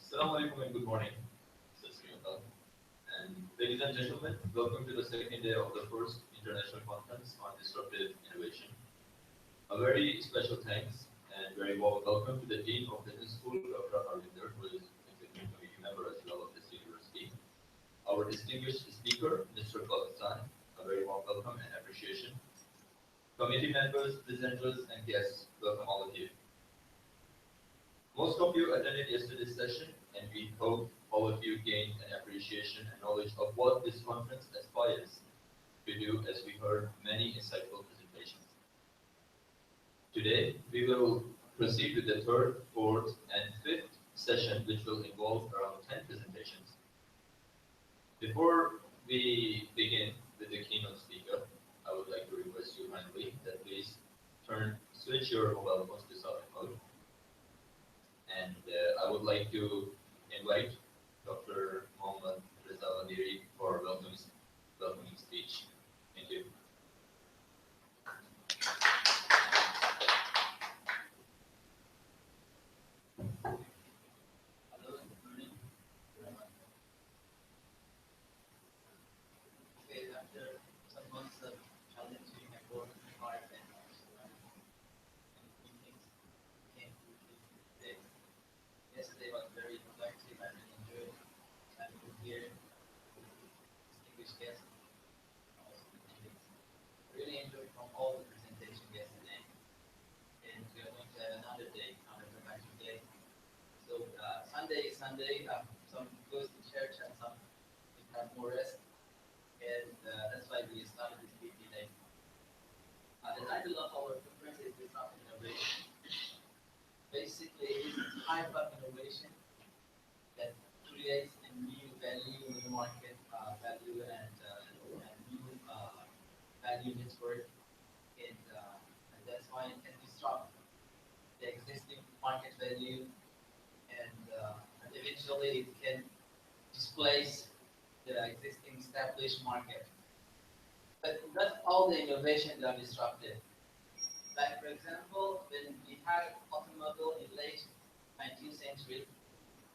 Assalamu alaikum and good morning. Sasriyakal. And ladies and gentlemen, welcome to the second day of the first international conference on disruptive innovation. A very special thanks and very warm welcome to the Dean of Business School, Dr. Harvinder, who is executive committee member as well of this university. Our distinguished speaker, Mr. Pakistan, a very warm welcome and appreciation. Committee members, presenters, and guests, welcome all of you. Most of you attended yesterday's session, and we hope all of you gained an appreciation and knowledge of what this conference aspires to do, as we heard many insightful presentations. Today, we will proceed with the third, fourth, and fifth session, which will involve around 10 presentations. Before we begin with the keynote speaker, I would like to request you kindly that please switch your mobile phones to silent mode. And I would like to invite Dr. Mohammad Reza Wadiri for welcoming speech. Thank you. Hello, good morning. Okay, after some months of challenging and work hard and meetings came to today. Yesterday was very productive. I really enjoyed having you here with distinguished guests. Also really enjoyed from all the presentation yesterday. And we are going to have another day, another productive day. So Sunday is Sunday. Some goes to church and some have more rest. And that's why we started this big delay. The title of our conference is Disruptive Innovation. Basically, it's a type of innovation that creates a new value, new market value, and new value network. And that's why it can disrupt the existing market value, and eventually it can displace the existing established market. But not all the innovation are disruptive. Like for example, when we had automobile in late 19th century,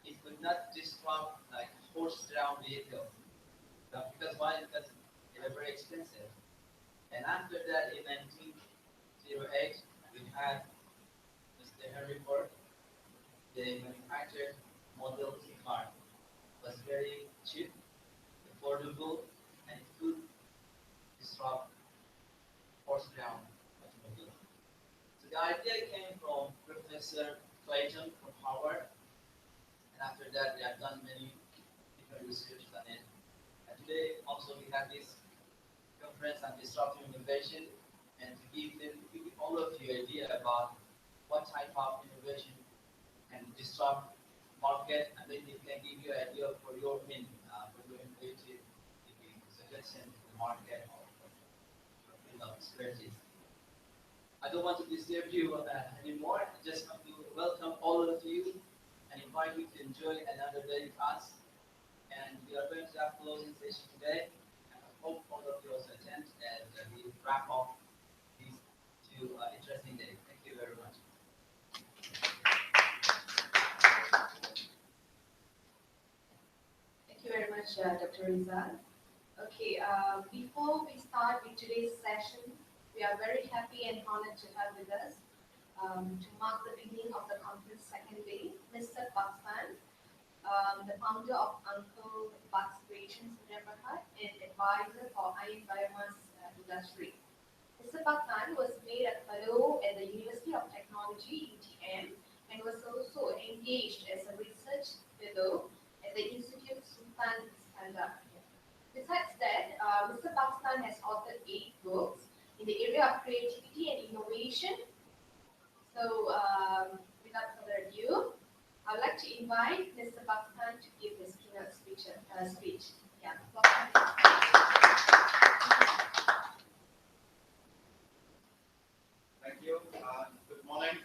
it could not disrupt like horse-drawn vehicle. Because why? Because they were very expensive. And after that, in 1908, we had Mr. Henry Ford. They manufactured Model T car. It was very cheap, affordable, and it could disrupt horse-drawn automobile. So the idea came from Professor Clayton from Harvard, and after that we have done many different research on it. And today also we have this conference on disruptive innovation, and to give all of you an idea about what type of innovation can disrupt market, and then it can give you an idea for your innovative suggestion to the market or strategies. I don't want to disturb you anymore. I just want to welcome all of you and invite you to enjoy another day with us. And we are going to have closing session today. And I hope all of you also attend as we wrap up these two interesting days. Thank you very much. Thank you very much, Dr. Rizal. Okay, before we start with today's session, we are very happy and honored to have with us, to mark the beginning of the conference second day, Mr. Pakistan, the founder of Uncle Bucks Creations Neighborhood and advisor for iron biomass industry. Mr. Pakistan was made a fellow at the University of Technology, UTM, and was also engaged as a research fellow at the Institute Sultan Iskandar. Besides that, Mr. Pakistan has authored 8 books in the area of creativity and innovation. So, without further ado, I would like to invite Mr. Pakistan to give his keynote speech. Yeah, welcome. Thank you. Good morning.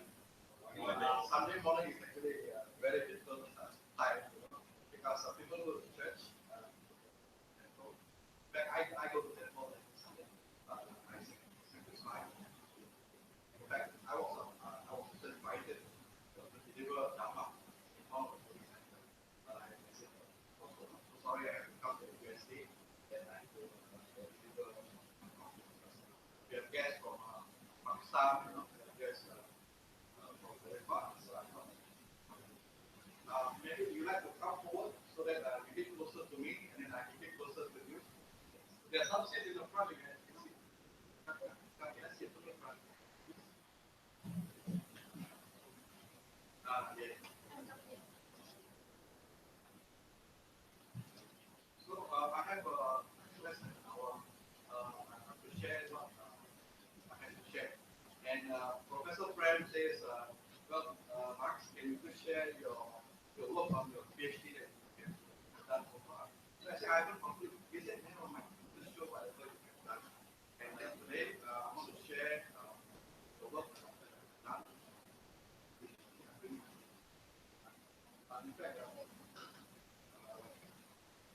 Sunday morning is actually very difficult time, because people go to church. I go to temple on Sunday. I simply smile. In fact, I was invited to deliver Dhamma in one of the center. staff, just from very far. So maybe you like to come forward so that you get closer to me and then I can get closer to you. There's some seats in the front, you can see. Come here, sit to the front. Yeah. So I have less than an hour to share what I have to share. And Professor Prem says, well, Max, can you please share your work on your PhD that you have done so far? So I said, I haven't completed. He said, never mind, just show whatever you have done. And then today, I want to share the work that I've done. In fact,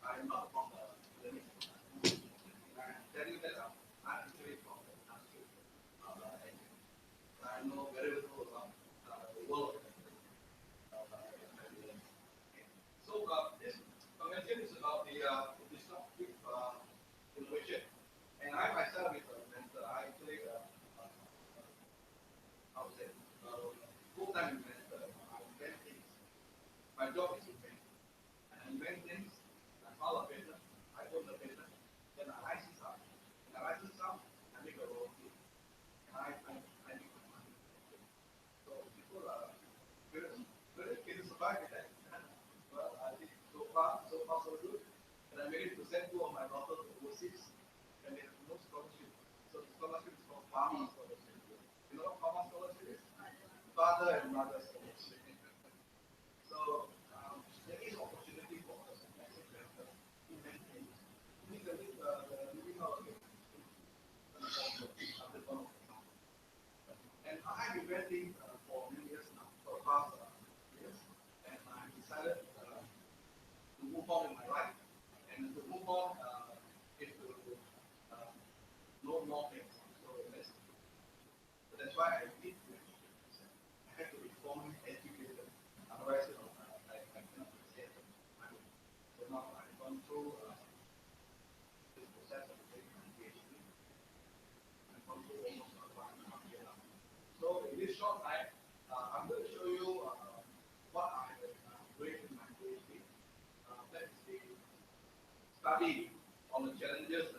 I'm not from the clinic. I'm telling you that I'm actually from the country. I know very little about the world. So this convention is about the disruptive innovation. And I myself is a mentor. I actually, I would say, full-time inventor. I invent things. My job is to invent. And I invent things. I file a patent. I own the patent. Then I license out. And I license out. I make a royalty. And I make money. So people are very keen to survive with that. Well, I think so far so good. And I managed to send 2 of my daughters overseas. And they have no scholarship. So the scholarship is called Farmer Scholarship. You know what Farmer Scholarship is? Father and Mother Scholarship. So there is opportunity for us as a mentor in many things. We need to live the living out of it. And I have been inventing for many years now, for the past years. And I decided to move on in my life. And to move on is to know more things. So that's why I did I had to be formally educated. Otherwise, I cannot say it. So now I've gone through this process of taking my PhD. I've gone through almost 1.5 years now. So in this short time, I'm going to show you what I have doing in my PhD. That is the study on the challenges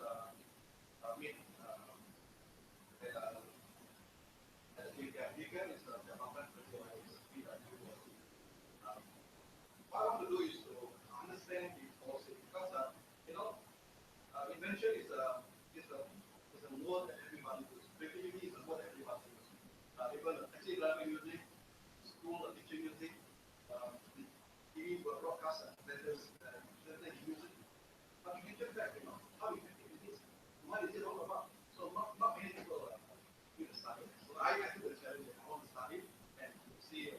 Beacon is a development facility. What I want to do is to understand the policy because invention is a word that everybody uses. Creativity is a word that everybody uses. Even the taxi driver use it, school teacher use it, TV broadcaster, vendors use it. But you can check back, how effective it is. What is it all about? So not many people do the study. So I took the challenge and I want to study and see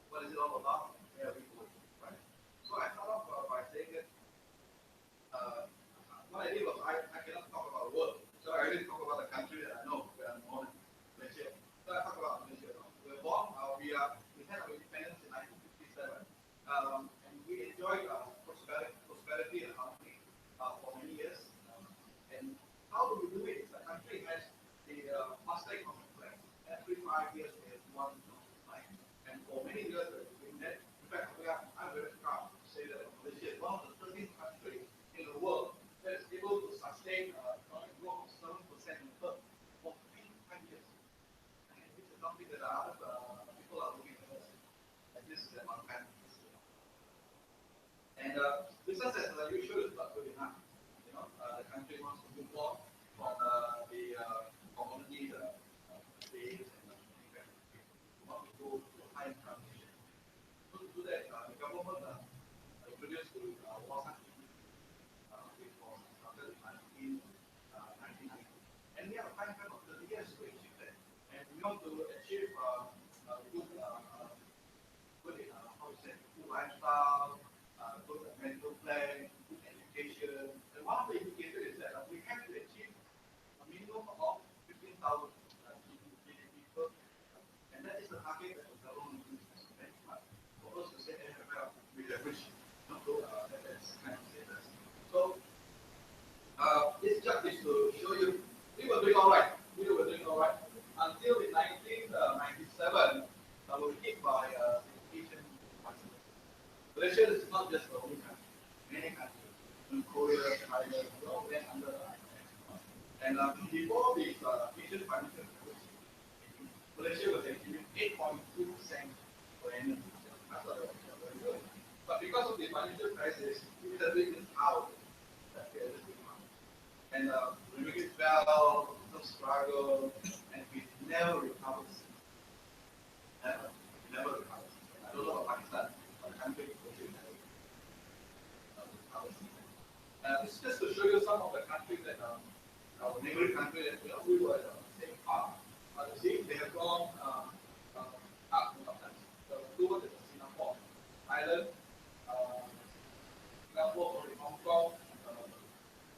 what is it all about, where we go, right? So I start off by saying that what I did was I cannot talk about the world. So I really talk about the country that I know, where I'm born, Malaysia. So I talk about Malaysia. We were born, we had our independence in 1957, and we enjoyed prosperity and harmony for many years. And how do we do it? The country has the Mustang on the flag. Every 5 years we have one flag. And for many years we've been that. In fact, I'm very proud to say that Malaysia is one of the 13th countries in the world that is able to sustain economic growth of 7% in the for 25 years. And this is something that other people are looking at us. And this is an unfair. And business as usual is not good enough. The country wants to move on from the commodity base and want to go to a high income nation. So to do that, the government introduced the Wasan which was started in 1990. And we have a time frame of 30 years to achieve that. And we want to achieve good lifestyle, good mental plan, good education. And one of the indicators is that we have to achieve a minimum of 15,000 GDP per capita. And that is the target that the government uses as a benchmark for us to say, well, we have reached that's kind of status. So this chart is to show you we were doing all right. Until the years ago, went under and before this Asian financial crisis, Malaysia was achieving 8.2% per annum. That's what was very good. But because of the financial crisis, it has been out that we had this money. And when we fell, some struggle, and we never recovered. Never. We never recovered. I don't know about Pakistan, but the country also never recovered. This is just to show you some of the countries that our neighboring countries that we were at the same path. You see, they have gone up sometimes. So two is Singapore, Thailand, Singapore, Hong Kong,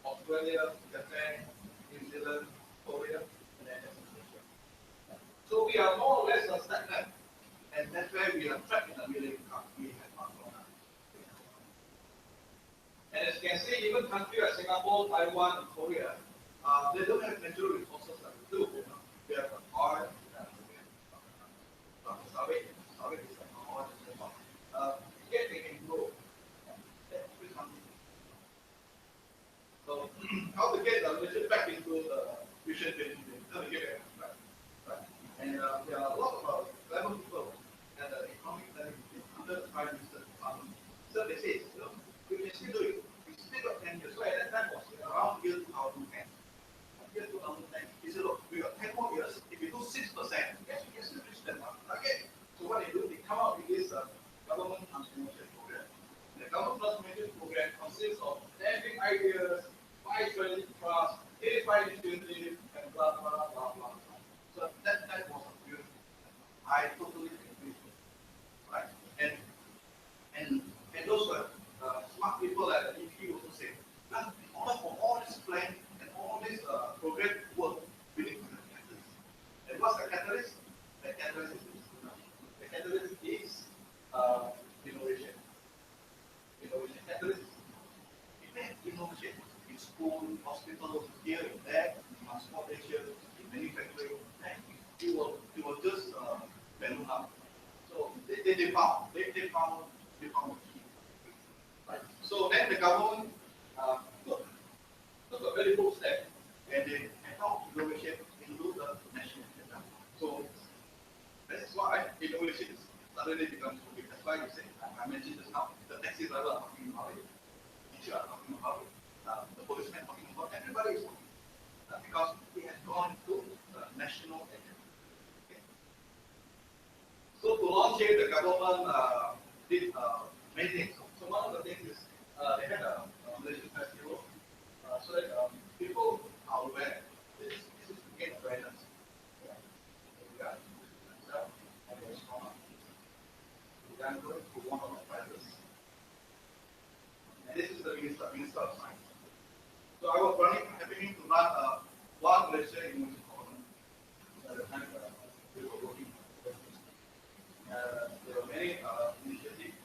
Australia, Japan, New Zealand, Korea, and then Indonesia. So we are more or less stagnant, and that's why we are trapped in the middle income. We have not gone up. And as you can see, even countries like Singapore, Taiwan, and Korea, they don't have natural resources like we do. They have oil, Saudi is like oil, yet they can grow. So how to get the relationship back into the vision 2020? How to get it right? And there are a lot of clever people and the economic planning under the Prime Minister's department. So they say, we can still do it. We still got 10 years. So at that time was around year 2010. Year 2010, he said, look, we got 10 more years. If you do 6%, yes, we can still reach that mark. Okay. So what they do, they come out with this government transformation program. The government transformation program consists of 10 ideas, 5 strategic trusts, 85 initiatives, and blah, blah, blah, blah, blah. So that was a beautiful. I totally agree with it. Right? And those were smart people at the EP also say, in order for all this plan and all this program to work, we need to have a catalyst. And what's the catalyst? The catalyst is the catalyst is innovation. Innovation catalyst. If we have innovation in school, in hospitals, here, in there, in transportation, in manufacturing, it will just balloon up. So they found the key. Right? So then the government took a very bold step and they had out innovation into the national agenda. So that is why innovation is suddenly becomes so big. That's why you say, I mentioned just now, the taxi driver are talking about it, the teacher are talking about it, the policeman talking about it, everybody is talking because it has gone to the national agenda. Okay. So to launch it, the government did many things. So one of the things is they had a Malaysian festival so that people are aware. This is to gain awareness. We are going to one of the prizes. And this is the Minister of Science. So I was happening to run one lecture in English Common. At the time we were working. There were many initiatives.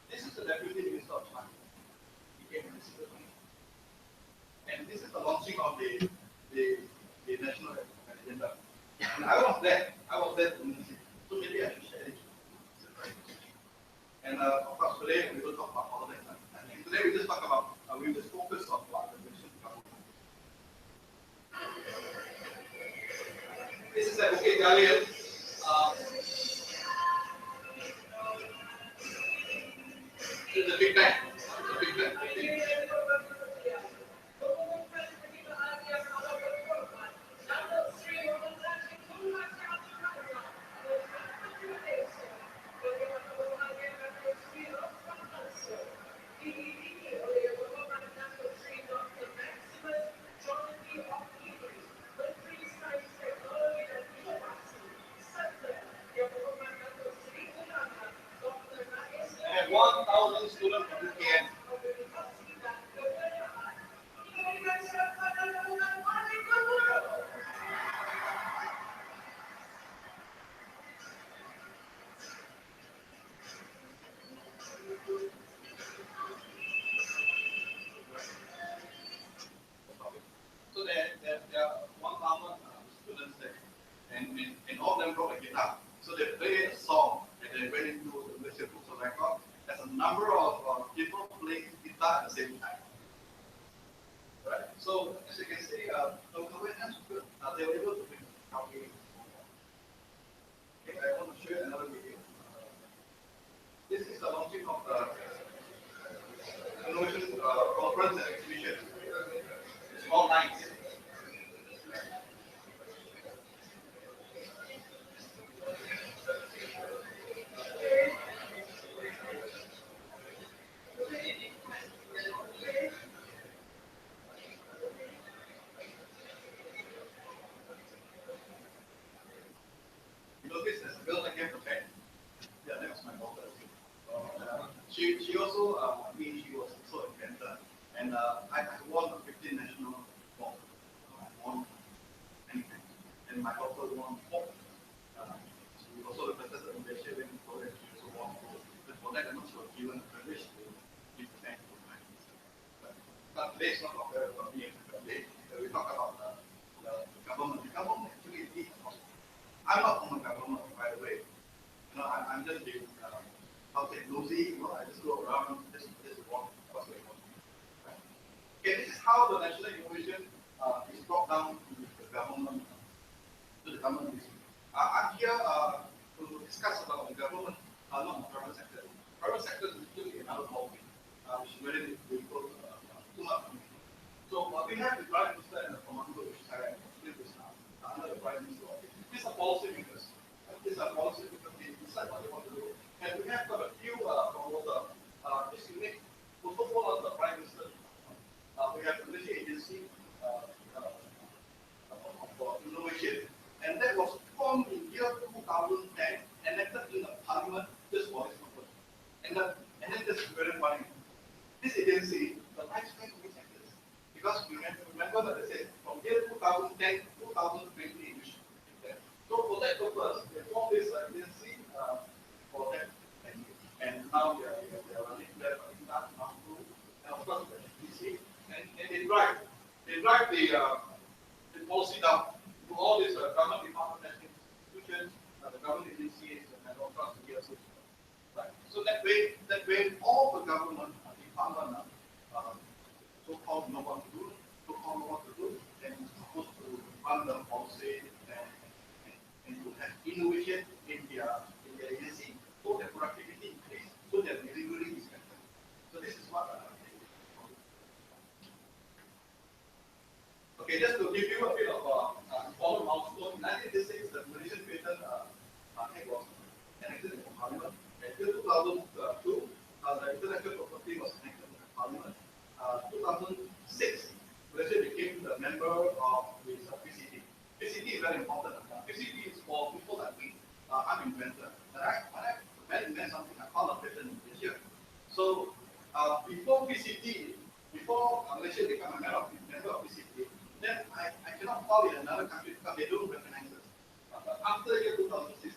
This is the Deputy Minister of Science. He came and visited me. And this is the launching of the national agenda. And I was there to witness it. So maybe I should share it. And of course today we will talk about all of that. And today we just talk about, we just focus on what the mission government. This is like, okay, Dalian. This is the Big Bang. The Big Bang. And 1,000 students from UKM. So there are 1,000 students there, and all of them brought a guitar. So they played a song, and they went into the Malaysian Books of Record. There's a number of people playing guitar at the same time. Right? So as you can see, the awareness is good. They were able to bring calculating. Okay, I want to show you another video. This is the launching of the innovation conference and exhibition. It's online. You know, this is a girl that came from China. Yeah, that was my daughter. She also, she was also a inventor. And I won 15 national awards. I won many times. And my daughter won 4. She also represented Malaysia when she also won 4. But for that, I'm not sure given the privilege to give thanks to my But today is not about me. Today, we talk about the government. The government actually leads. I'm not from the government, by the way. You know, I'm just being, nosy. You know, I just go around, this what's going on. Right? Okay, this is how the national innovation is brought down to the government. I'm here to discuss about the government, not the private sector. Private sector is usually another topic, which is very difficult too much. So we have the prime minister and the commander, which I did this now. Another prime minister. These are policy makers. These are policy makers. They decide what they want to do. And we have got a few from the this unit who so follow the prime minister. We have the Malaysia agency for innovation, and that was formed in year 2010, enacted in the parliament just for this purpose. And then this is very funny. This agency, the lifespan of these sectors, because remember that I said from year 2010 to 2020, so for that purpose, they formed this agency for that, and now they are running that now through, and of course the DC, and they drive the policy down to all these government departments, institutions, the government agencies, and all across the years. Right. So that way all the government department so-called know what to do, and supposed to run the policy and to have innovation in their agency, so their productivity increase, so their delivery is better. So this is what okay, just to give you a bit of important milestone, in 1986, the Malaysian Patent Act was enacted in Parliament. Until 2002, the intellectual property was enacted in Parliament. 2006, Malaysia became the member of the PCT. PCT is very important. PCT is for people like me. I'm an inventor. When I invent something, I call a patent in Malaysia. So before PCT, before Malaysia became a member of PCT, then I cannot file in another country because they don't recognize us. But after year 2006,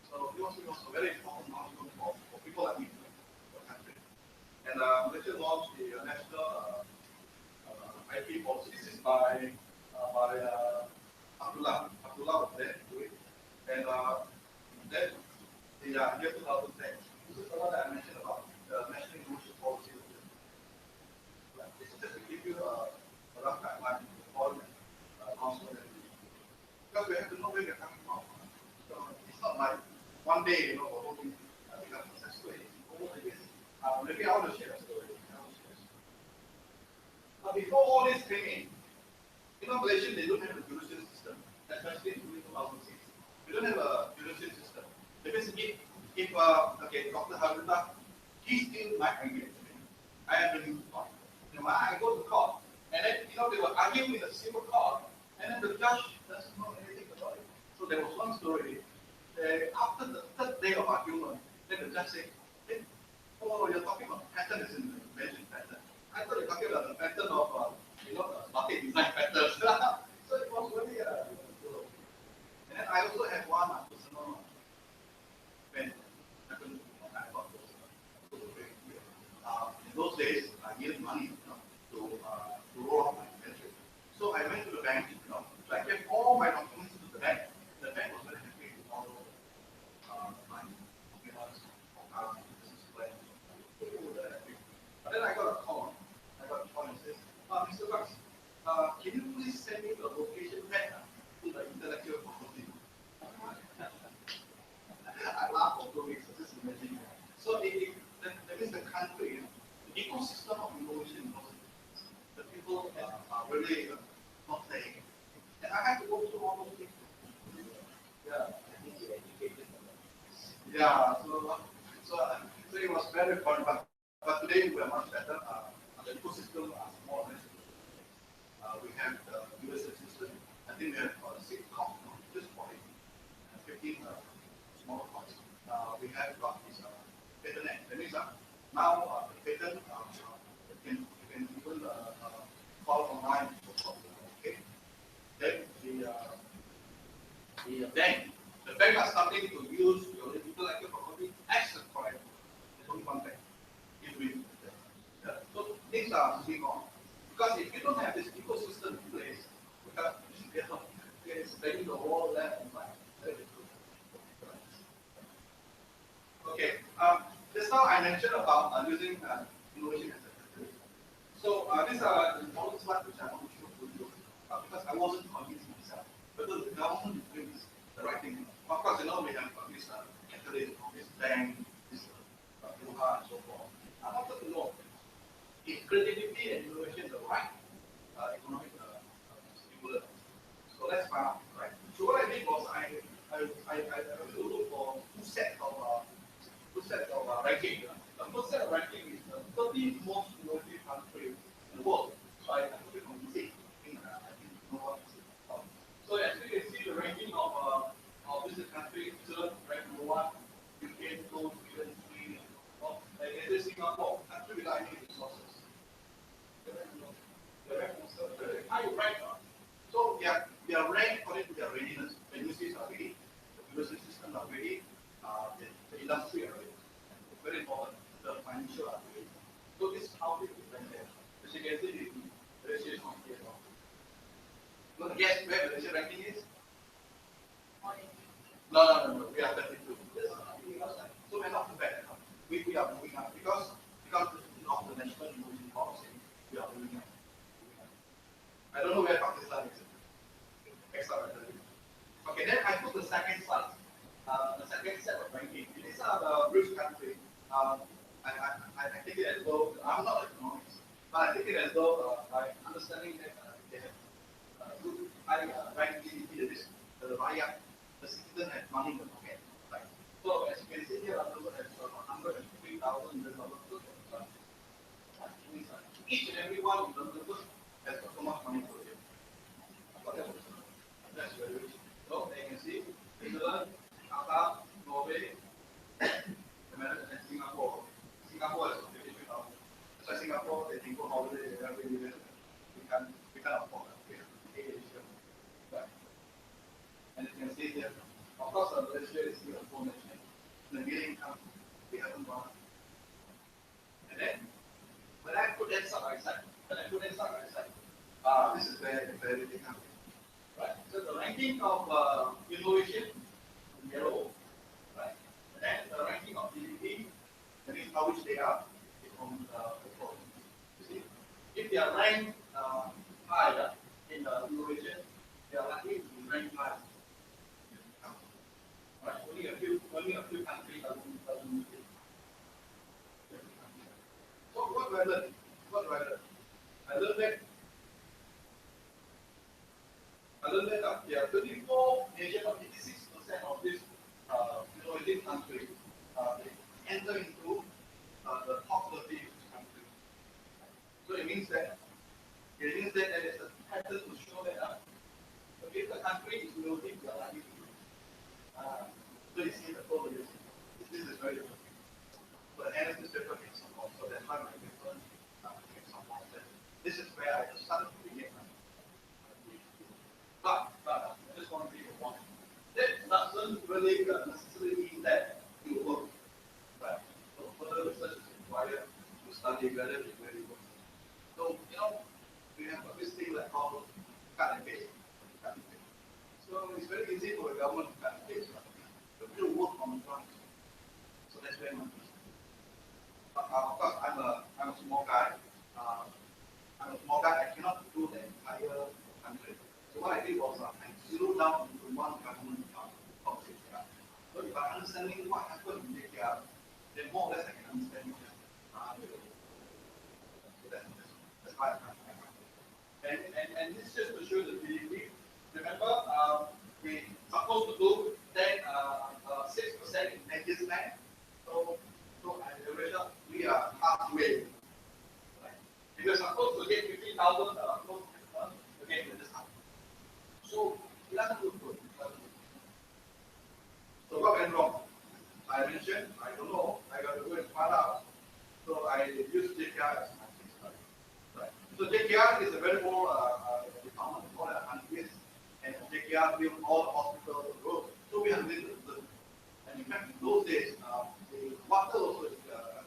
so it was a very important milestone for people like me in the country. And Malaysia launched the national IP policy. This is by Abdullah was there to do it. And then the year 2010, this is the one that I mentioned about the national innovation policy. This is just to give you a rough guideline for the announcement. Because we have to know where we're coming from. So it's not like one day, the whole thing becomes successful. Maybe I want to share a story. But before all this came in, Malaysia, they don't have a judicial system, especially in 2006. We don't have a judicial system. Because if Dr. Harita, he still might engage me. I have been in court. I go to court, and then, they were arguing in a civil court, and then the judge doesn't know anything about it. So there was one story, after the third day of argument, then the judge said, hey, you're talking about pattern is in the invention pattern. I thought you're talking about the pattern of, market design patterns. So it was really and then I also have one personal event happened I thought was in those days, I needed money to roll out my inventory. So I went to the bank, so I gave all my documents to the bank. The bank was very happy to follow my business plan. ecosystem of innovation, the people are really not playing. And I have to go through all those things. Yeah. Yeah, so it was very fun, but today we are much better. The ecosystem are more or less. We have the US system. I think we have 6 cops at this point, 15 small cops. We have got this patent. That means now the patent you can even follow online. Okay. Then the bank are starting to use your intellectual property as a correct. There's only one bank. So things are moving on. Because if you don't have this ecosystem in place, because it's making the whole left and right. Okay. Just now I mentioned about using innovation as a tool. So these are the important slides which I want to show to you because I wasn't convinced myself whether the government is doing the right thing. Of course, we have this catalyst, this bank, this Doha, and so forth. I wanted to know if creativity and innovation is the right economic stimulus. So let's find out, right? So what I did was I looked for two sets of ranking. The first set of ranking is the 30 most innovative countries in the world. So I took it from the I think you know what this is about. So as you can see, the ranking of this country, Switzerland ranked number 1, UK, 2, Sweden, 3. Like it is Singapore, country without any resources. How you rank on? So they are ranked according to their readiness. The universities are ready, the university system are ready, the industry are ready. Very important, the financial are ready. So this is how they rank there. As you can see, the ratio is not here at all. You want to guess where the ratio ranking is? No. We are 32. So we're not too bad. We are moving up because of the national innovation policy, we are moving up. I don't know where Pakistan is. Okay, then I put the second slide, the second set of ranking. These are the rich countries. I take it as though I'm not economics, but I take it as though by understanding that they have good high rank GDP, the rakyat, the citizen has money in the pocket. Right? So as you can see here, the number has $103,000. Each and every one of them has got so much money for it. That's very rich. So they can see Switzerland, Qatar, Norway, America, and Singapore. Singapore is 53,000. That's why Singapore, they think for holiday every year. We can afford it. Right. And you can see here, of course, the ratio is still a poor nation. The median income, we haven't gone. And then, when I put that side by side, this is where they come. Right. So the ranking of innovation in yellow, right, and the ranking of GDP, that is how which they are from the you see, if they are ranked higher in innovation, they are likely to be ranked higher. Right. Only a few countries doesn't meet it. So what do I learn? I learned that there are 34 nations of 86% of this innovative countries they enter into the top 30 countries. So it means that there is a pattern to show that if the country is innovative, they are likely to do. So you see the correlation. This is very important. So the analysis paper makes some point. So that's why my paper makes some point. This is where I started to begin. But I just want to be one. That doesn't really necessarily mean that you work. Right? So further research is required to study whether it really works. So, we have this thing like called cut and paste. So it's very easy for the government to cut and paste. But we don't work on the front. So that's very much. Of course, I'm a small guy. I cannot do the entire country. So what I did was I zeroed down into one government policy. So if I'm understanding what happened in India, then more or less I can understand what happened. And this is just to show the PDP. Remember, we supposed to do 6% in 10 years time. So as a result, we are halfway. Right? If you're supposed to get 50,000 again, we just half. So it doesn't look good. So what went wrong? I mentioned, I don't know, I got to go and find out. So I use JKR as my case study. Right. So JKR is a very old department, more than 100 years. And JKR built all the hospitals on the road. So we have little to learn. And in fact, in those days, the water also is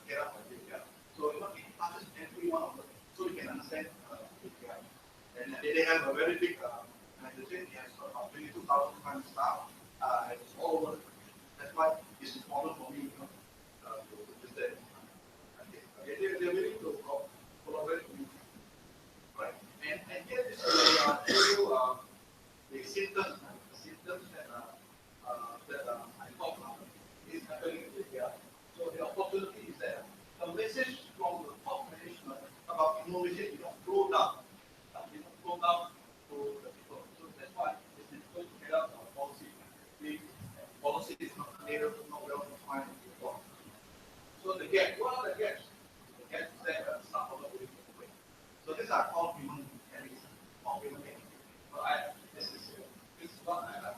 carried out by JKR. So it touches every one of them. So we can understand JKR. And they have a very big organization. It has about 22,000 staff. It's all over. That's why it's important for me to visit. They're willing to collaborate with me. Right. And here this is the symptoms that I talked about is happening here. So the opportunity is there. The message from the top management about innovation, flow down. Flow down to the people. So that's why it's difficult to get out of policy. The policy is not clear, not well defined before. So the gap, what are the gaps? The gaps is that some of the way. So these are called human mechanisms, or human mechanisms. So this is what I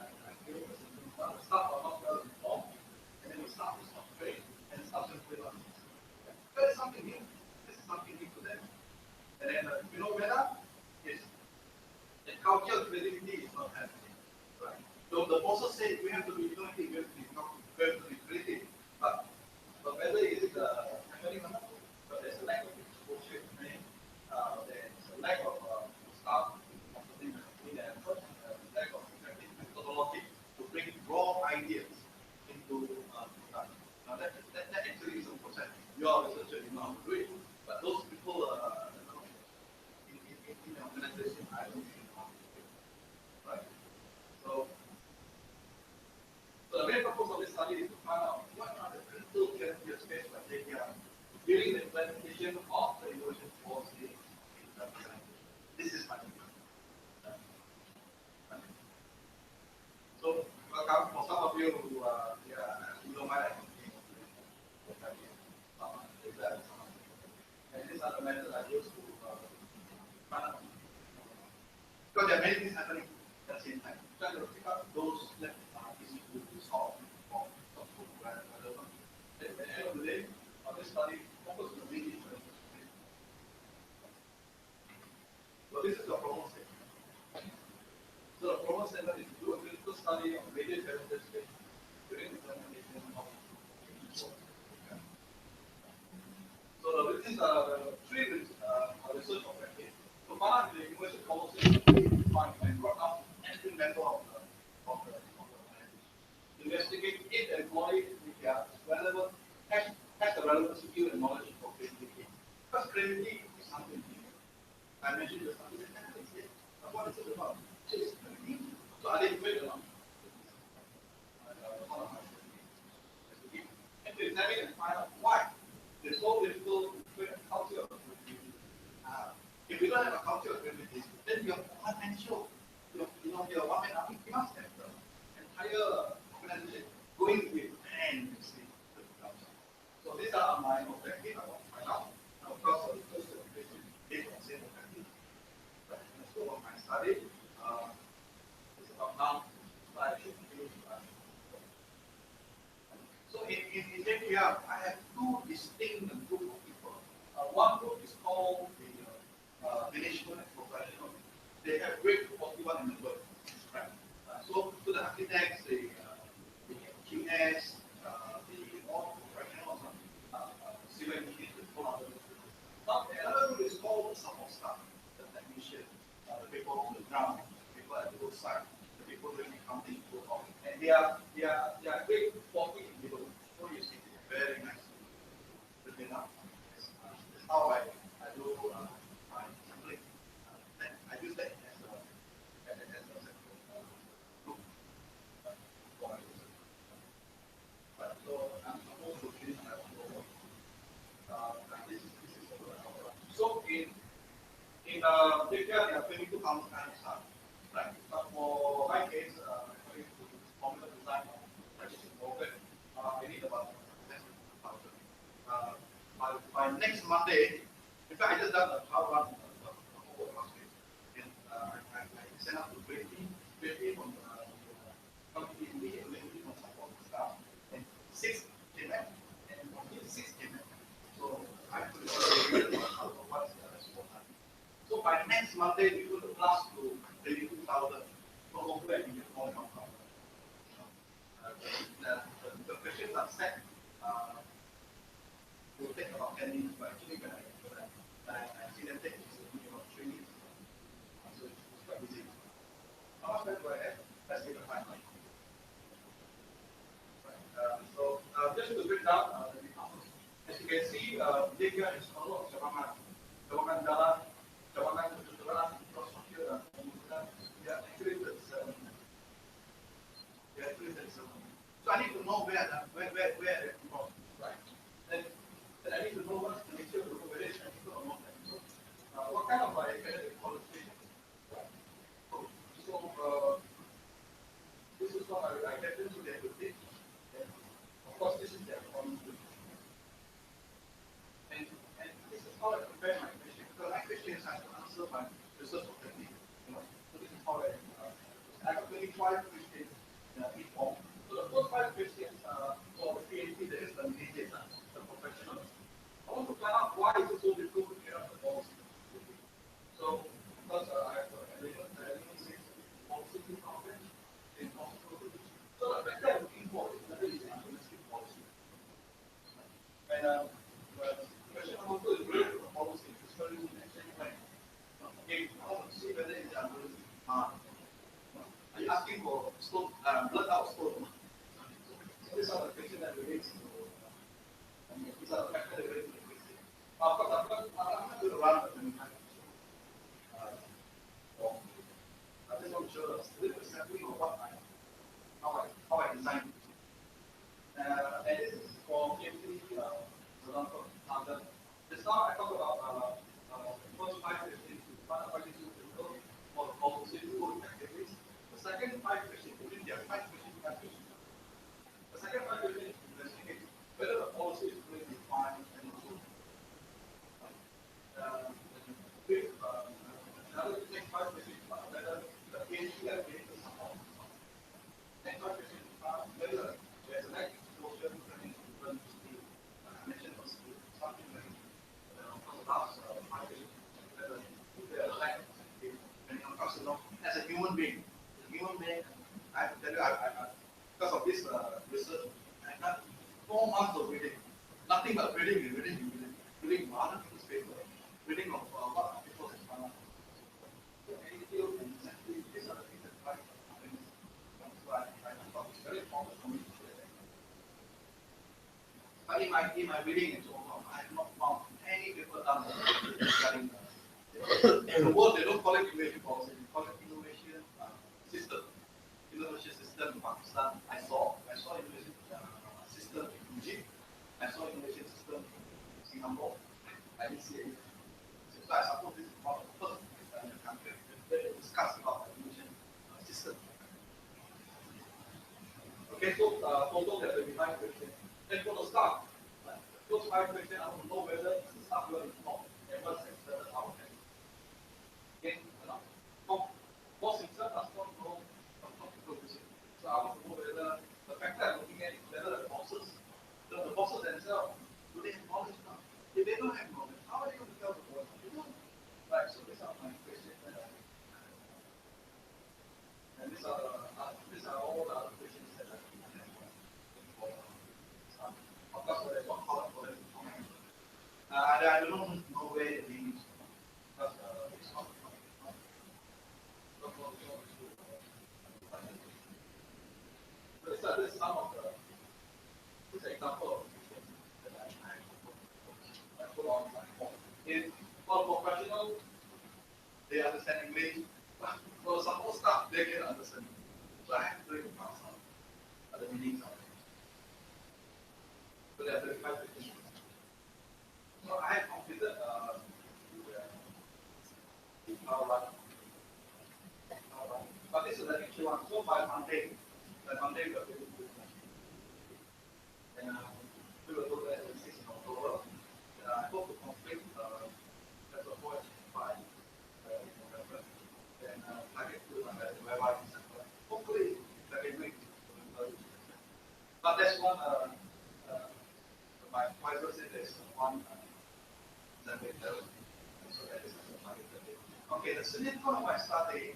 feel is the staff are not well informed, and then the staff is not trained, and the staff is not. That is something new. This is something new to them. And then whether is the culture of creativity is not happening. Right. So the bosses say we have to be innovative, we have to be creative, but whether it is happening or not, but there's a lack of exposure, right? There's a lack of staff, lack of effective methodology to bring raw ideas into production. Now that actually is a process. You are a researcher, you know how to do it, but those people in the organization, I don't think how to do it. Right? So the main purpose of this study is to find out what are the critical challenges faced by JKR during the implementation of the innovation policy in the organization. This is my So, for some of you who don't mind, and these are the methods I use to find out. Because there are many things happening at the same time. Try to pick up those that are easy to solve or whatever. At the end of the day, this study focuses on making sure. So this is the problem statement. So the problem statement is to do a clinical study on radio challenges during the implementation of So these are three research objectives. So one is the universal policy and brought up every member of the organization. Investigate if the employee is relevant, has the relevant skill and knowledge for creativity. Because creativity is something new. I mentioned this something but what is it about? It's creativity. So I didn't wait along. And to examine and find out why. It's so difficult to create a culture of creativity. If we don't have a culture of creativity, then your financial, your one-man army, you must have the entire organization going with and so these are my objectives. I want to find out. Now, of course, the first objective is the same objective. Let's go on my study. It's about now. So I should do So in JPR, I have two distinct groups of people. One group is called the management and professional. They have grade 41 in the world. Right? So to the architects, the QS, the more professionals, civil engineers, but the other group is called the support staff, the technician, the people on the ground, the people at the roadside, the people doing accounting, and they are grade 40 in the world. So you see, very nice. Written up. That's how I do my sampling. I use that as a group for my research. So I'm supposed to finish my own work. So they are 22,000 kind of stuff. Right. But for my case, according to formula design, which is open, I need about 10,000. By next Monday, in fact, I just done the power run the whole last week. And I sent out to 20 from company immediately on support staff, and 6 came back, and from here 6 came back. So I put it out of what's the response. So by next Monday, we will plus to 32,000. So hopefully I can get more from the questions are set. Will take about 10 minutes, but actually when I see them take, it's about 3 minutes. So it's quite easy. How much time do I have? Let's take a timeline. So just to break down the departments. As you can see, Libya is a lot of cabangan jalan, cabangan kejujuran, infrastructure, dan pembangunan. They are actually the 7. So I need to know where they're from, right? Then I need to know what's the nature of the population or not. So, what kind of academic qualifications? Right? So this is what I get into their teach. Of course, this is their qualification. And this is how I prepare my question. Because my questions have to answer my research technique. So this is how I got 25 questions in form. So the first 5 questions for the PhD, there is the immediate, the professional. I want to find out why is it so difficult to get up the policy. So, because I have element 6 policy conference in hospital. So the factor I'm looking for is whether it's a domestic policy. And question number 2 is related to the policy. It's very actually when. Okay, I want to see whether it's a domestic. Are you asking for blood out stone? These are the questions that relates to. These are the factors that relate to the question. Of course, I'm not going to run the 25. I just want to show us a little sampling of how I designed it. And this is for PhD. Just now I talk about the first 5 questions, for the policy activities. The second 5 questions, within their 5 questions, the second 5 questions is to investigate whether the policy is really defined and improved. Another next 5 questions are whether the PhD has been support. Next 5 questions are whether there's a lack of exposure to the mentioned something like last 5 questions, whether there's a lack of and of course, as a human being, I have to tell you, because of this research, I had 4 months of reading. Nothing but reading other people's paper, reading of what people have found. So any field and essentially, these are the things that try to happen. So I thought it's very important for me to share that. But in my reading and so on, I have not found any paper done regarding in the world, they don't call it innovation policy, they call it innovation system. Innovation system in Pakistan, I saw innovation system in Egypt, I saw innovation system in Singapore. I didn't see anything. So I suppose this is one of the first in the country that they discuss about innovation system. Okay, so total there will be 5 questions. Then for the staff, those 5 questions, I want to know whether the staff will inform and what's accepted out. Again, most himself does not know of topical vision. So I want to know whether the factor I'm looking at is whether the bosses themselves, do they have knowledge now? If they don't have knowledge, how are they going to tell the board? They don't. Right, so these are my questions. And these are all the other questions that I have. Of course, there's one column for them. I do not know where it is. Because it's not. This is some of this example of that I put on my phone. For professionals, they understand English. For support staff, they can understand. So I have to do it pass on at the meetings. So there are 35 questions. So I have completed by Monday. By Monday, we are going to do it. And we will go there on 6th of October. I hope to complete as a point by November. Then target to November, December. Hopefully, that can make it. But that's one. My advisor said there's one Sunday. So that is the target. Okay, the significance of my study.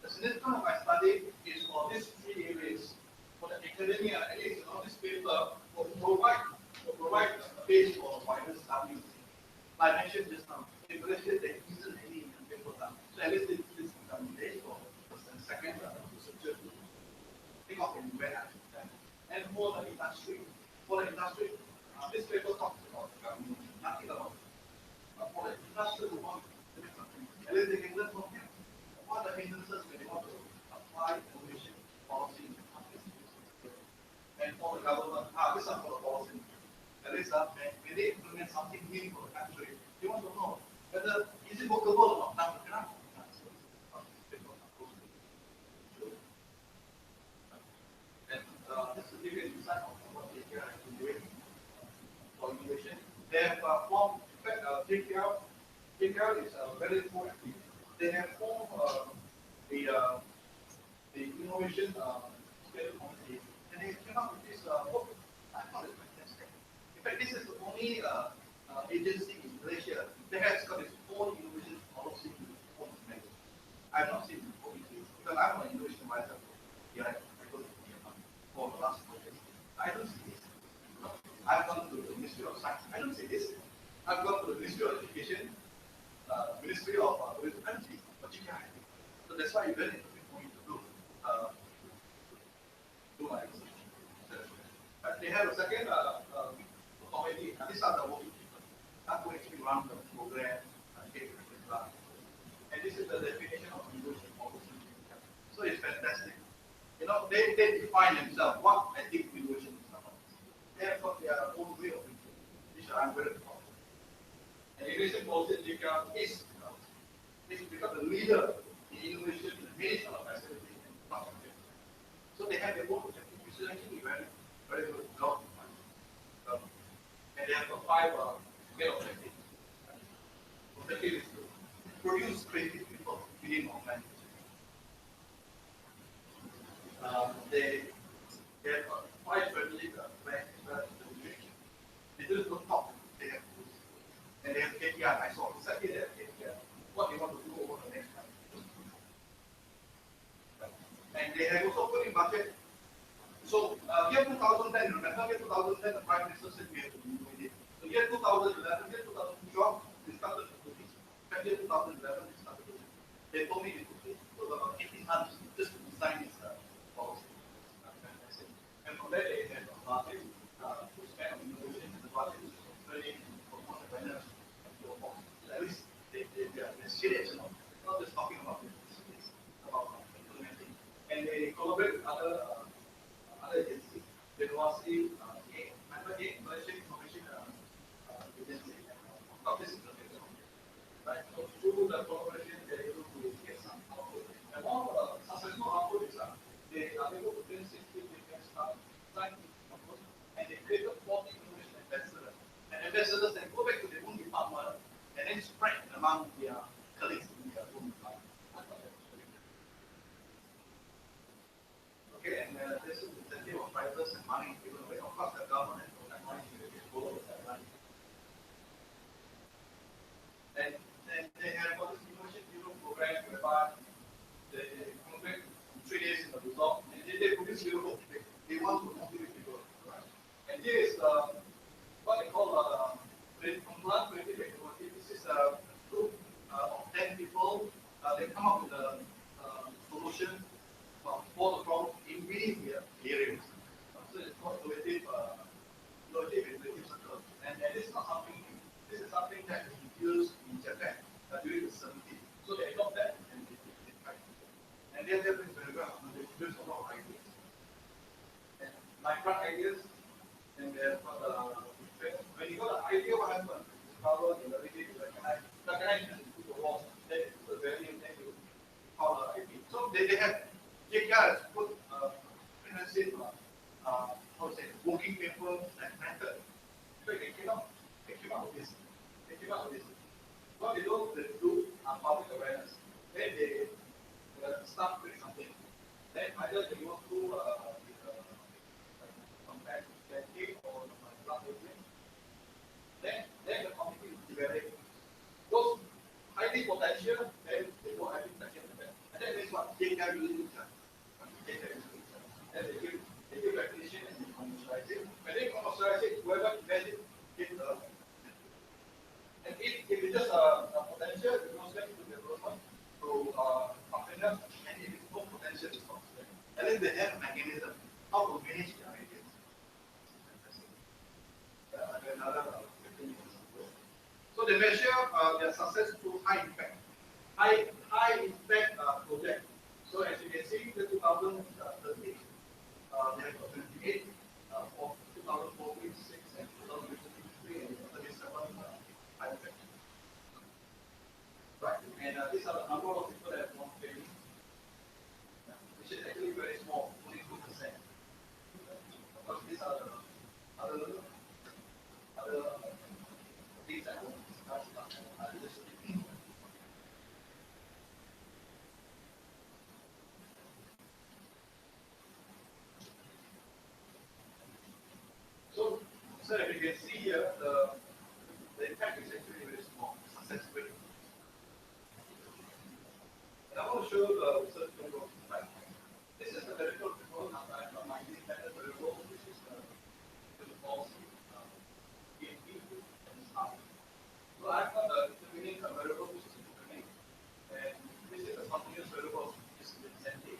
The significance of my study is for these three areas. For the academia, at least this paper will provide a base for wider study. Like I mentioned just now, if there isn't any paper done, so at least this becomes a base for the second researcher to think of in where I should done. And for the industry, this paper talks about government, nothing about it. But for the industry who want to do something, at least they can learn from him. What are the hindrances when they want to apply innovation policy in the country? And for the government, this is for the policy. At least when they implement something new for the country, they want to know whether is it workable or not. And this is give you an insight of what they are actually doing for innovation. They have formed, in fact, JKL is very proactive. They have formed the innovation scale committee, and they came up with this book. I thought it was fantastic. In fact, this is the only agency in Malaysia that has got its own innovation policy implemented. I have not seen it before because I'm an innovation advisor. Here I go to Vietnam for the last 4 years. I don't see this. I've gone to the Ministry of Science. I don't see this. I've gone to the Ministry of Education, Ministry of Energy, so that's why it's very interesting for me to do my research. They have a second committee, and these are the working people. I'm going to run the program and get it done. And this is the definition of innovation policy. So it's fantastic. You know, they define themselves what I think innovation is about. They have got their own way of thinking, which I'm very proud of. And innovation policy is become the leader in innovation in the ministry of facility and infrastructure. So they have their own objective, which is actually very, very good job. And they have 5 main objectives. Objective is to produce creative people within organizations. They have 5 strategic plans they do not talk, they have tools. And they have KPI. I saw exactly that KPI. What they want to do over the next time. And they have also put in budget. So year 2010, remember year 2010, the Prime Minister said we have to do it. So year 2011, year 2012, we started to do this. And year 2011, we started to do it. They told me it took about 18 months just to design this policy. And from there, they have a budget to spend on innovation, and the budget is training for entrepreneurs and so forth. At least they're serious, not just talking about it, it's about implementing. And they collaborate with other agencies. There was Malaysian Information Agency, this is the right? So through the collaboration, they're able to get some output. And one of the successful output is they are able to bring 60 different staff, and they created 40 innovation ambassadors. And ambassadors then go back to their own department and then spread among their colleagues in their own department. Okay, and this is the incentive of prizes and money given away. Of course, the government has that money to follow that money. And they have got this innovation hero program whereby they complete 3 days in the result, and they produce hero. They want to motivate people. Right? And here is what they call compliant creative activity. This is a group of 10 people. They come up with a solution for the problem in within their areas. So it's called innovative circle. And this is not something new. This is something that is used in Japan during the 70s. So they adopt that and they try. And they have been very well. They produce a lot of ideas. And like front ideas, and they have when you got an idea, what happens? You cover the ability to recognize and put the walls. Then it's a value, then you cover the idea. So they have JKR has put before they do public awareness, then they start doing something. Then either they go through some kind of campaign or blood movement. Then the committee will develop those highly potential, then they go highly potential. And then that's what they can really do. Then they give recognition and they commercialize it. When they commercialize it, whoever invest it, get the. And if it's just a potential, it goes back to development, to partner, and if it's no potential, it's not. And then they have a mechanism how to manage their ideas. So they measure their success through high impact. High impact project. So as you can see, the 2013, they have 28 for 2014, 6, and 2023, and 37 high impact. Right, and these are the number of people that have won training, which is actually very small, only 2%. Because these are the other things that will discuss this. So if you can see here, the impact is actually very small, success rate. And I want to show the research variable. Right? This is the variable before my independent variable, which is the policy, PNP, and stuff. So I've got the determining variable, which is determining, and this is the continuous variable, which is the incentive.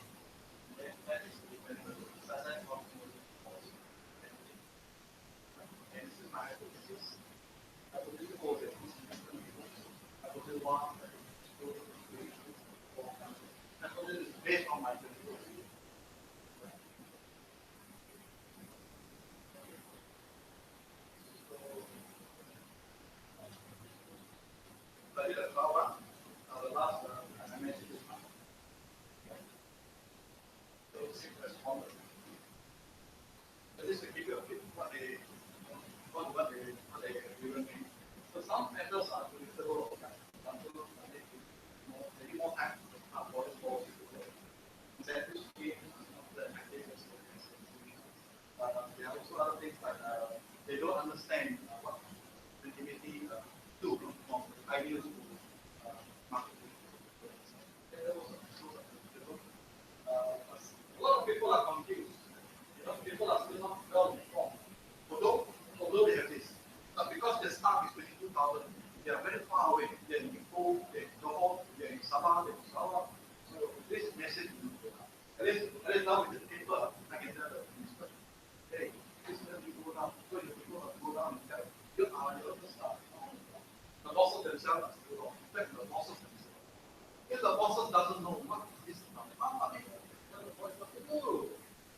And that is the dependent variable. So that's continuous policy. And this is my hypothesis. I will do all that. I will do 1, 2, 3, 4, 5. Hypothesis is based on my hypothesis. But in the last I mentioned this one. So 6 responders. So this will give you a bit what they given me. So some methods are predictable of time. Some they need more time for this policy to work. Incentives scheme, the activities. But there are also other things like they don't understand what creativity do from ideas to marketing. A lot of people are confused. People are still not well informed. Although they have this, but because the staff is 22,000, they are very far away. They're in Ipoh, they're in Johor, they're in Sabah, they're in Sarawak. So this message is at least now with the paper, I can tell the principal, hey, this is when you go down, so you go down and tell you are the staff. The bosses themselves are still wrong. In fact, the bosses themselves. If the bosses doesn't know what is the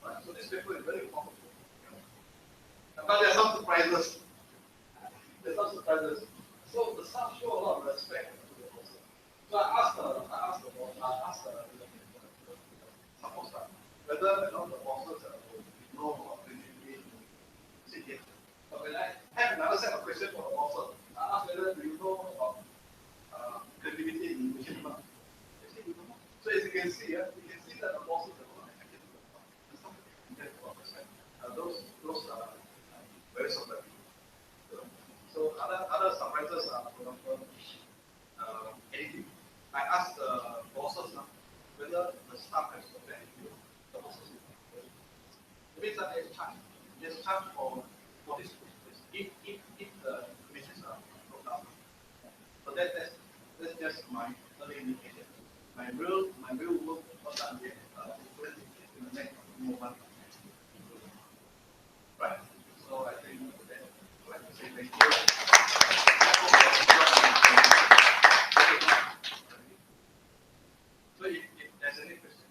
right? So this paper is very important. But there are some surprises. So the staff show a lot of respect to the person. So I asked the support staff whether the bosses know about creativity. Say yes. But when I have another set of questions for the bosses, I asked whether do you know about creativity in machine learning. So as you can see, that the bosses are not affected those are very surprising. So other surprises are, for example, anything. I asked the bosses whether the staff has got anything. The bosses it means that there's charge. There's charge for this if the commissions are brought down. So that's just my early indication. My real work was done yet. In the next moment. Right. So I think that I'd like to say thank you. So if there's any question.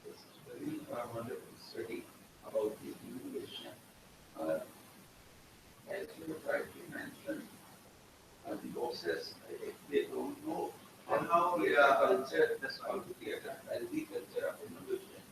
This is very wonderful study about the innovation. As you rightly mentioned, the bosses, if they don't know how to culture, that's how to create a healthy culture of innovation.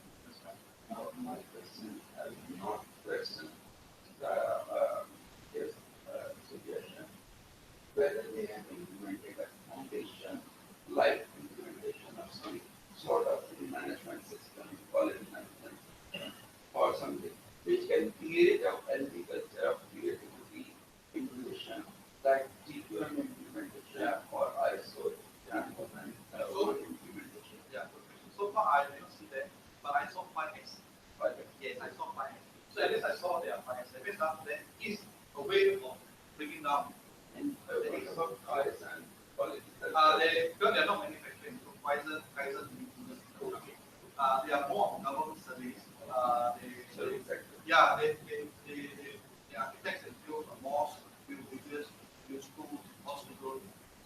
can create a healthy culture of creativity, innovation, like GQM implementation or ISO and implementation. Yeah, good question. So far I didn't see that, but I saw 5X. Yes, I saw 5X. So at least I saw there are 5X. That means that there is a way of bringing down. And what about guys and political? Because they are not manufacturing, so Kaizen, okay. They are more of government service. Service sector. Yeah, the architects and build a mosque, build bridges, build schools, hospitals.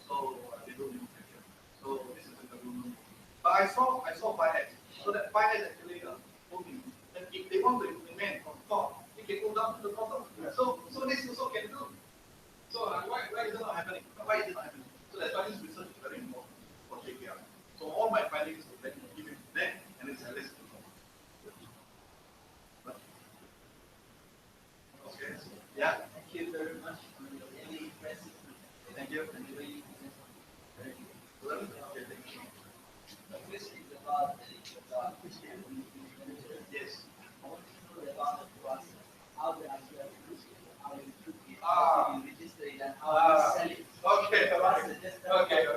So they don't manufacture. So this is the government. But I saw 5X. So that 5X actually moving. And if they want to implement from top, they can go down to the bottom. So this also can do. So why is it not happening? Why is it not happening? So that's why this research is very important for JPR. So all my findings are then given to them and it's a list. Okay. Yeah. Thank you very much for your really impressive. Thank you. And the way you present. Very good. Okay, thank you. The question is about Yes. I want to know about the process. How the idea is how you put it, Ah. how you register it, and how you sell it. Okay. Process, just tell Okay. us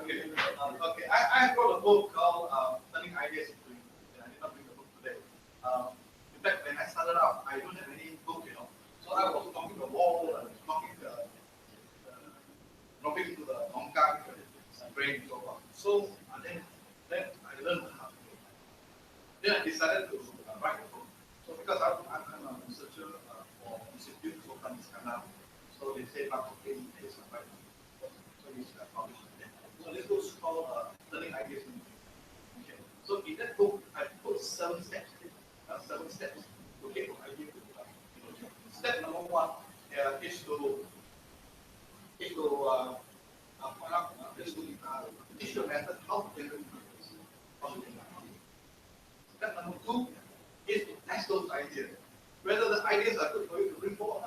about it. Okay. I wrote a book called Turning Ideas into Dreams. I did not bring the book today. In fact, when I started out, I don't have any book, So I was talking to the wall and talking dropping to the longkang, brain, so on. So then I learned how to do it. Then I decided to write a book. So because I'm a researcher for Institute for Kandiskana, so they say back to case is a write. So we should publish it. So this book is called Turning Ideas into Dreams. Okay. So in that book, I put 7 steps. 7 steps to get from idea to innovation. Step number 1 is to teach the method how to generate ideas. Step number 2 is to test those ideas, whether the ideas are good for you to bring forward.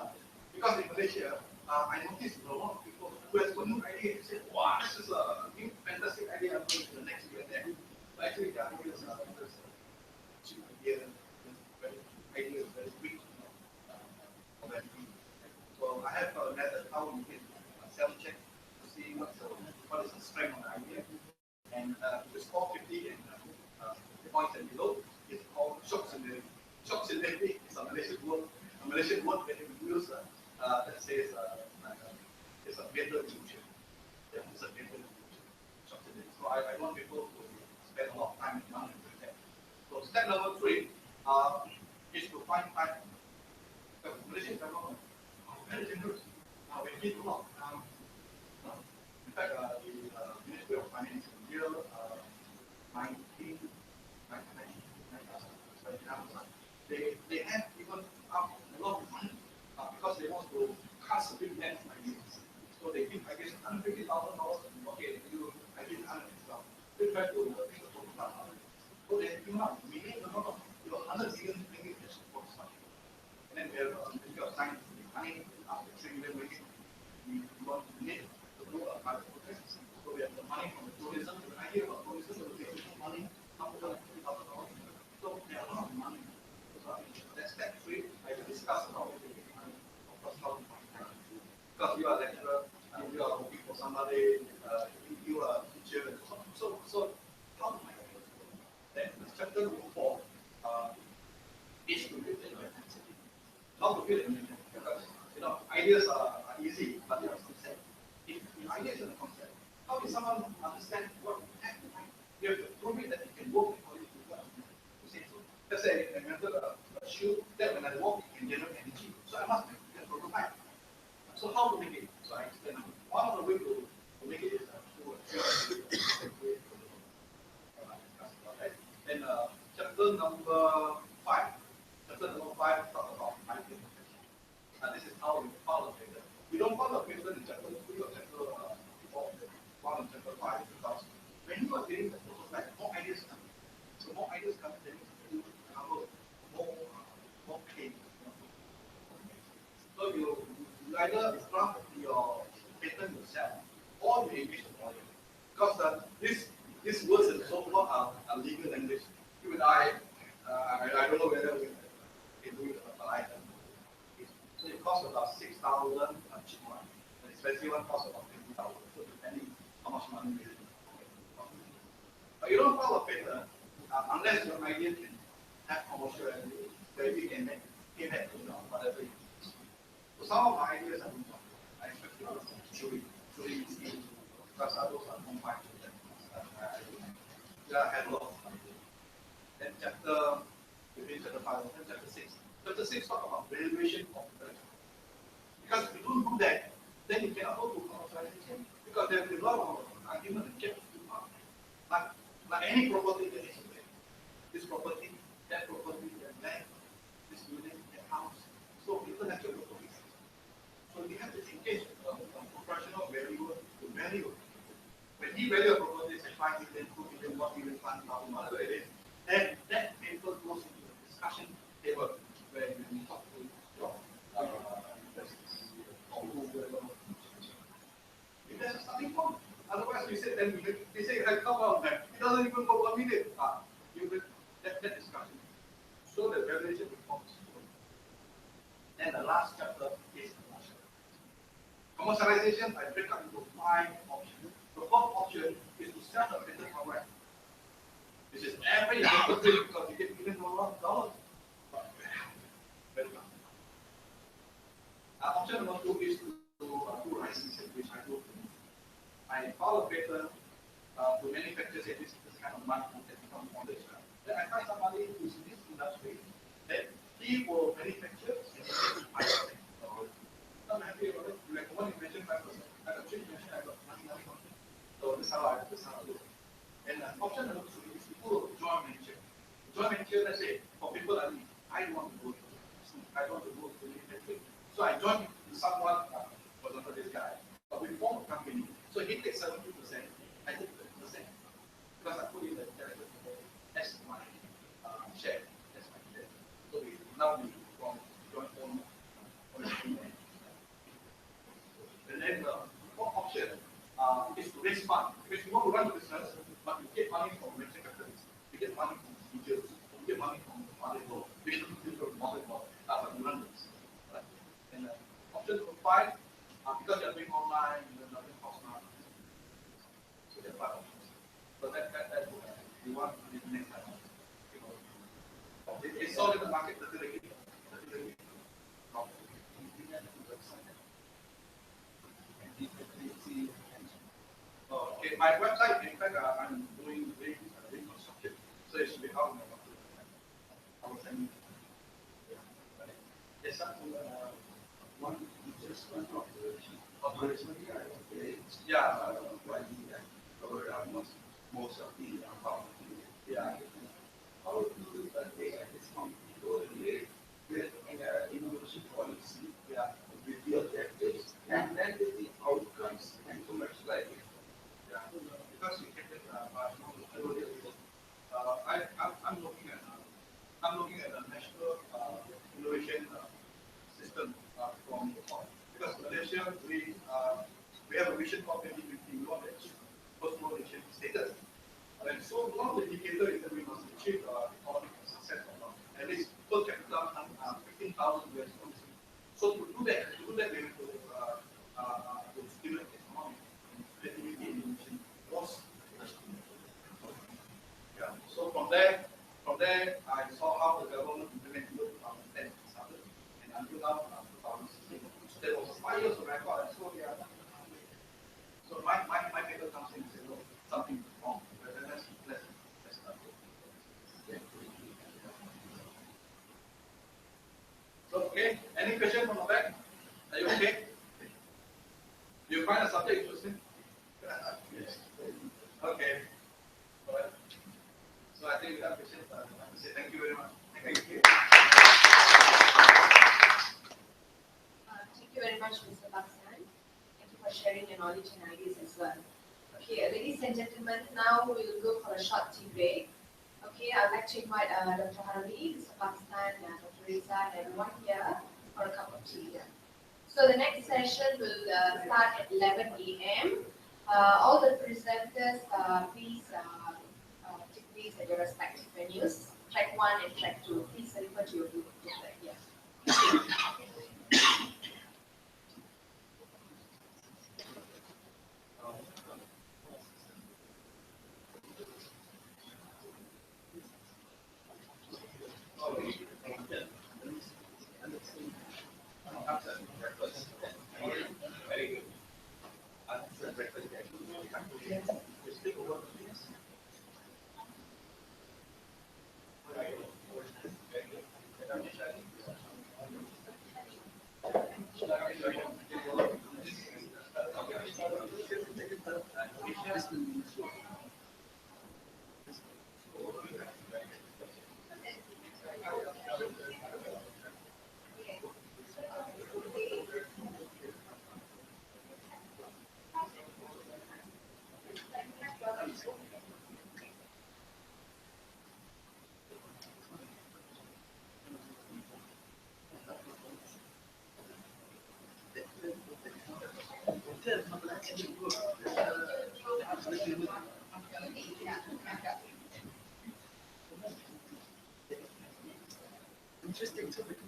Because in Malaysia, I noticed a lot of people who has one new idea and say, wow, this is a new fantastic idea, I'm going to the next year there. But actually, the ideas are just cheap idea, idea is very weak. So I have a method how you can self-check to see what is the strength of the idea. And the score 50 and points and below is called shock scenario. Shock scenario is a Malaysian word. A Malaysian word when you use that says it's a mental illusion. Yeah, it's a mental illusion. Shock scenario. So I want people to spend a lot of time and money doing that. So step number 3 is to find time. Because Malaysian government are very generous. We give a lot. In fact, the Ministry of Finance in year 1990, they have even up a lot of money because they want to cast a big net of ideas. So they give, I guess, $150,000. Okay, I give $150,000. They try to make a total plan. So they give up millions, $100 million just for such. And then we have Ministry of Science and Money after 3 million ringgit. We want to need to do a pilot project. So we have the money from the tourism, the idea about tourism, so we take money, $150,000. So there are a lot of money. So that's step 3. I will discuss about it. Of course, how to find time. Because you are a lecturer, and you are working for somebody, you are a teacher. So how to find time? Then chapter 4 is to build an intensity. How to build an intensity? Because ideas are easy, but they are concept. If the idea is a concept, how can someone understand what you have to find? You have to prove it that it can work for you to say so. Let's say I remember a shoe that when I walk it can generate energy. So I must make a prototype. So how to make it? So I explain one of the ways to make it is through a then chapter number 5. Chapter number 5 talks about mindfulness. This is how we follow paper. We don't follow paper in chapter 3 or chapter 4, follow in chapter 5 because when you are getting the prototype, more ideas come. So more ideas come, then you cover more pain. So you either draft your patent yourself or you engage the lawyer. Because these words and so forth are legal language. You and I don't know whether we can do it, but I can. 1,000 a cheap one. The expensive one costs about 50,000. So depending how much money you have. But you don't file a patent unless your idea can have commercial value, where you can make payback, whatever you do. So some of my ideas are not. I expect you to truly see because those are non financial. Yeah, I had a lot of ideas. Then within chapter 5, then chapter 6. Chapter 6 talk about valuation of the value. Because if you don't do that, then you cannot go to commercialization. Because there will be a lot of argument and check. Like any property that is there. This property, that land, this unit, that house. So intellectual property. So we have to engage a professional valuer to value. When he value a property, say 5 million, 2 million, 1 million, 1,000, whatever it is, then that paper goes into the discussion table where you talk to your investors or whoever. If there's a starting point. Otherwise, we say, then they say, come on, man, it doesn't even go 1 million. You will that discussion. So the valuation becomes. Then the last chapter is commercialization. Commercialization, I break up into 5 options. The fourth option is to sell the patent outright. This is every important because you get even $1,000. Very well. Option number 2 is to do licensing, which I do. I file a patent to manufacture this kind of market that becomes knowledge. Then I find somebody who's in this industry, then he will manufacture and he will buy it. I'm happy about it. Like one you mentioned 5%, I got 3 mentioned, I got 99%. So this is how I do it. And option number 2 is to do joint venture. Joint venture, let's say, for people like me, I want to go to manufacturing. So I join with someone, for example, this guy, but we form a company. So he takes 70%, I take 30%. Because I put in the director, that's my share. That's my share. So we now we form joint owner. And then the fourth option is to raise funds. Because you want to run the business, but you get money from venture capitalists, you get money from teachers, you get money from mother-in-law, you get money from mother-in-law, but you run the business. Right? And option number 5, because you're doing online, you're not doing cost now. So there are 5 options. So that we want to do next time. It's sold in the market 30 days. Okay, my website, in fact, I'm doing reconstruction, so it should be out. I will send you. Yes, sir. One just one operation. Yeah. Covered almost most of the property. Yeah. How do they at this company go with innovation policy? Yeah. With the objectives and then with the outcomes and commercialization. Yeah. Because you get it, I'm looking at a national innovation system from because Malaysia we have a vision of 2050. We want to achieve post-war nation status. And so one of the indicators is that we must achieve economic success or not. At least per capita 15,000 US dollars. So to do that, we have to stimulate the economy and creativity and innovation was yeah. So from there, I saw how the government implemented 2010 started, and until now, 2016. So there was 5 years of record, and so yeah. So my paper comes in and says, no, something is wrong. Let's start. So okay, any question from the back? Are you okay? Do you find the subject interesting? Yes. Okay. All right. So I think we have questions. I have to say thank you very much. Thank you. Thank you very much, Mr. Baksan. Thank you for sharing your knowledge and ideas as well. Okay, ladies and gentlemen, now we will go for a short tea break. Okay, I'd like to invite Dr. Harvi, Mr. Baksan, Dr. Reza, and everyone here for a cup of tea. So the next session will start at 11 a.m. All the presenters, please take these at your respective venues. Track 1 and track 2. Please refer to your group. Yeah. Interesting topic.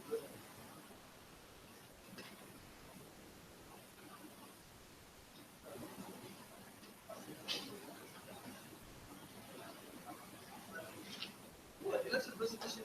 Well, let's presentation.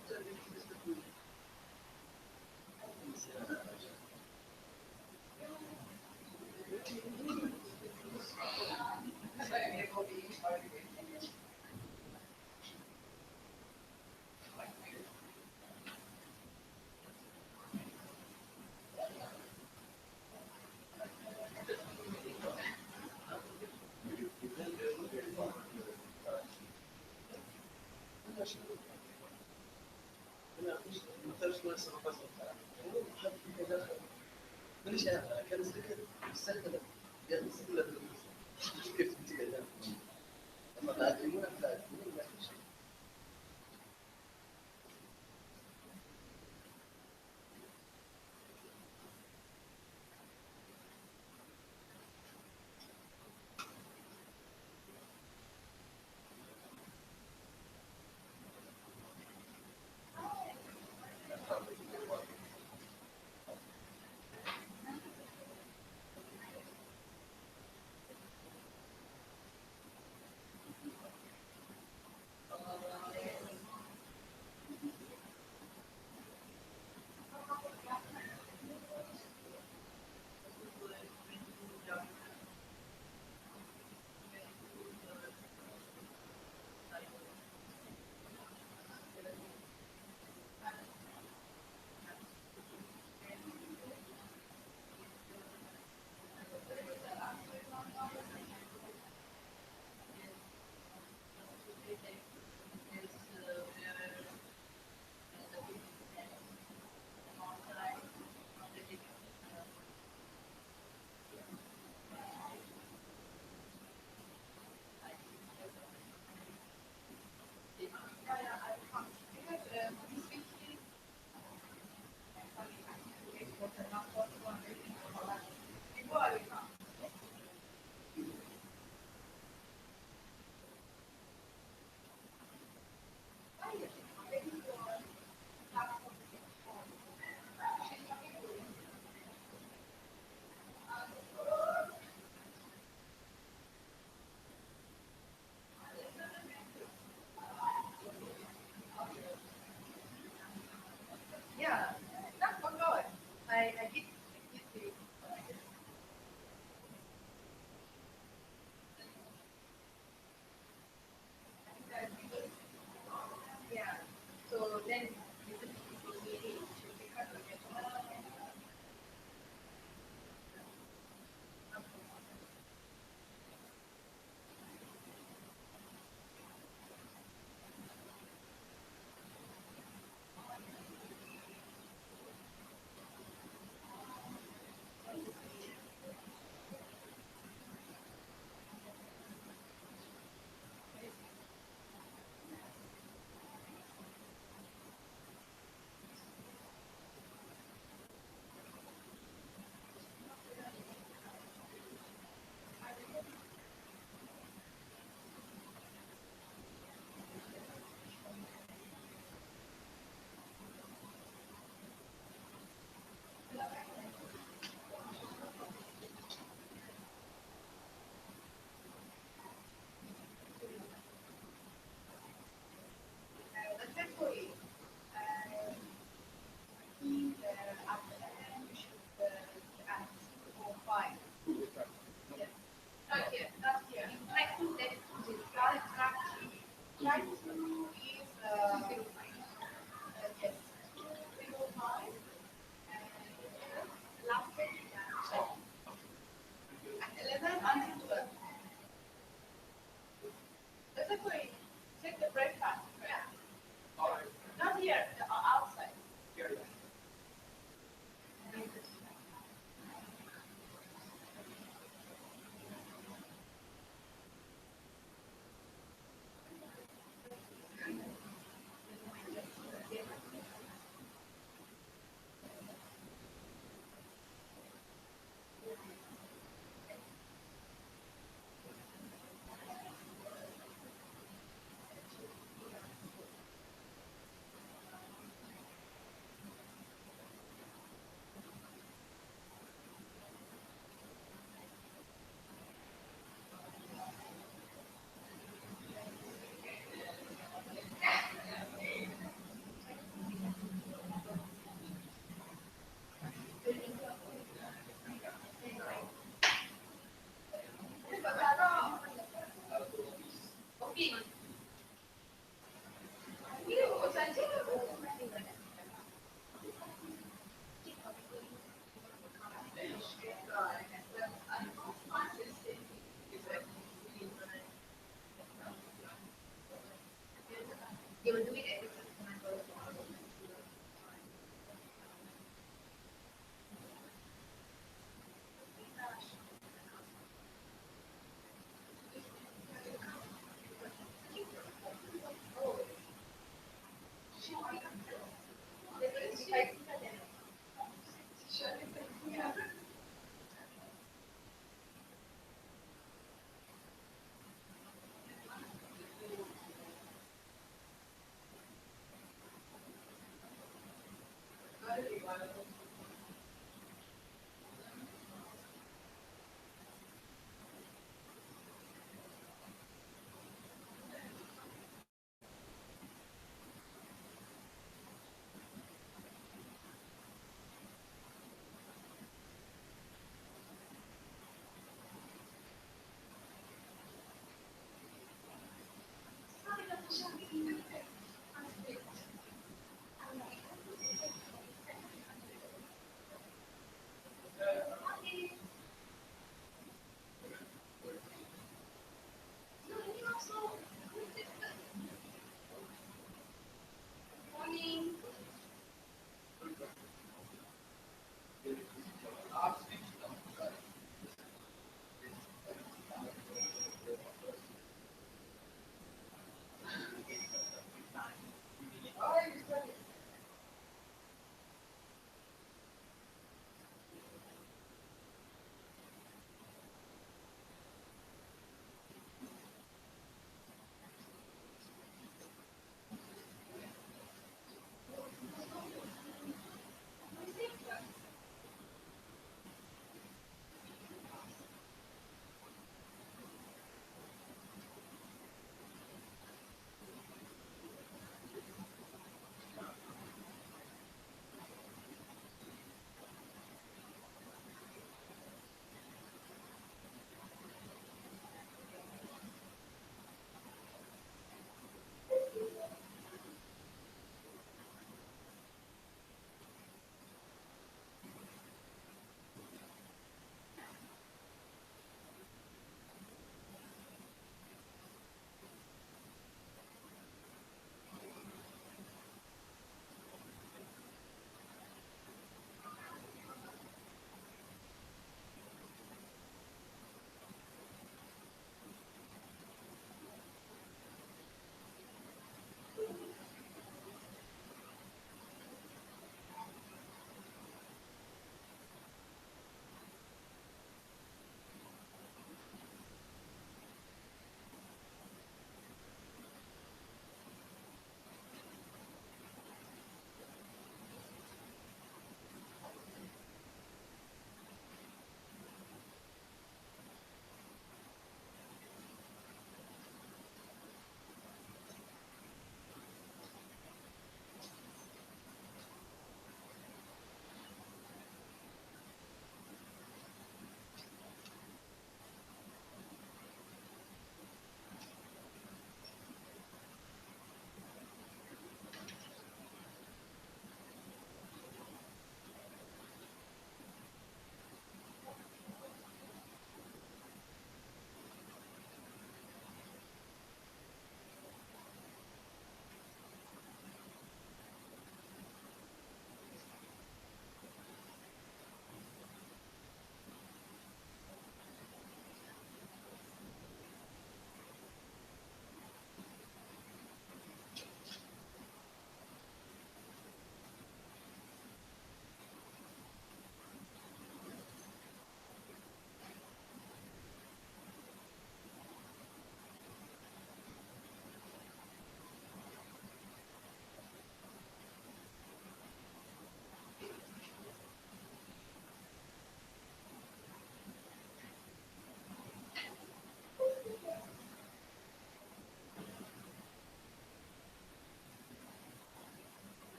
مانيش عارف كان السكر سهل يعني سهل كيف تتكلم اما تعلمونا تعلمونا ما في شيء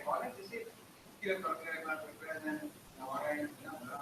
college, you see, you're talking about the present, now I am, yeah.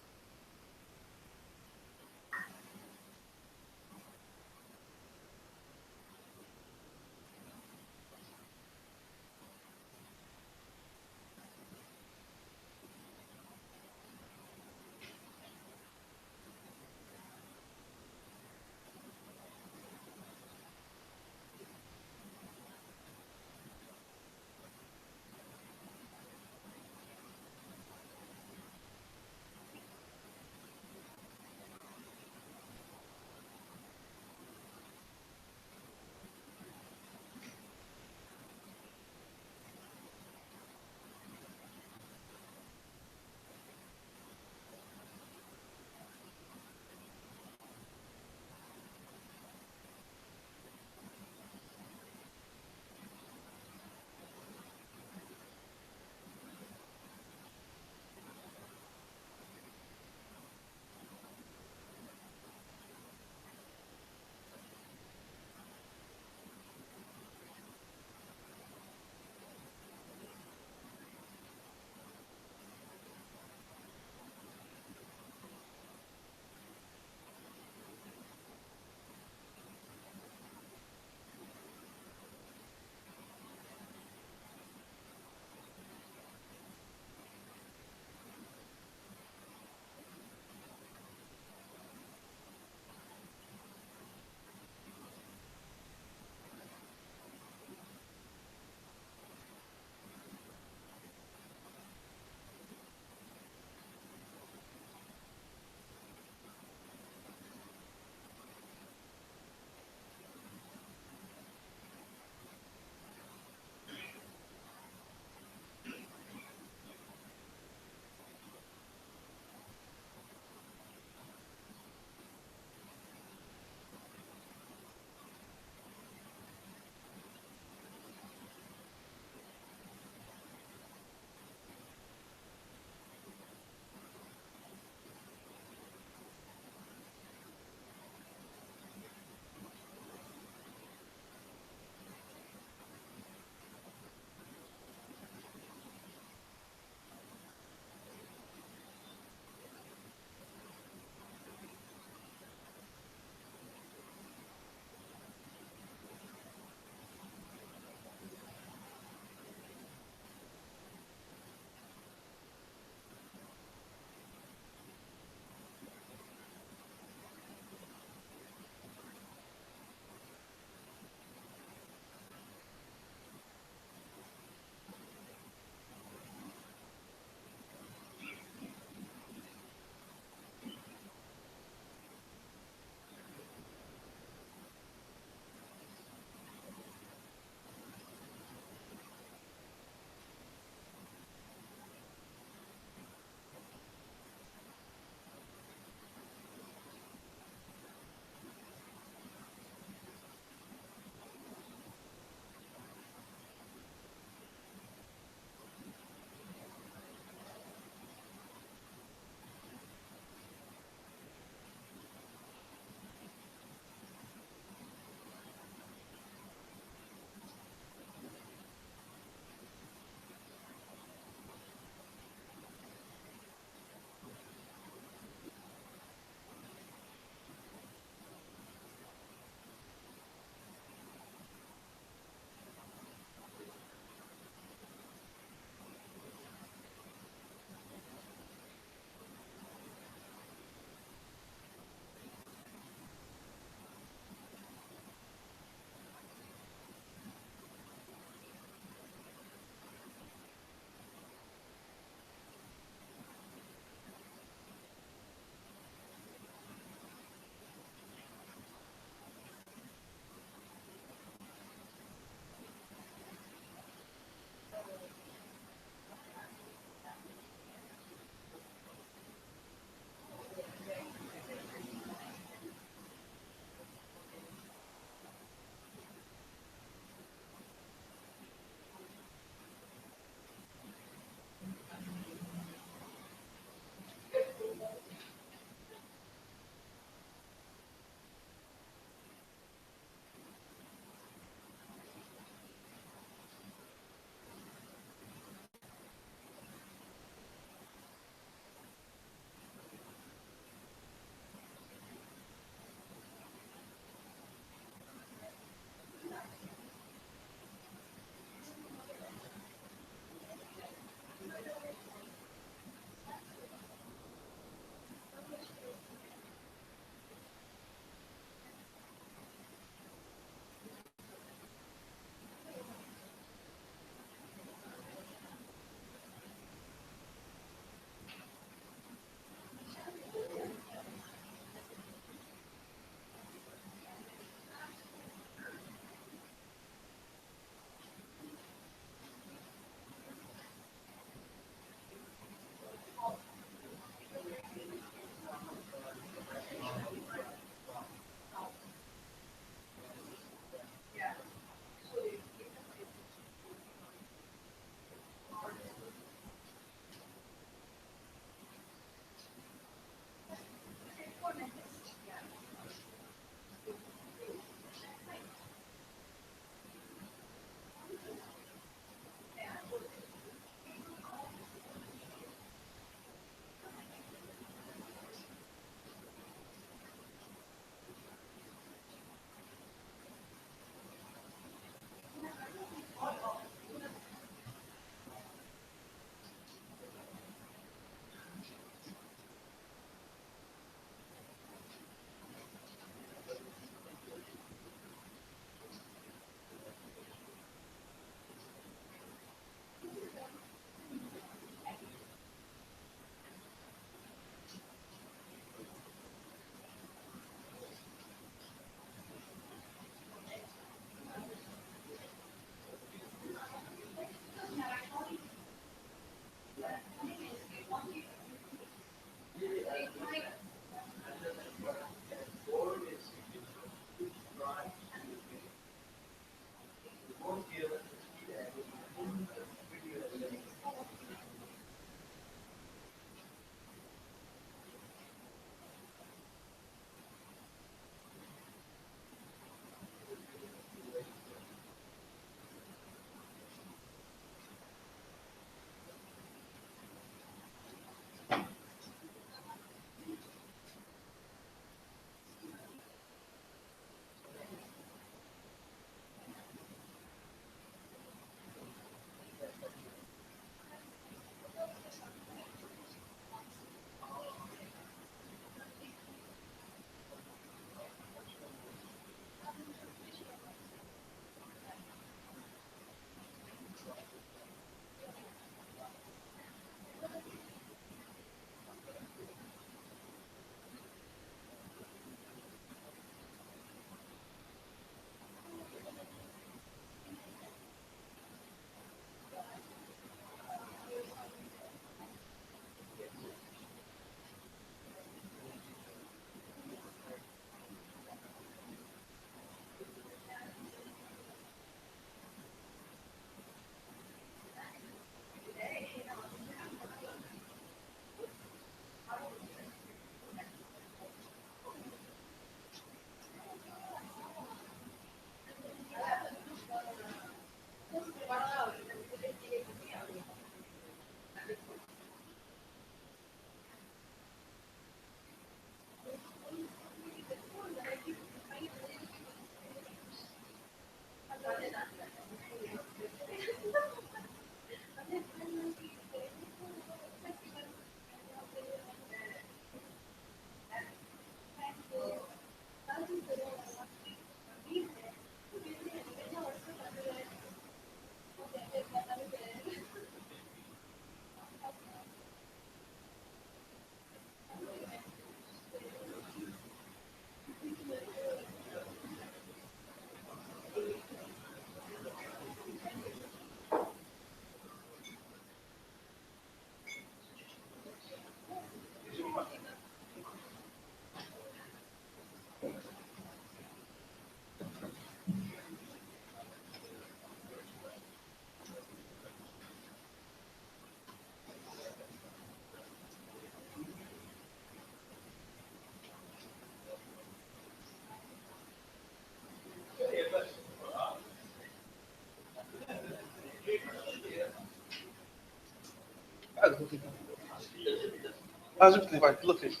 جبت لي بعد لطيف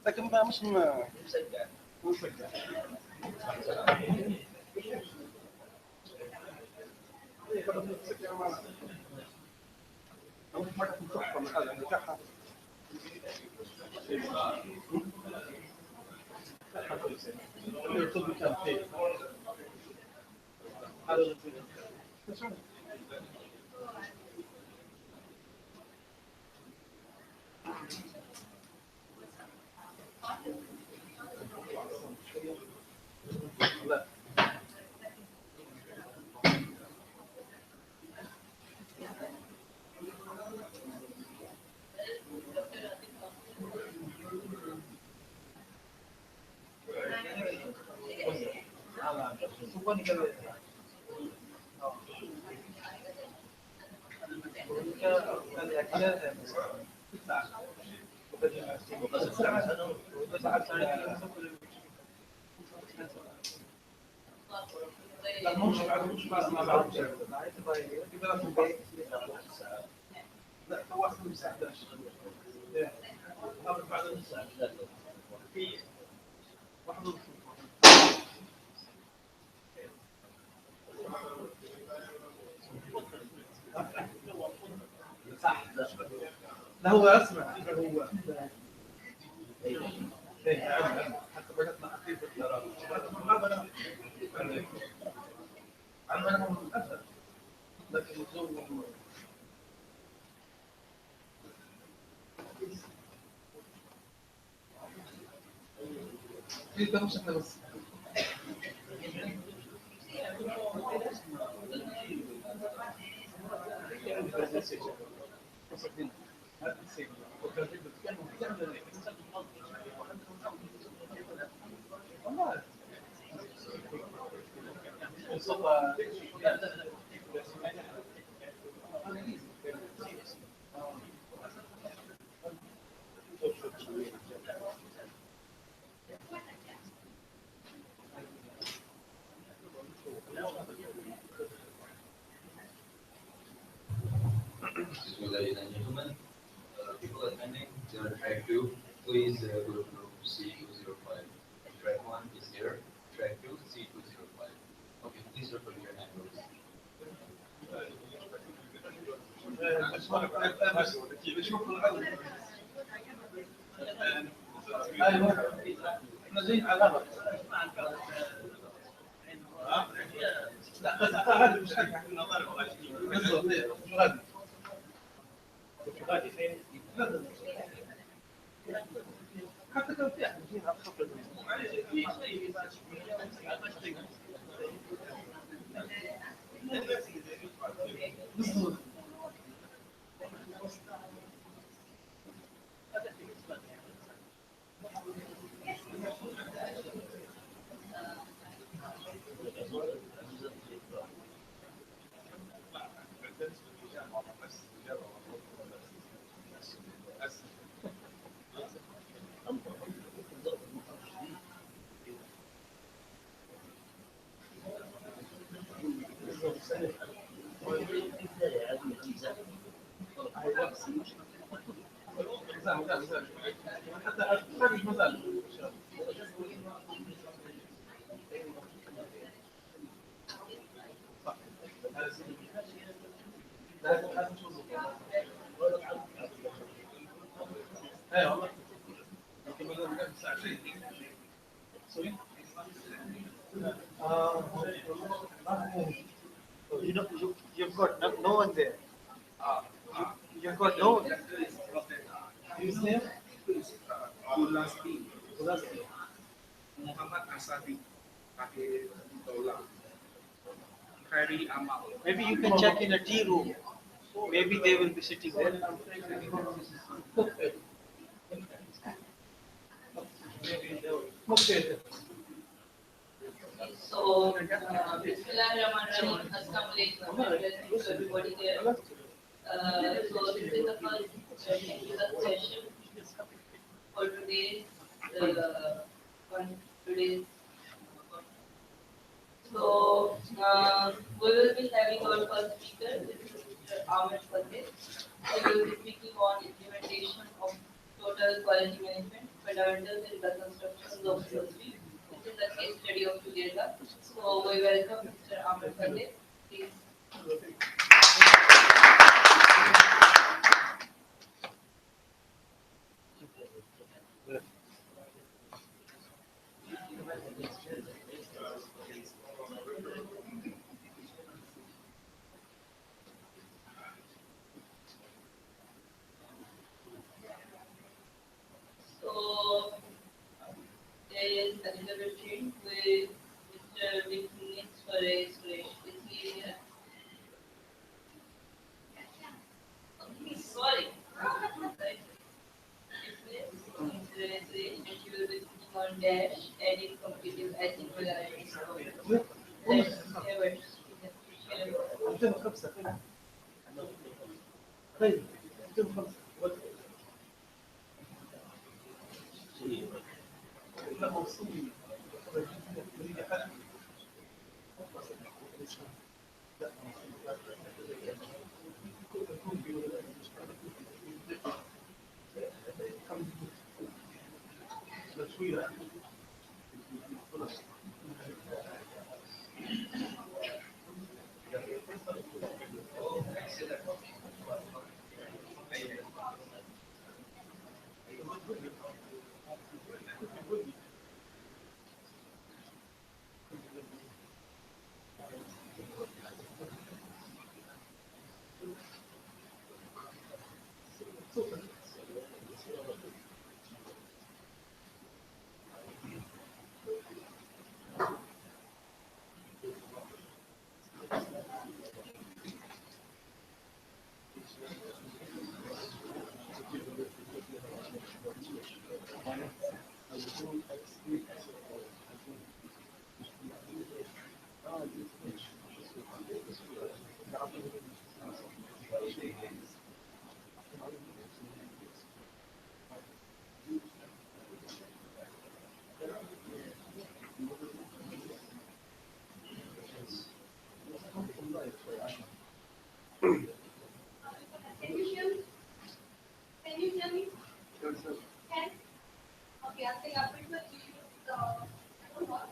لكن مش لا هو اسمع هو حتى بدات مع اخي في الطيران انا من الاسد لكن الزوم في مش احنا بس Ladies and gentlemen, people attending track 2, please go to C205. Track 1 is here, track 2, C205. Okay, please refer to your handles. حتى كان في احد فينا خفض حتى مش مازال ايوه يمكن بدل ساعتين سوري you've got no one there. You've got no one. His name? Ulasti. Muhammad Asadi, pakai dollar. Khairi Amal. Maybe you can check in a tea room. Maybe they will be sitting there. Okay. So, Bismillahirrahmanirrahim. Assalamualaikum. Blessings to everybody there. So this is the first session for today's today's. So we will be having our first speaker, this is Mr. Ahmed Fateh, We will be speaking on implementation of total quality management, fundamentals in the construction of industry. This is the case study of together. So we welcome Mr. Amar Pandey. Please. So there is Elizabeth Chin with Mr. Vicky for explanation. Is he here? Okay, sorry. Right. And she will be speaking on dash, adding competitive ethic varieties. Let's hear what she قدام خمسة طيب قدام خمسة لا موصول Can you hear me? Can you hear me? Can? Okay, I think I prefer to use the phone one.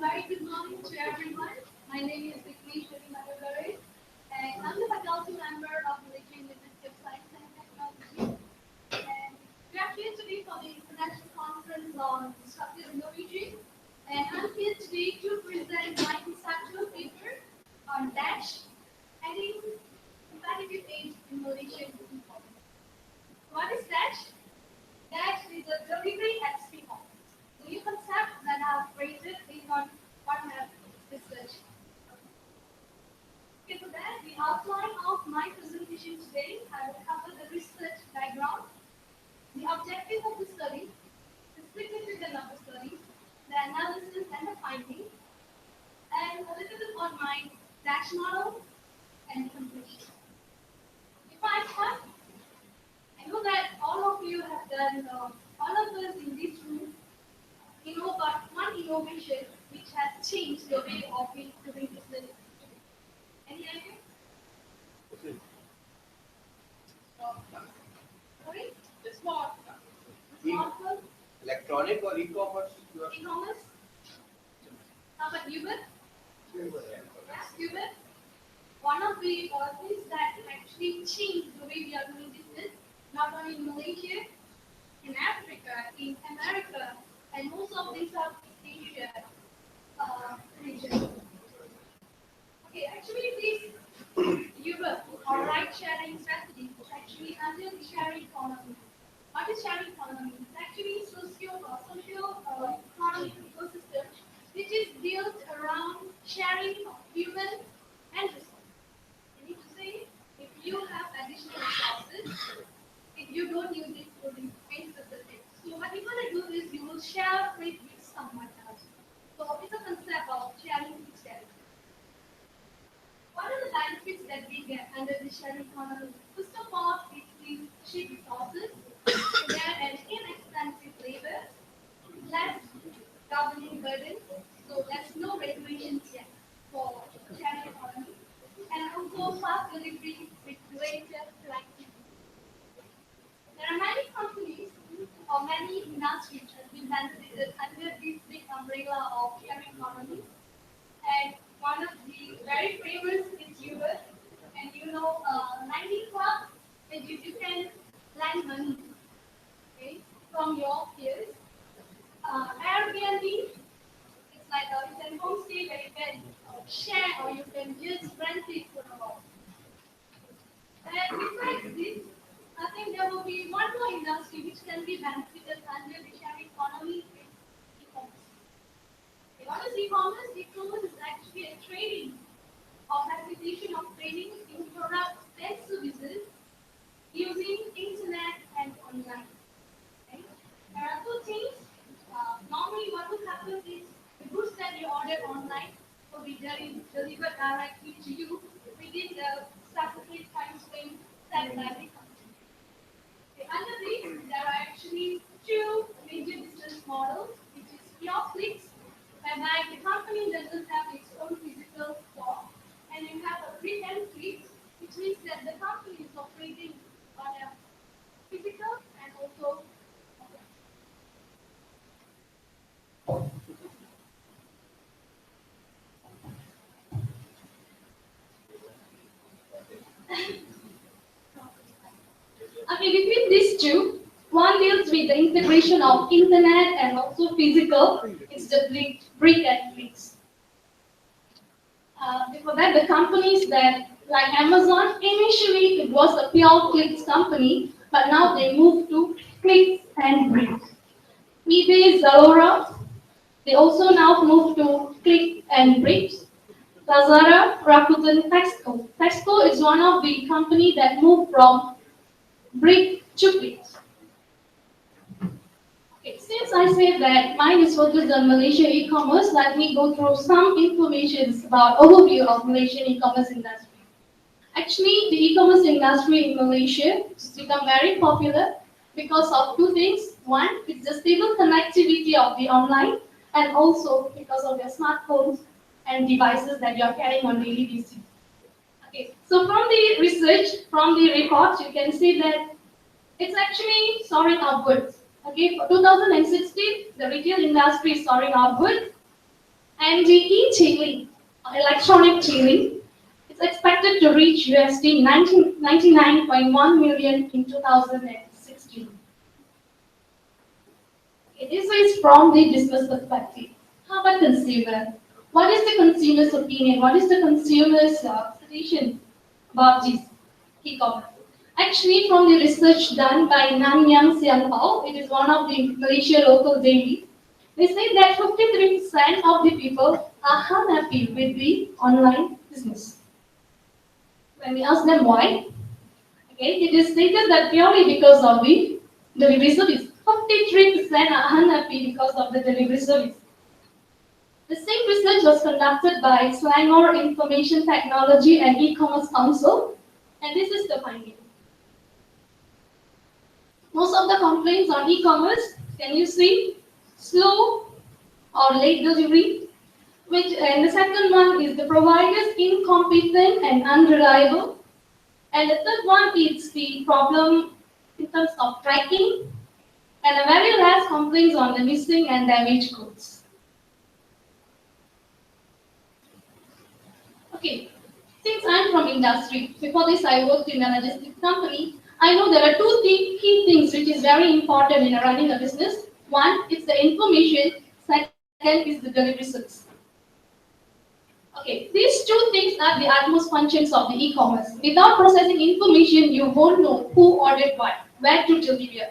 Very good morning to everyone. My name is Vicky Sharima, and I'm the faculty member of Malaysian University of Science and Technology. And we are here today for the International Conference on Disruptive Innovation. And I'm here today to present my conceptual paper on DASH, heading Competitive Age in Malaysian Performance. What is DASH? DASH is a delivery at speed. The new concept that I've created based on what I have researched. Okay, so that the outline of my presentation today, I will cover the research background, the objective of the study, the significance of the study, the analysis and the findings, and a little bit on my DASH model and conclusion. If I start, I know that all of you have done, all of us in this room, you know about one innovation which has changed the way of doing business. Any idea? Okay. Sorry? The smartphone? Electronic or e-commerce? E-commerce? How about Uber? Yes, Uber. One of the things that actually changed the way we are doing business, not only in Malaysia, in Africa, in America, and most of the Southeast Asia region. Okay, actually this Uber or ride-sharing strategy is actually under the sharing economy. What is sharing economy? It's actually socio-economic ecosystem which is built around sharing of human and resources. I need to say, if you have additional resources, if you don't use it for the base of the thing. So what you're going to do is you will share it with someone else. So it's a concept of sharing with sharing. What are the benefits that we get under the sharing economy? First of all, it's the cheap resources. They're an inexpensive burden, so there's no regulations yet for sharing economy, and also fast delivery with greater flexibility. There are many companies or many industries that have been benefited under this big umbrella of sharing economy. And one of the very famous is Uber. And you know, 90 Club, that you can lend money, okay, from your peers. Airbnb, it's like you can homestay where you can share or you can just rent it for a while. And besides this, I think there will be one more industry which can be benefited under the sharing economy is e-commerce. What is e-commerce? E-commerce is actually a trading or facilitation of trading in products and services using internet and online. Okay? There are two things. Normally, what will happen is the goods that you order online will be delivered directly to you within the specific time frame set by the company. Okay, under this, there are actually two major business models, which is pure clicks, whereby the company doesn't have its own physical store, and you have a click and click, which means that the company is operating on a physical and also online. Okay, between these two, one deals with the integration of internet and also physical. It's the brick and clicks. Before that, the companies that like Amazon, initially it was a pure clicks company, but now they moved to clicks and bricks. eBay, Zalora, they also now moved to click and bricks. Lazada, Rakuten, Texco. Texco is one of the company that moved from brick to clicks. Okay, since I said that mine is focused on Malaysia e-commerce, let me go through some information about overview of Malaysian e-commerce industry. Actually, the e-commerce industry in Malaysia has become very popular because of two things. One, it's the stable connectivity of the online, and also because of your smartphones and devices that you are carrying on daily basis. Okay, so from the research, from the reports, you can see that it's actually soaring upwards. Okay, for 2016, the retail industry is soaring upwards, and the e-tailing, electronic tailing, is expected to reach USD 99.1 million in 2016. This is from the business perspective. How about consumer? What is the consumer's opinion? What is the consumer's suggestion about this e-commerce? Actually, from the research done by Nanyang Siangpao, it is one of the Malaysia local daily, they say that 53% of the people are unhappy with the online business. When we ask them why, okay, it is stated that purely because of the delivery service. 53% are unhappy because of the delivery service. The same research was conducted by Selangor Information Technology and E-commerce Council, and this is the finding. Most of the complaints on e-commerce, can you see? Slow or late delivery. And the second one is the providers incompetent and unreliable. And the third one is the problem in terms of tracking. And a very last complaints on the missing and damaged goods. Okay, since I'm from industry, before this I worked in a logistics company, I know there are two key things which is very important in running a business. One is the information, second is the delivery service. Okay, these two things are the utmost functions of the e-commerce. Without processing information, you won't know who ordered what, where to deliver.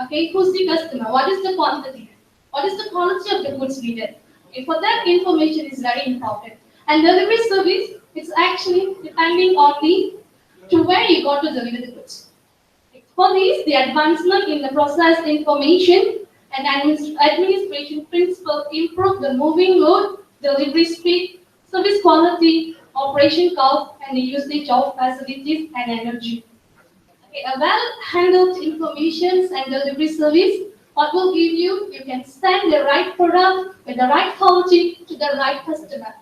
Okay, who's the customer, what is the quantity, what is the quality of the goods needed. Okay, for that information is very important. And delivery service is actually depending on to where you got to deliver the goods. For this, the advancement in the process information and administration principle improve the moving load, delivery speed, service quality, operation cost, and the usage of facilities and energy. Okay, a well-handled information and delivery service What will give you? You can send the right product with the right quality to the right customer.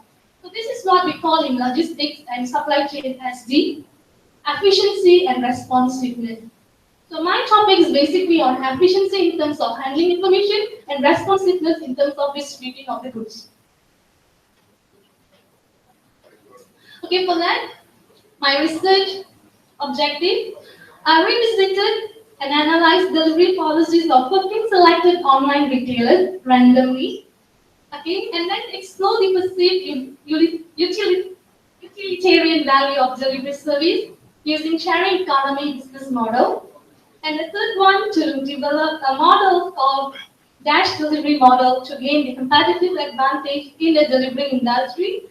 So this is what we call in logistics and supply chain as the efficiency and responsiveness. So my topic is basically on efficiency in terms of handling information and responsiveness in terms of distributing of the goods. Okay, for that, my research objective, I revisited and analyzed delivery policies of 15 selected online retailers randomly. Okay, and then explore the perceived utilitarian value of delivery service using sharing economy business model. And the third one, to develop a model of dash delivery model to gain the competitive advantage in the delivery industry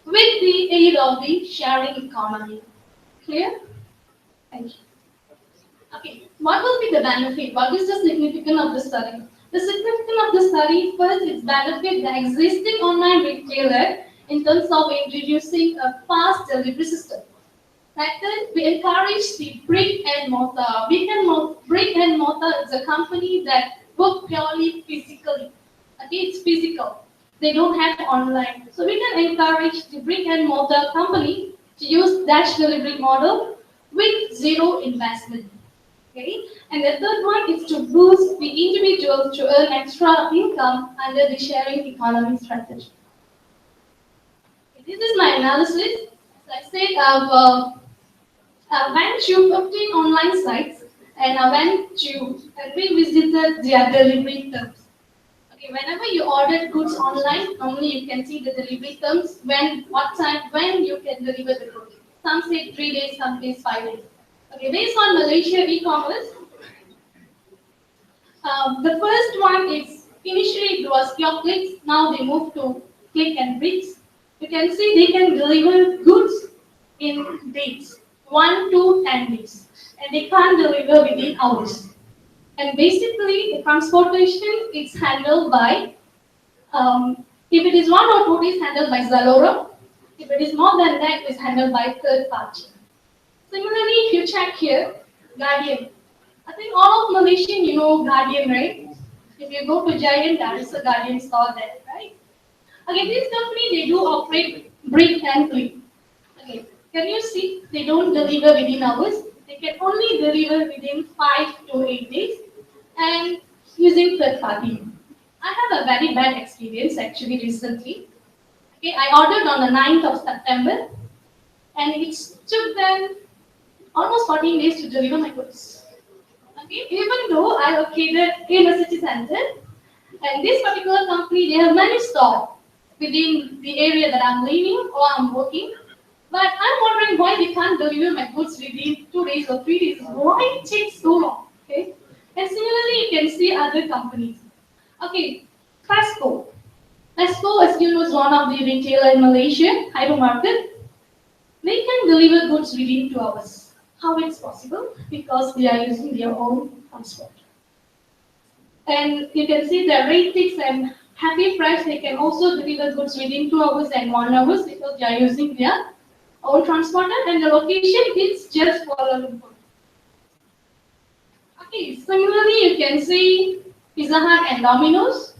with the aid of the sharing economy. Clear? Thank you. Okay, what will be the benefit? What is the significance of the study? The significance of the study, first, it benefits the existing online retailer in terms of introducing a fast delivery system. Second, we encourage the brick and mortar. Brick and mortar is a company that work purely physically. Okay, it's physical. They don't have online. So we can encourage the brick and mortar company to use dash delivery model with zero investment. Okay, and the third one is to boost the individuals to earn extra income under the sharing economy strategy. Okay, this is my analysis. As I said, I went to 15 online sites and I went to and revisited their delivery terms. Okay, whenever you order goods online, normally you can see the delivery terms, when, what time, when you can deliver the goods. Some say 3 days, some say 5 days. Okay, based on Malaysia e-commerce, the first one is, initially it was pure clicks, now they moved to click and bricks. You can see they can deliver goods in days, 1 to 10 days, and they can't deliver within hours. And basically, the transportation is handled by, if it is 1 or 2 days, handled by Zalora. If it is more than that, it's handled by third party. Similarly, if you check here, Guardian. I think all of Malaysian, you know Guardian, right? If you go to Giant, there is a Guardian store there, right? Okay, this company, they do operate brick and click. Okay, can you see? They don't deliver within hours. They can only deliver within 5 to 8 days and using third party. I have a very bad experience actually recently. Okay, I ordered on the 9th of September and it took them almost 14 days to deliver my goods. Okay, even though I located in a city center, and this particular company, they have many stores within the area that I'm living or I'm working, but I'm wondering why they can't deliver my goods within 2 days or 3 days. Why it takes so long? Okay, and similarly, you can see other companies. Okay, Costco. Costco, as you know, is one of the retailer in Malaysia, hypermarket. They can deliver goods within 2 hours. How it's possible? Because they are using their own transport. And you can see the ratings and Happy Price, they can also deliver goods within 2 hours and 1 hour because they are using their own transporter, and the location is just Kuala Lumpur. Okay, similarly, you can see Pizza Hut and Domino's.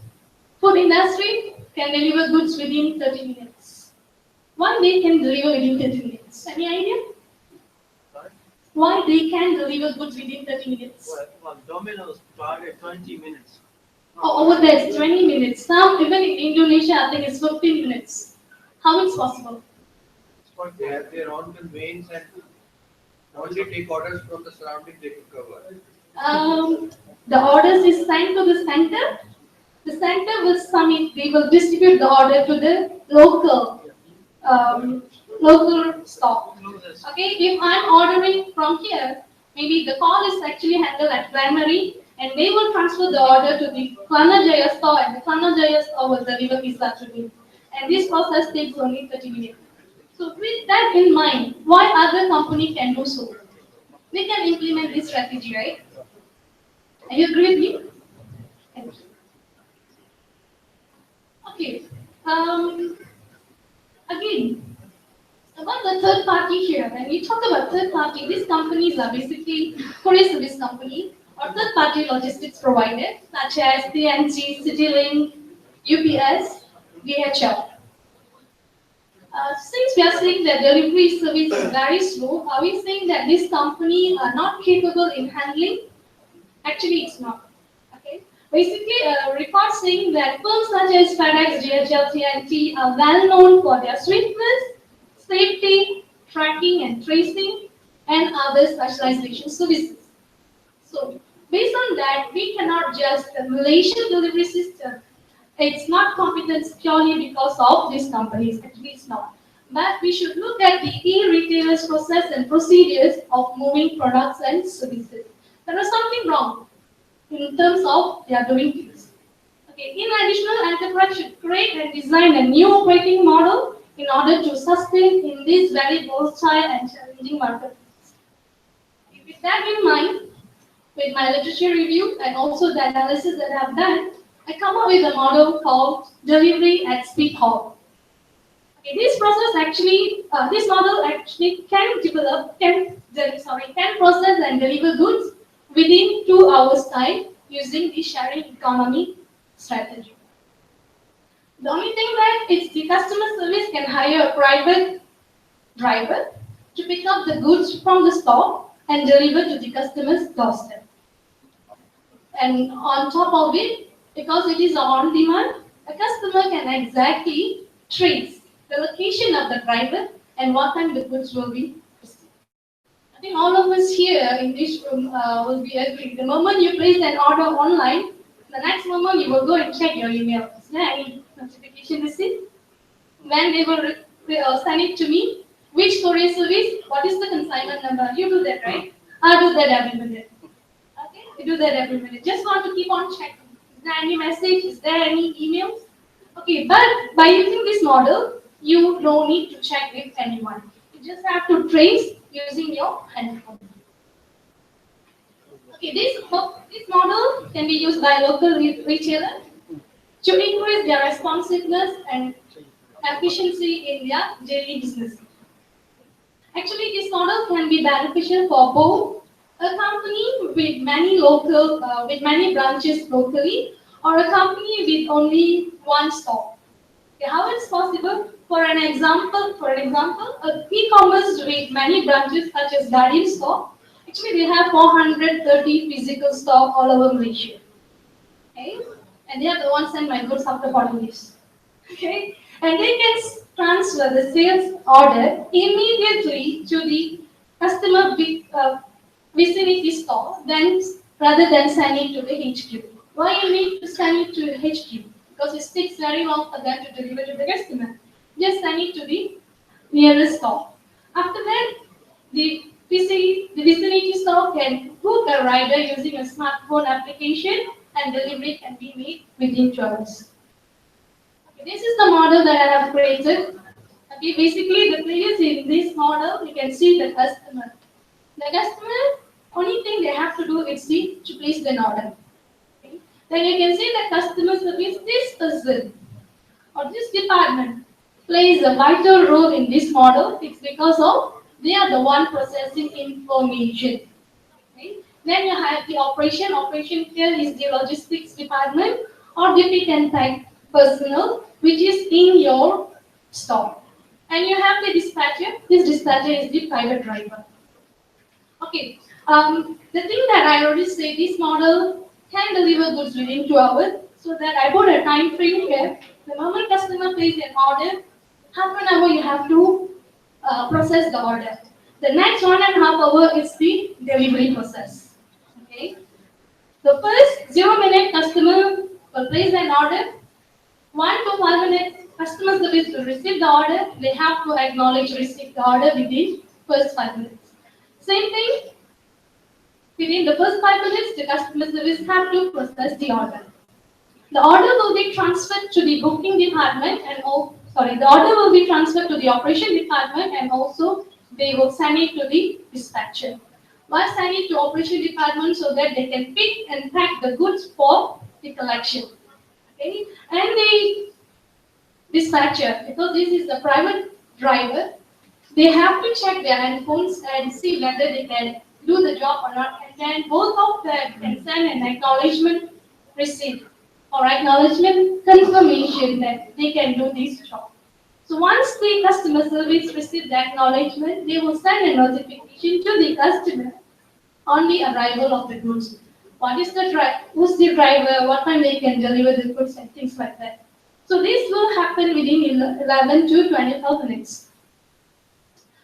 Food industry can deliver goods within 30 minutes. Why they can deliver within 30 minutes? Any idea? Why they can deliver goods within 30 minutes? Well, Domino's target 20 minutes. Oh, over there it's 20 minutes. Now, even in Indonesia, I think it's 15 minutes. How it's possible? But they have their own conveyance and only take orders from the surrounding they can cover. The orders is sent to the center. The center will submit, they will distribute the order to the local stock. Okay, if I'm ordering from here, maybe the call is actually handled at primary, and they will transfer the order to the Klana Jaya store, and the Klana Jaya store will deliver pizza to me. And this process takes only 30 minutes. So with that in mind, why other company can do so? They can implement this strategy, right? Are you agree with me? Thank you. Okay. Again, about the third party here, when we talk about third party, these companies are basically courier service company or third-party logistics providers such as TNT, CityLink, UPS, DHL. Since we are saying that delivery service is very slow, are we saying that this company are not capable in handling? Actually, it's not. Okay. Basically, reports saying that firms such as FedEx, DHL, TNT are well known for their swiftness, safety, tracking and tracing, and other specialization services. So, based on that, we cannot judge the Malaysian delivery system. It's not competent purely because of these companies. Actually, it's not. But we should look at the e-retailers process and procedures of moving products and services. There is something wrong in terms of they are doing things. Okay. In addition, enterprise should create and design a new operating model in order to sustain in this very volatile and challenging market. With that in mind, with my literature review and also the analysis that I have done, I come up with a model called delivery at speed hall. Okay, this model actually can process and deliver goods within 2 hours time using the sharing economy strategy. The only thing that is the customer service can hire a private driver to pick up the goods from the store and deliver to the customer's doorstep. And on top of it, because it is on demand, a customer can exactly trace the location of the driver and what time the goods will be received. I think all of us here in this room will be agreed. The moment you place an order online, the next moment you will go and check your email. Is there any notification received? When they will send it to me, which courier service, what is the consignment number? You do that, right? I do that every minute. Okay, we do that every minute. Just want to keep on checking. Is there any message? Is there any emails? Okay, but by using this model, you don't need to check with anyone. You just have to trace using your handphone. Okay, this model can be used by local retailers to increase their responsiveness and efficiency in their daily business. Actually, this model can be beneficial for both a company with many branches locally, or a company with only one store. Okay, how it's possible? For example, a e-commerce with many branches such as Guardian Store, actually they have 430 physical stores all over Malaysia. Okay, and they are the ones send my goods after 40 days. Okay, and they can transfer the sales order immediately to the customer vicinity store, then rather than send it to the HQ. Why you need to send it to the HQ? Because it takes very long for them to deliver to the customer. Just send it to the nearest store. After that, the vicinity store can book a rider using a smartphone application, and delivery can be made within 2 hours. Okay, this is the model that I have created. Okay, basically the players in this model, you can see the customer. The customer, only thing they have to do is to place an order. Okay. Then you can see the customer service, this person or this department plays a vital role in this model. It's because of they are the one processing information. Okay. Then you have the operation. Operation here is the logistics department or the pick and pack personnel, which is in your store. And you have the dispatcher. This dispatcher is the private driver. Okay. The thing that I already said, this model can deliver goods within 2 hours. So that I put a time frame here. The moment customer places an order, half an hour you have to process the order. The next 1.5 hours is the delivery process. Okay. The first 0 minute customer will place an order. 1 to 5 minutes customer service will receive the order. They have to acknowledge receive the order within first 5 minutes. Same thing. Within the first 5 minutes, the customer service have to process the order. The order will be transferred to the booking department and the order will be transferred to the operation department, and also they will send it to the dispatcher. Why send it to operation department? So that they can pick and pack the goods for the collection. Okay? And the dispatcher, because this is a private driver, they have to check their handphones and see whether they can do the job or not, and then both of them can send an acknowledgement receipt or acknowledgement confirmation that they can do this job. So once the customer service receives the acknowledgement, they will send a notification to the customer on the arrival of the goods. What is the who's the driver, what time they can deliver the goods and things like that. So this will happen within 11 to 25 minutes.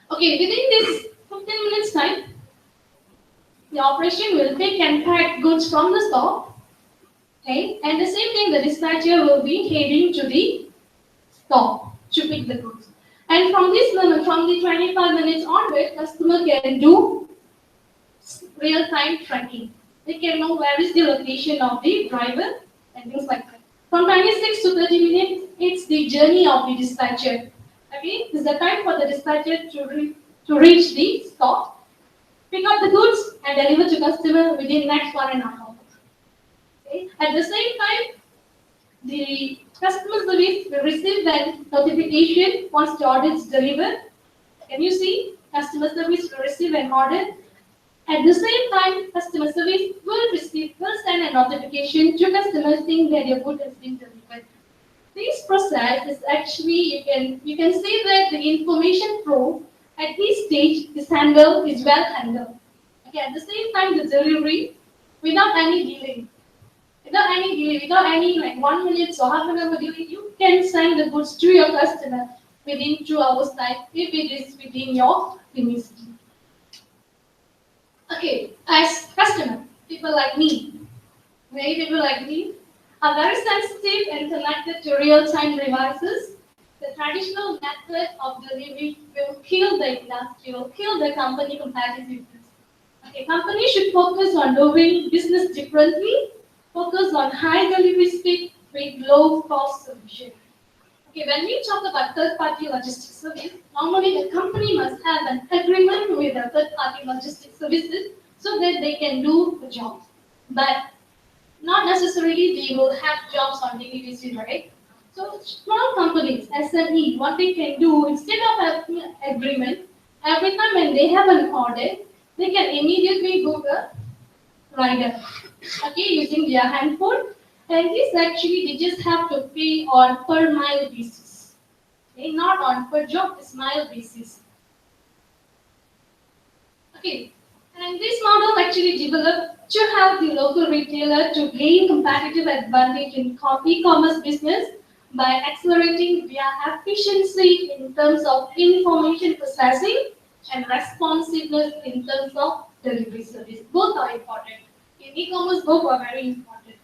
Okay, within this 15 minutes time, the operation will pick and pack goods from the store. Okay, and the same thing, the dispatcher will be heading to the store to pick the goods. And from this moment, from the 25 minutes onward, customer can do real-time tracking. They can know where is the location of the driver and things like that. From 26 to 30 minutes, it's the journey of the dispatcher. Okay, it's the time for the dispatcher to reach the store, pick up the goods and deliver to customer within next 1.5 hours. Okay. At the same time, the customer service will receive that notification once the order is delivered. Can you see? Customer service will receive an order. At the same time, customer service will send a notification to customers saying that your good has been delivered. This process is actually you can see that the information flow at this stage is well handled. Okay, at the same time, the delivery without any delay. Without any like 1 minute or half an hour delay, you can send the goods to your customer within 2 hours time if it is within your vicinity. Okay, as customer, people like me, many people like me, are very sensitive and connected to real-time devices. The traditional method of delivery will kill the industry, will kill the company competitiveness. Okay, companies should focus on doing business differently, focus on high delivery speed with low cost solution. Okay, when we talk about third-party logistics service, normally the company must have an agreement with the third-party logistics services so that they can do the job. But not necessarily they will have jobs on daily basis, right? So small companies, SME, what they can do instead of having an agreement, every time when they have an order, they can immediately book a rider. Okay, using their handphone. And this actually they just have to pay on per mile basis. Okay, not on per job, it's mile basis. Okay, and this model actually developed to help the local retailer to gain competitive advantage in e-commerce business by accelerating their efficiency in terms of information processing and responsiveness in terms of delivery service. Both are important. In e-commerce, both are very important.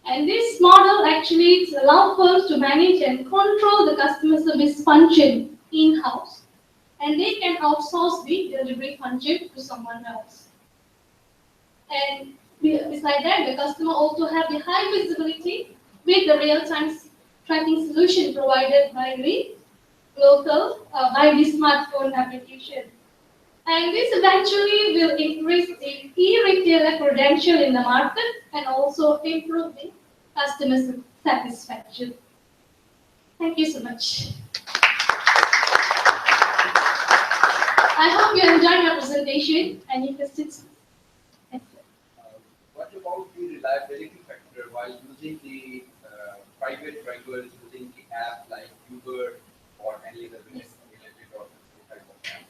And this model actually allows firms to manage and control the customer service function in-house. And they can outsource the delivery function to someone else. And beside that, the customer also have the high visibility with the real-time tracking solution provided by the by the smartphone application. And this eventually will increase the e-retailer credential in the market and also improve the customer satisfaction. Thank you so much. I hope you enjoyed my presentation. Any questions? What about the reliability factor while using the private drivers using the app like Uber or any other related or type of app?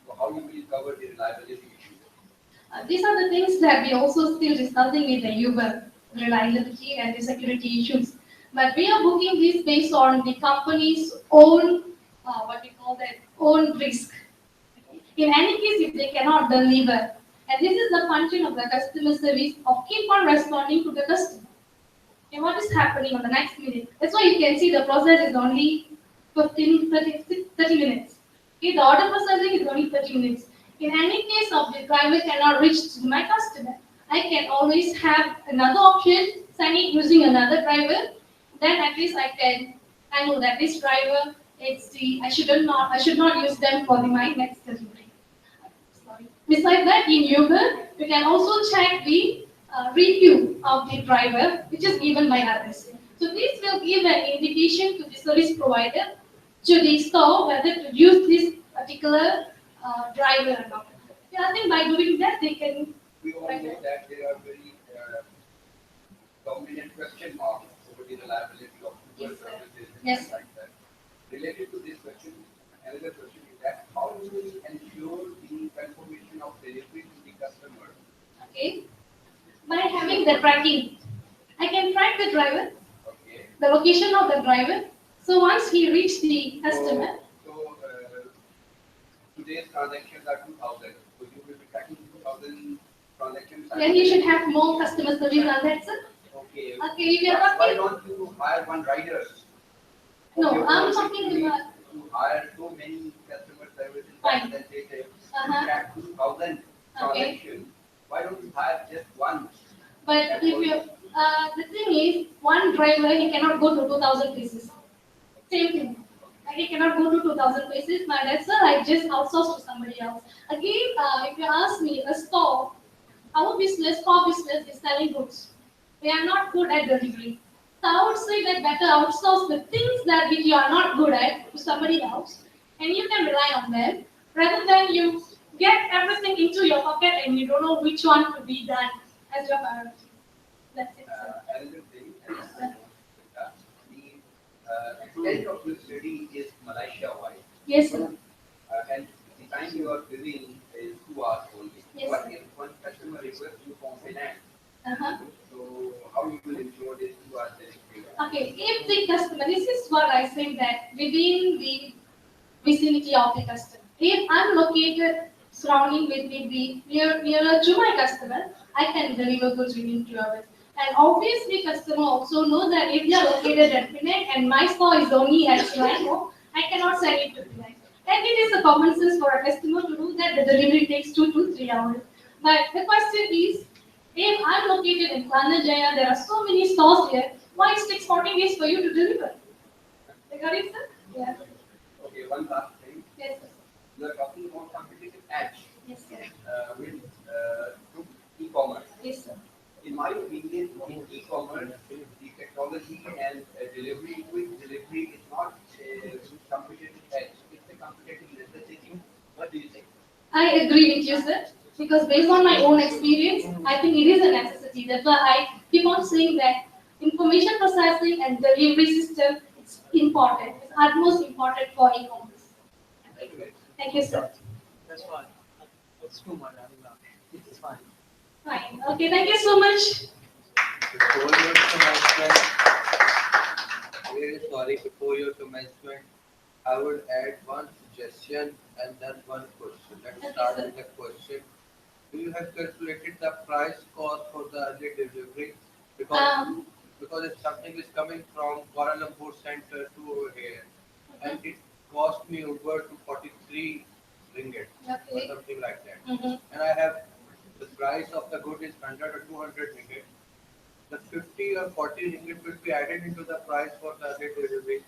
So how you will cover the reliability issues? These are the things that we also still discussing with the Uber, reliability and the security issues. But we are booking this based on the company's own, own risk. In any case, if they cannot deliver, and this is the function of the customer service of keep on responding to the customer. And what is happening on the next minute? That's why you can see the process is only 30 minutes. Okay, the order processing is only 30 minutes. In any case of the driver cannot reach to my customer, I can always have another option, send it using another driver. Then at least I know that this driver, I should not use them for my next delivery. Besides that, in Uber, you can also check the review of the driver, which is given by others. So this will give an indication to the service provider, to the store, whether to use this particular driver or not. Yeah, I think by doing that they can. We all know that there are very dominant question marks over the reliability of Uber Yes, sir. services and Yes, things like that. Related to this question, another question is that how do we ensure the confirmation of delivery to the customer? Okay. By having the tracking, I can track the driver, Okay. the location of the driver. So once he reached the customer, So today's transactions are 2,000. So you will be tracking 2,000 transactions. then you should have more customer service on that, sir. Okay. Okay, if you are Why talking, don't you hire one rider? no, Okay, I'm so talking if you about. need to hire so many customer services Fine. that they say Uh-huh. track 2,000 Okay. transactions. Why don't you hire just one? But if you, the thing is, one driver he cannot go to 2,000 places. Same thing. Like, he cannot go to 2,000 places. My that's why I just outsource to somebody else. Again, if you ask me, a store, our business, core business is selling goods. We are not good at delivery. So I would say that better outsource the things that which you are not good at to somebody else, and you can rely on them rather than you get everything into your pocket and you don't know which one to be done as your priority. That's it. Sir. Another thing, the extent of this study is Malaysia-wide. Yes, sir. And the time you are giving is 2 hours only. Yes, What sir. if one customer requests you for finance? Uh-huh. So how you will ensure this 2 hours delivery? Okay, if the customer, this is what I said that within the vicinity of the customer. If I'm located surrounding with the nearer to my customer, I can deliver goods within 2 hours. And obviously, customer also know that if they are located at Penang and my store is only at Selangor, I cannot send it to Penang. And it is a common sense for a customer to do that. The delivery takes 2 to 3 hours. But the question is, if I'm located in Plana Jaya, there are so many stores here. Why it takes 14 days for you to deliver? You got it, sir? Yeah. Okay, one last thing. Yes, sir. You are talking about competitive edge Yes, sir. with through e-commerce. Yes, sir. In my opinion, in e-commerce, the technology and quick delivery is not a competitive edge. It's a competitive necessity. What do you think? I agree with you, sir. Because based on my own experience, I think it is a necessity. That's why I keep on saying that information processing and delivery system is important. It's utmost important for e-commerce. Thank you very much. Thank you, sir. That's fine. That's too much. I mean, it's fine. Fine. Okay, thank you so much. Before your commencement, very sorry, before your commencement, I would add one suggestion and then one question. Let's Okay, start sir. with the question. Do you have calculated the price cost for the early delivery? Because if something is coming from Kuala Lumpur center to over here, and it cost me over to 43 ringgit or Okay. something like that, Mm-hmm. and I have the price of the good is 100 or 200 ringgit, the 50 or 40 ringgit will be added into the price for the early delivery.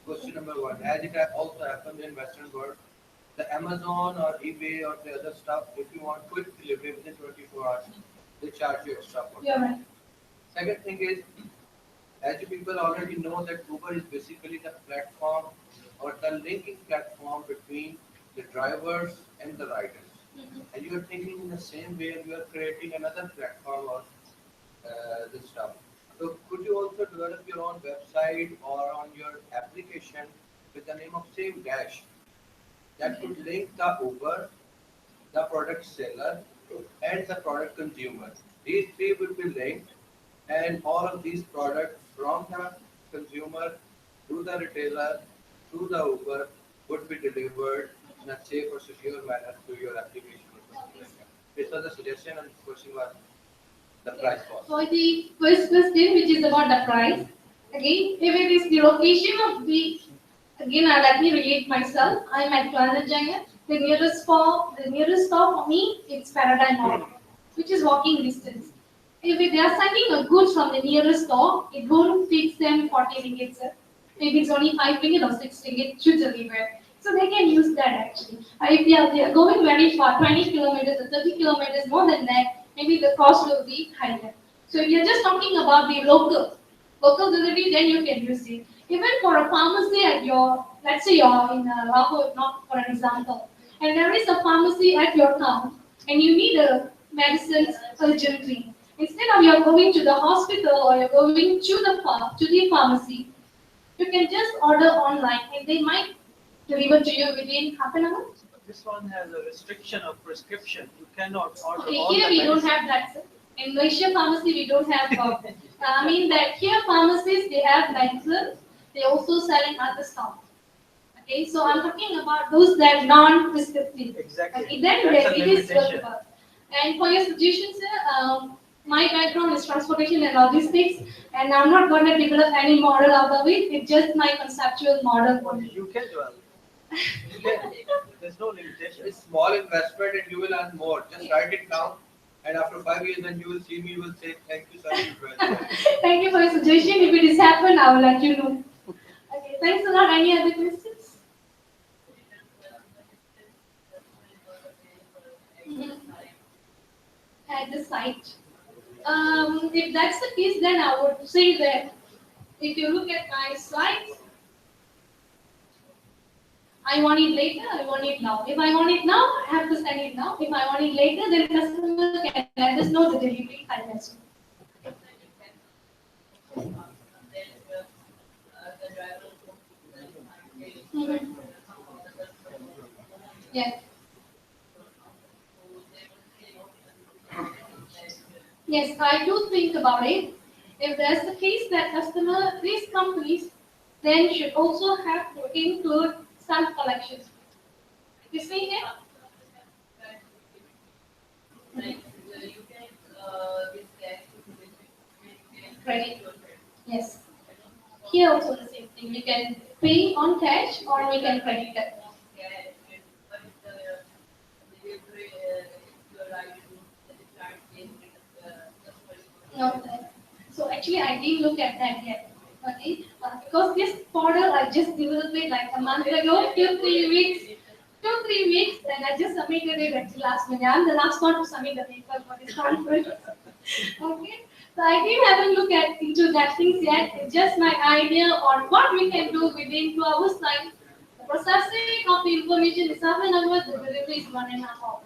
Question number one, as it also happens in Western world, the Amazon or eBay or the other stuff, if you want quick delivery within 24 hours, they charge you extra for You're that. right. Second thing is, as you people already know that Uber is basically the platform or the linking platform between the drivers and the riders. Mm-hmm. And you are thinking in the same way you are creating another platform or this stuff. So could you also develop your own website or on your application with the name of same dash that could link the Uber, the product seller, and the product consumer. These three will be linked, and all of these products from the consumer to the retailer to the Uber would be delivered in a safe or secure manner to your application. This was a suggestion, and the question was the price cost. For the first question, which is about the price, again, if it is the location of the, again, let me relate myself. I'm at Planet Jaya. The nearest stop for me, it's Paradigm Mall, which is walking distance. If they are sending a goods from the nearest store, it won't take them 40 ringgit, sir. Maybe it's only 5 ringgit or 6 ringgit to deliver. So they can use that actually. If they are going very far, 20 kilometers or 30 kilometers more than that, maybe the cost will be higher. So if you're just talking about the local delivery, then you can use it. Even for a pharmacy at your, let's say you're in Lahore, not for an example, and there is a pharmacy at your town. and you need a medicines urgently. Instead of you're going to the hospital or you're going to the pharmacy, you can just order online and they might deliver to you within half an hour. This one has a restriction of prescription. You cannot order Okay, all here the we don't medicine. have that, sir. In Malaysia pharmacy, we don't have. I mean that here pharmacies they have medicine. They also selling other stuff. Okay, so I'm talking about those that are non-prescriptive. Exactly. Okay, then That's a it is limitation. workable. And for your suggestion, sir, my background is transportation and logistics, and I'm not going to develop any model out of it. It's just my conceptual model only. You can develop. You can. There's no limitation. It's small investment and you will earn more. Just write it down. And after 5 years, when you will see me, you will say, thank you, sir. Thank you for your suggestion. If it is happened, I will let you know. Okay, thanks a lot. Any other questions? At the site. If that's the case, then I would say that if you look at my slides, I want it later, I want it now. If I want it now, I have to send it now. If I want it later, then customer can let us know the delivery time as well. Mhm. Yeah. Yes, I do think about it. If there's the case that customer, these companies then should also have to include self collections. You see here? Credit. Yes. Here also the same thing. We can pay on cash or we can credit it. No. So actually, I didn't look at that yet. Okay, because this model I just developed it like a month ago, 2 3 weeks, 2 3 weeks, and I just submitted it at the last minute. I'm the last one to submit the paper for this conference. Okay, so I didn't have a look at into that things yet. It's just my idea on what we can do within 2 hours time. The processing of the information is 7 hours. The delivery is 1.5 hours,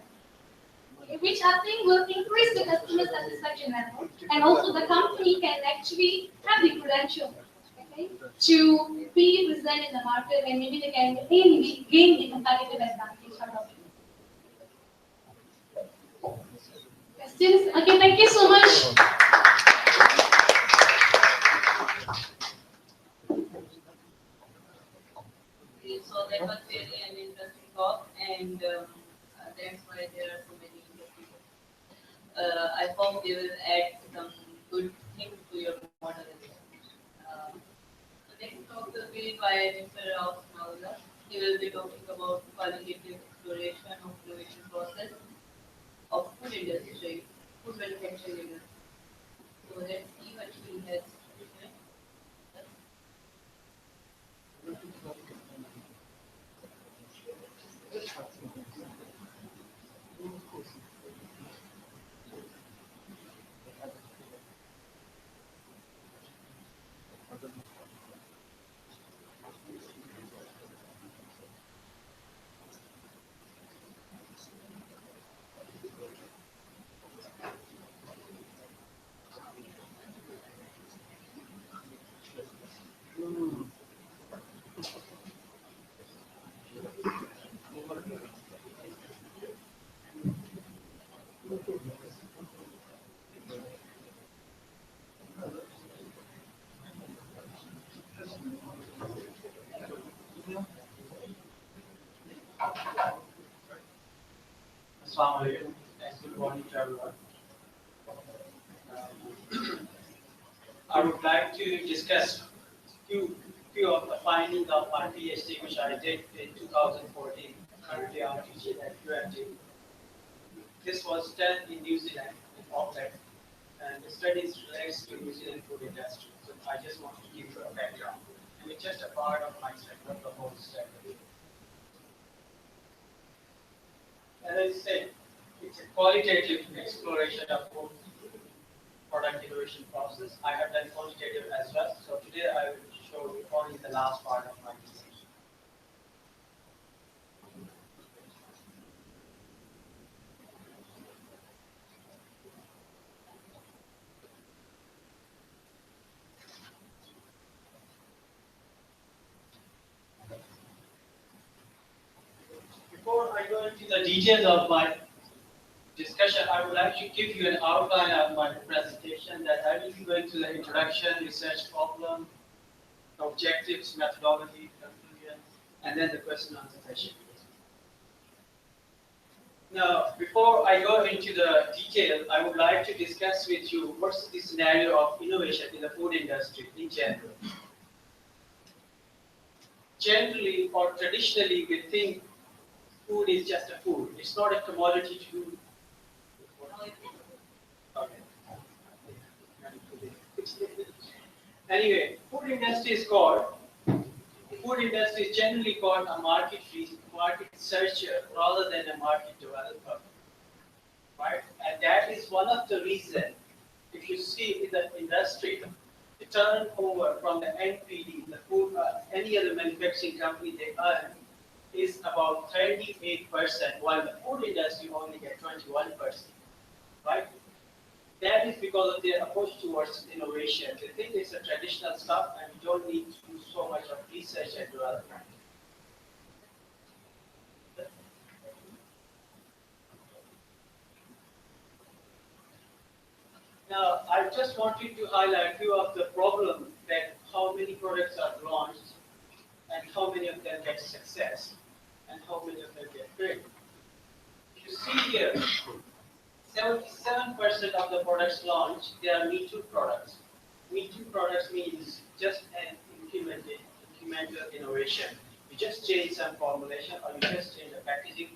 which I think will increase the customer satisfaction level, and also the company can actually have the credential, okay, to be present in the market, and maybe they can gain the competitive advantage out of it. Questions? Okay, thank you so much. Okay, so that was really an interesting talk, and that's why there are so many interesting. I hope they will add some good things to your model. The next talk will be by Mr. Rao Smaula. He will be talking about qualitative exploration of innovation process of food industry, food manufacturing industry. So let's see what he has to say. Assalamu alaikum and good morning to everyone. I would like to discuss few of the findings of my PhD, which I did in 2014, currently I'm teaching at UMG. This was done in New Zealand, in Auckland, and the studies relates to New Zealand food industry. So I just wanted to give you a background, and it's just a part of my study, not the whole study. As I said, it's a qualitative exploration of food product innovation process. I have done quantitative as well. So today I will show only the last part of my research. into the details of my discussion, I would like to give you an outline of my presentation that I will be going through the introduction, research problem, objectives, methodology, conclusion, and then the question and answer session. Now, before I go into the detail, I would like to discuss with you what's the scenario of innovation in the food industry in general. Generally or traditionally, we think food is just a food. It's not a commodity to do. Okay. Anyway, food industry is generally called a market searcher rather than a market developer, right? And that is one of the reasons. If you see in the industry, the turnover from the NPD, the food, any other manufacturing company they earn is about 38%, while the food industry only gets 21%, right? That is because of their approach towards innovation. They think it's a traditional stuff and we don't need to do so much of research and development. Now, I just wanted to highlight a few of the problems that how many products are launched and how many of them get success and how many of them get failed. You see here, 77% of the products launched, they are Me Too products. Me Too products means just an incremental innovation. You just change some formulation or you just change the packaging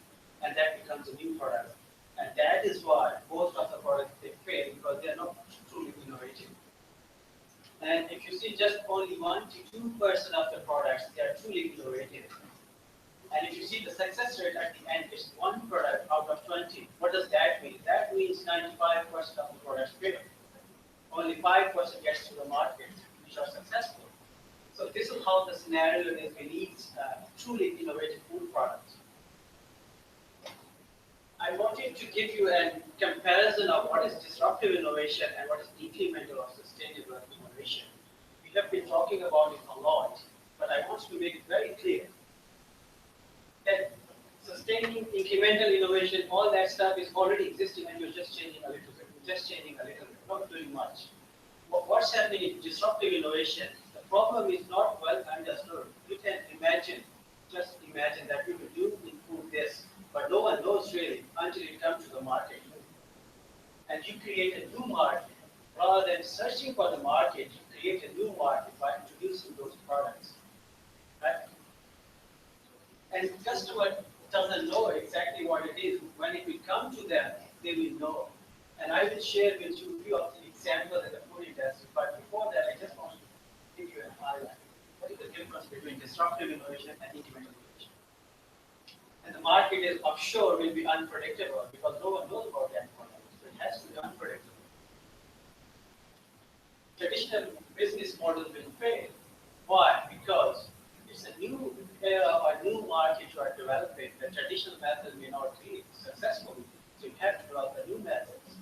and that becomes a new product. And that is why most of the products they fail because they are not truly innovative. And if you see just only 1 to 2% of the products, they are truly innovative. And if you see the success rate at the end, it's 1 product out of 20. What does that mean? That means 95% of the products fail. Only 5% gets to the market, which are successful. So this is how the scenario is. We need truly innovative food products. I wanted to give you a comparison of what is disruptive innovation and what is incremental or sustainable innovation. We have been talking about it a lot, but I want to make it very clear that sustaining incremental innovation, all that stuff is already existing and you're just changing a little bit, not doing much. What's happening in disruptive innovation? The problem is not well understood. You can just imagine that you will do in food this, but no one knows really until it comes to the market. And you create a new market. Rather than searching for the market, you create a new market by introducing those products. Right? And the customer doesn't know exactly what it is. When it will come to them, they will know. And I will share with you a few of the examples in the food industry. But before that, I just want to give you a highlight. What is the difference between disruptive innovation and incremental innovation? And the market is offshore will be unpredictable because no one knows about that product. So it has to be unpredictable. Traditional business models will fail. Why? Because it's a new era or new market you are developing. The traditional method may not be successful. So you have to develop a new methods.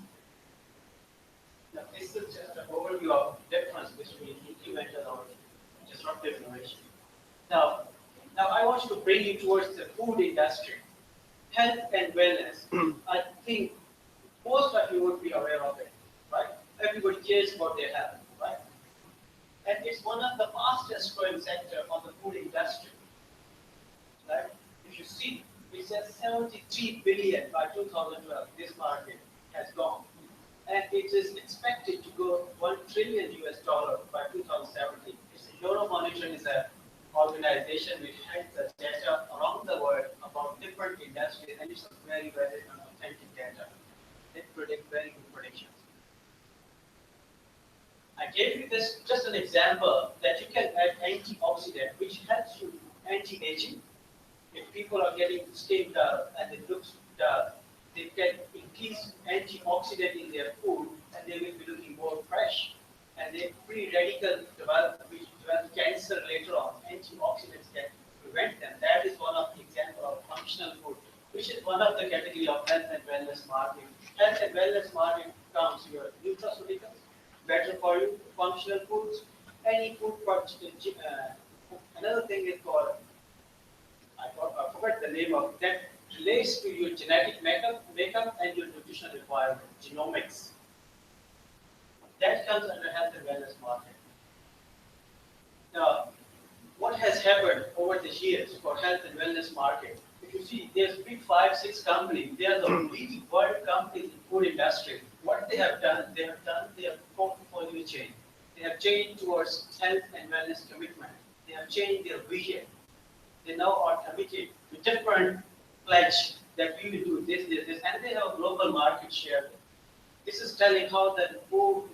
Now, this is just an overview of difference between incremental or disruptive innovation. Now I want to bring you towards the food industry. Health and wellness. I think most of you would be aware of it, right? Everybody cares about their health, right? And it's one of the fastest growing sector of the food industry. Right? If you see, it says 73 billion by 2012, this market has gone. And it is expected to go $1 trillion by 2017. It's a Euromonitor is an organization which has the data around the world about different industries, and it's very, very authentic data. They predict very good predictions. I gave you this just an example that you can add antioxidant, which helps you anti-aging. If people are getting skin dull and it looks dull, they can increase antioxidant in their food and they will be looking more fresh. And they free radicals which develop cancer later on. Antioxidants can prevent them. That is one of the examples of functional food, which is one of the category of health and wellness market. Health and wellness market comes your nutraceuticals, better for you, functional foods, any food another thing is called, I forgot the name of that relates to your genetic makeup and your nutritional requirement, genomics. That comes under health and wellness market. Now, what has happened over the years for health and wellness market? If you see, there's big 5, 6 companies. They are the leading world companies in food industry. What they have done their portfolio change. They have changed towards health and wellness commitment. They have changed their vision. They now are committed to different pledge that we will do this, and they have a global market share. This is telling how the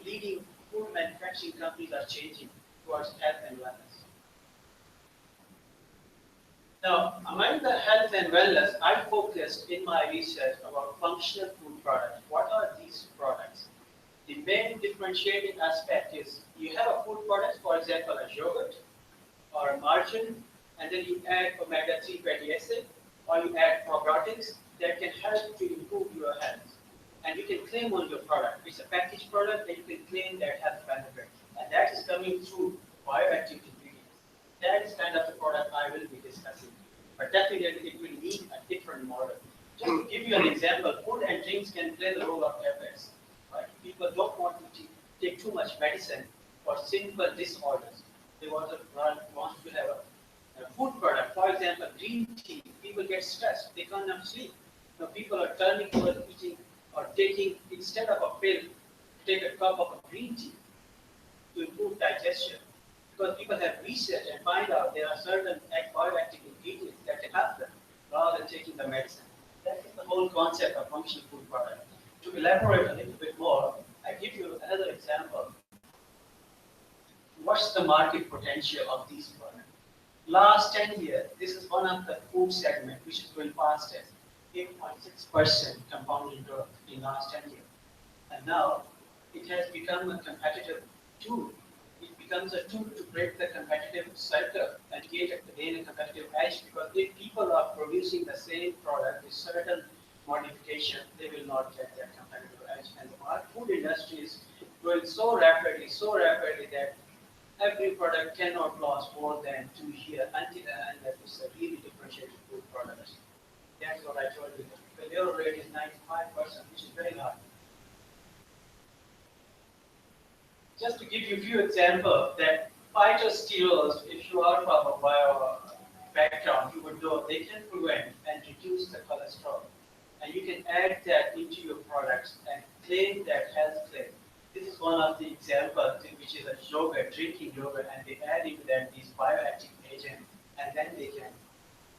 leading food manufacturing companies are changing towards health and wellness. Now, among the health and wellness, I focused in my research about functional food products. What are these products? The main differentiating aspect is you have a food product, for example, a yogurt or a margarine, and then you add omega-3 fatty acid, or you add probiotics that can help to improve your health. And you can claim on your product. It's a packaged product that you can claim that health benefit. And that is coming through bioactive ingredients. That is kind of the product I will be discussing. But definitely it will need a different model. Just to give you an example, food and drinks can play the role of tablets. Right? People don't want to take too much medicine for simple disorders. They want to have a food product. For example, green tea. People get stressed. They cannot sleep. Now people are turning towards eating or taking, instead of a pill, take a cup of a green tea to improve digestion. Because people have researched and find out there are certain bioactive ingredients that can help them rather than taking the medicine. That is the whole concept of functional food product. To elaborate a little bit more, I give you another example. What's the market potential of these products? Last 10 years, this is one of the food segment which is growing fastest, 8.6% compounding growth in last 10 years. And now it has become a competitive tool. It becomes a tool to break the competitive cycle and gain a competitive edge, because if people are producing the same product with certain modification, they will not get that competitive edge. And our food industry is growing so rapidly that every product cannot last more than 2 years until it's a really differentiated food product. That's what I told you. The failure rate is 95%, which is very high. Just to give you a few examples, that phytosterols, if you are from a bio background, you would know they can prevent and reduce the cholesterol. And you can add that into your products and claim that health claim. This is one of the examples, which is a yogurt, drinking yogurt, and they add into that these bioactive agents, and then they can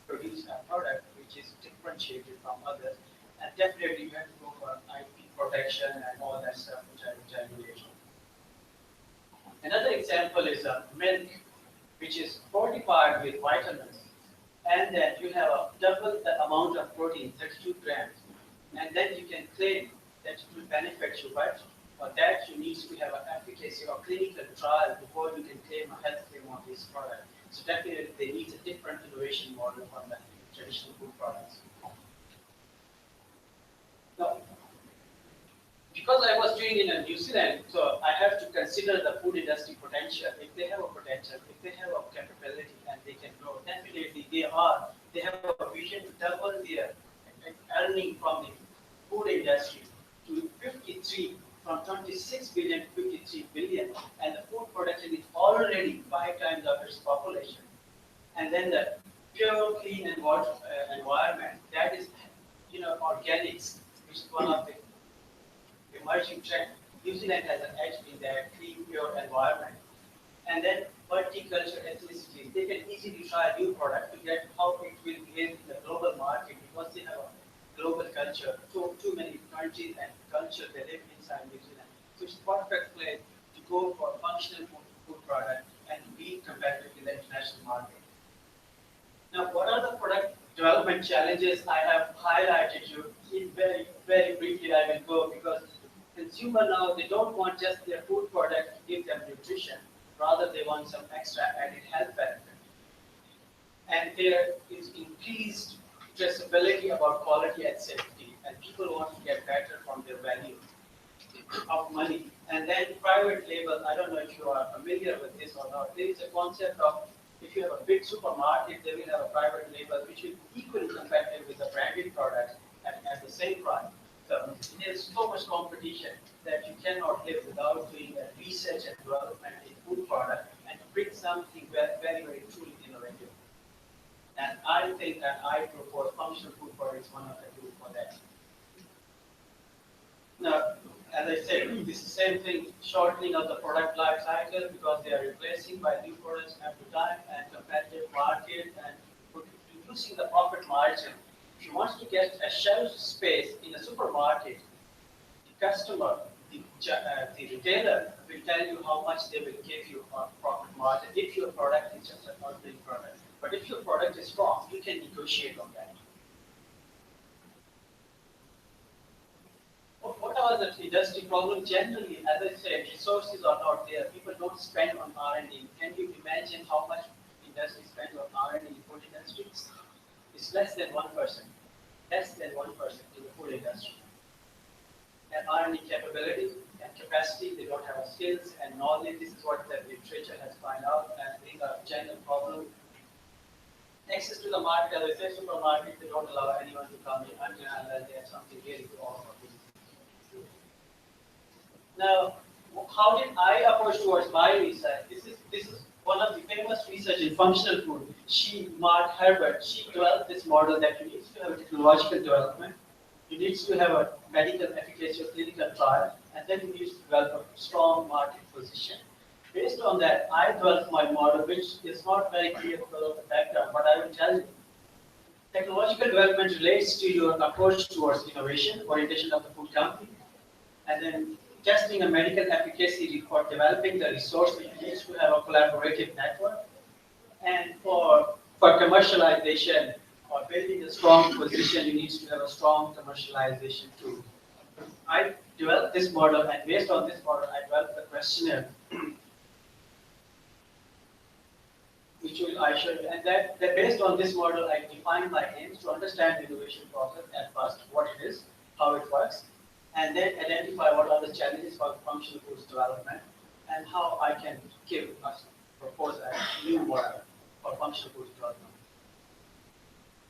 produce a product which is differentiated from others. And definitely you have to go for IP protection and all that stuff, which I will later. Another example is milk, which is fortified with vitamins, and then you have a double the amount of protein, 32 grams, and then you can claim that it will benefit you, but for that you need to have an efficacy or clinical trial before you can claim a health claim on this product. So definitely they need a different innovation model from the traditional food products. Now, because I was doing in New Zealand, so I have to consider the food industry potential. If they have a potential, if they have a capability and they can grow, definitely they have a vision to double their earning from the food industry to 53, from 26 billion to 53 billion, and the food production is already 5 times of its population. And then the pure, clean and water environment, that is, organics, which is one of the emerging trend. New Zealand has an edge in their clean, pure environment. And then multicultural ethnicity. They can easily try a new product to get how it will behave in the global market, because they have a global culture. So too many countries and culture they live inside New Zealand. So it's perfect place to go for functional food product and to be competitive in the international market. Now, what are the product development challenges I have highlighted you? In very, very briefly, I will go, because consumer now, they don't want just their food product to give them nutrition, rather they want some extra added health benefit. And there is increased traceability about quality and safety, and people want to get better from their value of money. And then private label, I don't know if you are familiar with this or not. There is a concept of If you have a big supermarket, they will have a private label which will be equally competitive with the branded products at the same price. So there's so much competition that you cannot live without doing a research and development in food product and bring something very, very, very truly innovative. And I think that I propose functional food products one of the tools for that. Now, as I said, this is the same thing, shortening of the product life cycle because they are replacing by new products every time and competitive market and reducing the profit margin. If you want to get a shelf space in a supermarket, the customer, the retailer will tell you how much they will give you on profit margin if your product is just an ordinary product. But if your product is strong, you can negotiate on that. What are the industry problems? Generally, as I said, resources are not there. People don't spend on R&D. Can you imagine how much industry spends on R&D in food industry? It's less than 1%. Less than 1% in the food industry. And R&D capability and capacity, they don't have skills and knowledge. This is what the literature has found out, and these are general problems. Access to the market, as I said, supermarket, they don't allow anyone to come in unless they have something really to offer. Now, how did I approach towards my research? This is one of the famous research in functional food. Mark Herbert, she developed this model that you need to have a technological development, you need to have a medical efficacy or clinical trial, and then you need to develop a strong market position. Based on that, I developed my model, which is not very clear because of the background, but I will tell you. Technological development relates to your approach towards innovation, orientation of the food company, and then testing a medical efficacy for developing the resource, which needs to have a collaborative network. And for commercialization or building a strong position, you need to have a strong commercialization tool. I developed this model, and based on this model, I developed a questionnaire, which I show you. And that based on this model, I defined my aims to understand the innovation process at first, what it is, how it works, and then identify what are the challenges for functional foods development and how I can propose a new model for functional foods development.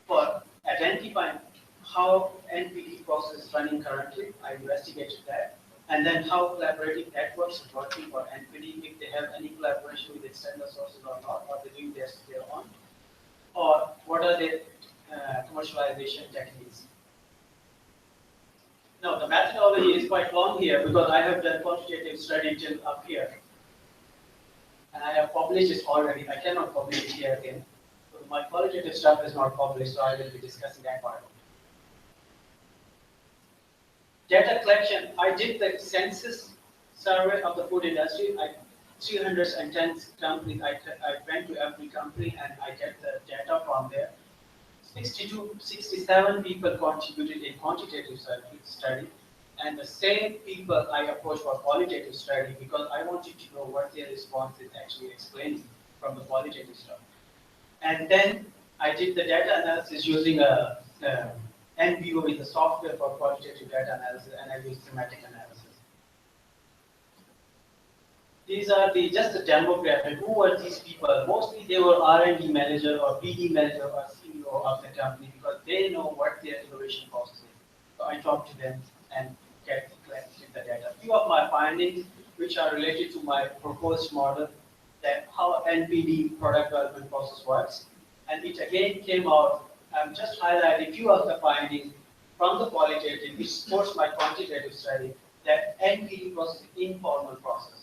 For identifying how NPD process is running currently, I investigated that, and then how collaborative networks are working for NPD, if they have any collaboration with external sources or not, or they're doing this their own, or what are the commercialization techniques. Now, the methodology is quite long here because I have done quantitative study till up here. And I have published it already. I cannot publish it here again. So my qualitative stuff is not published, so I will be discussing that part. Data collection. I did the census survey of the food industry. 310 companies. I went to every company and I get the data from there. 67 people contributed in quantitative study, and the same people I approached for qualitative study because I wanted to know what their response is actually explaining from the qualitative stuff. And then I did the data analysis using a NBO is a software for qualitative data analysis, and I used thematic analysis. These are just the demographic. Who were these people? Mostly they were R&D manager or BD manager or CEO of the company because they know what their innovation process is. So I talked to them and collected the data. Few of my findings, which are related to my proposed model, that how NPD product development process works, and it again came out. I'm just highlighting few of the findings from the qualitative, which supports my quantitative study, that NPD process is informal process.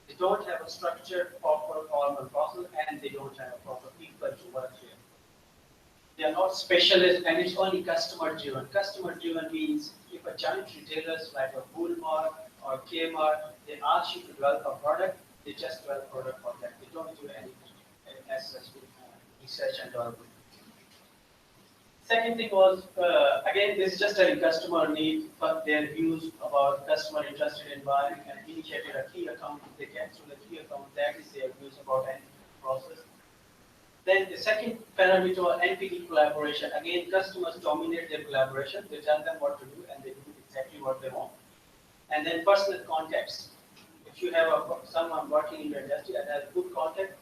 They don't have a structured, proper formal process, and they don't have a proper people to work here. They are not specialists, and it's only customer-driven. Customer-driven means if a giant retailers like a Walmart or Kmart, they ask you to develop a product, they just develop a product for them. They don't do any research and development. Second thing was, again, this is just a customer need, but their views about customer interested in buying and initiated a key account. They get through the key account, that is their views about any process. Then the second parameter was NPD collaboration. Again, customers dominate their collaboration. They tell them what to do, and they do exactly what they want. And then personal context. If you have someone working in your industry and has good contact,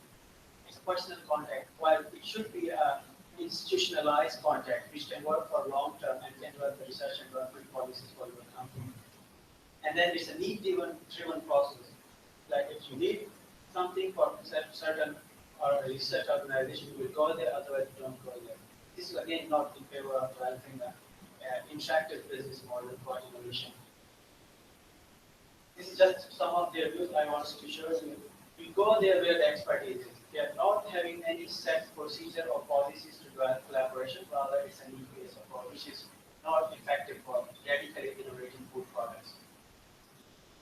it's personal contact, while it should be a institutionalized contact, which can work for long term and can work the research and development policies for your company. And then it's a need-driven process. Like if you need something for certain or research organization, you will go there, otherwise you don't go there. This is again not in favor of developing an interactive business model for innovation. This is just some of their views I want to show you. We go there where the expertise is. They are not having any set procedure or policies to develop collaboration, rather it's a need based approach, which is not effective for radically innovating food products.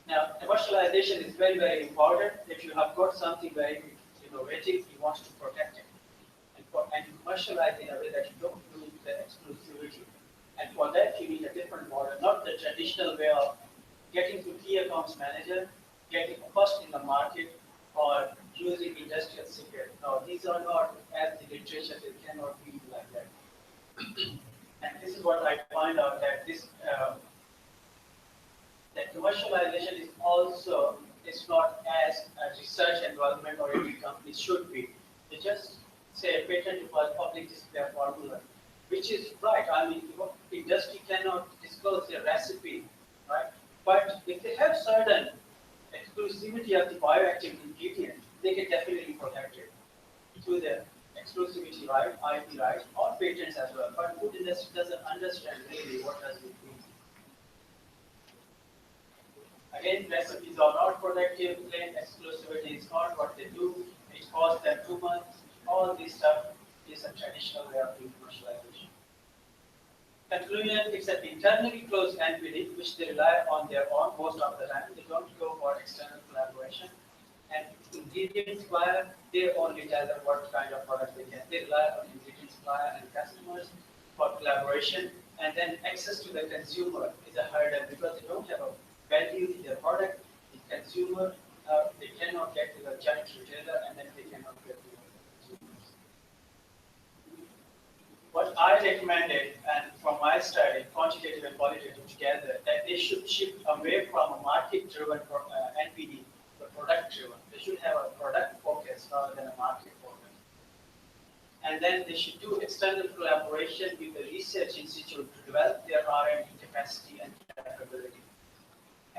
Now, commercialization is very, very important. If you have got something very innovative, you want to protect it. And commercialize in a way that you don't lose the exclusivity. And for that, you need a different model, not the traditional way of getting to key accounts manager, getting first in the market, or using industrial secret. No, these are not, as the literature, it cannot be like that. And this is what I find out that this that commercialization is also not as a research and development oriented company should be. They just say a patent for public display formula, which is right. I mean, industry cannot disclose their recipe, right? But if they have certain exclusivity of the bioactive ingredient, they can definitely protect it through the exclusivity right, IP rights, or patents as well. But food industry doesn't understand really what does it mean. Again, recipes are not protective, plain exclusivity is not what they do, it costs them too much. All this stuff is a traditional way of doing commercialization. Conclusion, it's an internally closed NPD which they rely on their own most of the time. They don't go for external collaboration. And ingredient supplier, they only tell them what kind of product they can. They rely on ingredient supplier and customers for collaboration. And then access to the consumer is a hurdle because they don't have a value in their product. The consumer, they cannot get to the giant retailer and then they cannot get to the consumers. What I recommended, and from my study, quantitative and qualitative together, that they should shift away from a market-driven NPD to product-driven. They should have a product focus rather than a market focus. And then they should do external collaboration with the research institute to develop their R&D capacity and capability.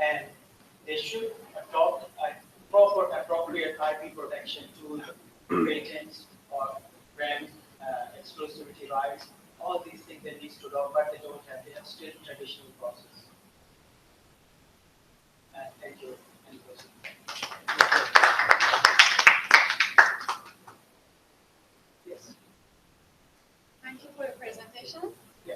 And they should adopt a proper, appropriate IP protection to patents or brand exclusivity rights. All these things they need to adopt, but they don't have. They have still traditional process. Thank you. Any questions? Yes. Thank you for your presentation. Yeah.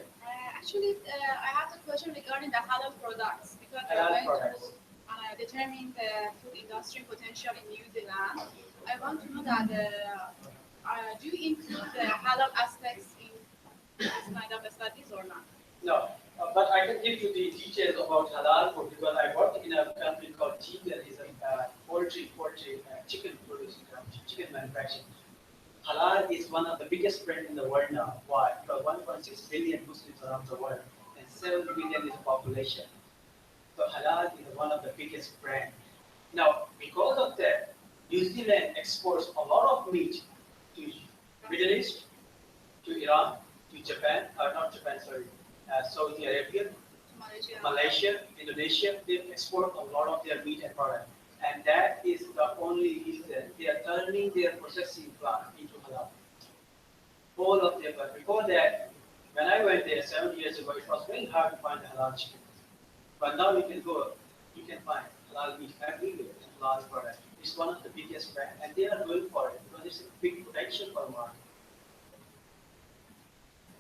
Actually, I have a question regarding the halal products because we Halal are going products. to determine the food industry potential in New Zealand. I want to know that do you include the halal aspects in this kind of studies or not? No, but I can give you the details about halal food because I worked in a company called Tiger, is a poultry chicken producing company, chicken manufacturing. Halal is one of the biggest brands in the world now. Why? Because 1.6 billion Muslims around the world and 7 billion is the population. So halal is one of the biggest brands. Now, because of that, New Zealand exports a lot of meat to Middle East, to Iran, to Japan, not Japan, sorry, Saudi Arabia, Malaysia, Indonesia. They export a lot of their meat and product. And that is the only reason they are turning their processing plant into halal. All of them. But before that, when I went there 7 years ago, it was very hard to find halal chicken. But now you can find halal meat everywhere, halal product. It's one of the biggest brands, and they are going for it because it's a big potential for the market.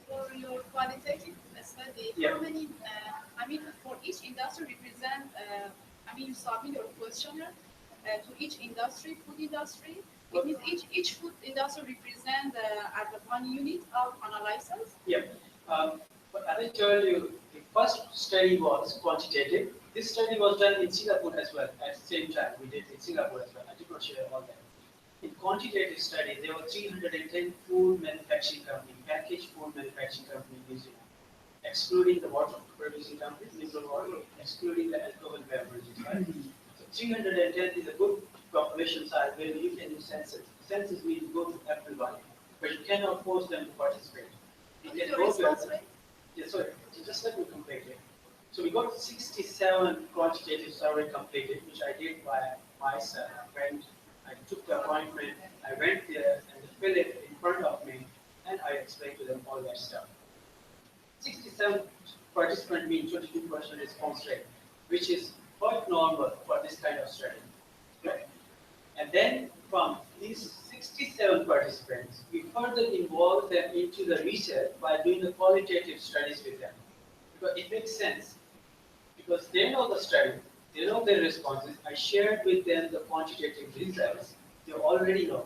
For your qualitative study, Yeah. how many, for each industry represent, you submit your questionnaire to each industry, food industry. It means each food industry represent as one unit of analysis. Yeah. But as I told you, the first study was quantitative. This study was done in Singapore as well at the same time. We did in Singapore as well. I did not share all that. In quantitative study, there were 310 food manufacturing companies, packaged food manufacturing companies in New Zealand, excluding the water producing companies, mineral water, excluding the alcohol beverages, right? So 310 is a good population size where you can do census. Census means go to everybody, but you cannot force them to participate. You What is can your go to response everybody. rate? Yeah, so just let me complete it. So we got 67 quantitative survey completed, which I did by myself. I took the appointment, I went there and filled it in front of me, and I explained to them all that stuff. 67 participant means 22% response rate, which is quite normal for this kind of study. Right? And then from these 67 participants, we further involve them into the research by doing the qualitative studies with them. Because it makes sense, because they know the study, they know their responses. I shared with them the quantitative results, they already know.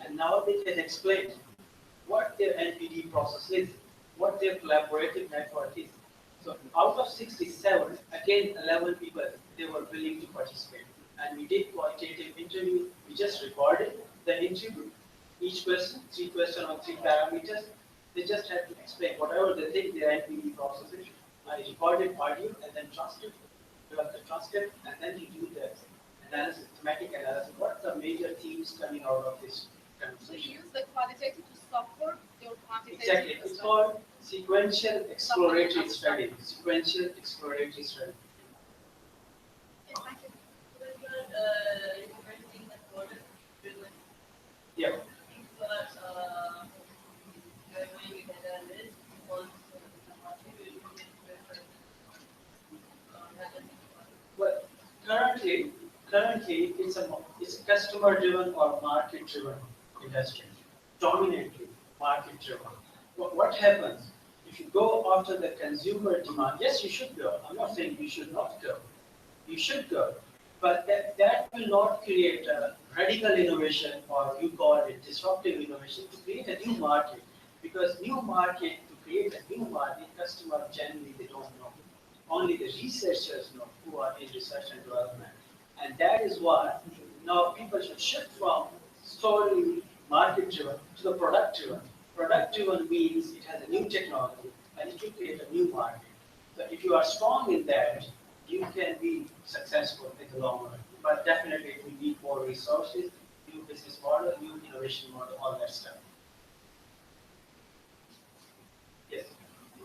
And now they can explain what their NPD process is, what their collaborative network is. So out of 67, again 11 people, they were willing to participate. And we did qualitative interview, we just recorded the interview, each person, 3 questions on 3 parameters. They just had to explain whatever they think their NPD process is. I recorded audio and then transcript, develop the transcript, and then you do the analysis, thematic analysis. What are the major themes coming out of this So conversation? you use the qualitative to support your quantitative. Exactly. It's called sequential exploratory study. Sequential exploratory study. Yes, thank you. Implementing the product driven. Yeah. But you're going to get a list once the market will be different. Well, currently it's customer driven or market driven industry. Dominantly market driven. What happens if you go after the consumer demand? Yes, you should go. I'm not saying you should not go. You should go. But that will not create a radical innovation, or you call it disruptive innovation, to create a new market. Because to create a new market, customer generally they don't know. Only the researchers know who are in research and development. And that is why now people should shift from solely market driven to the product driven. Product driven means it has a new technology and it will create a new market. So if you are strong in that, you can be successful in the long run. But definitely it will need more resources, new business model, new innovation model, all that stuff. Yes,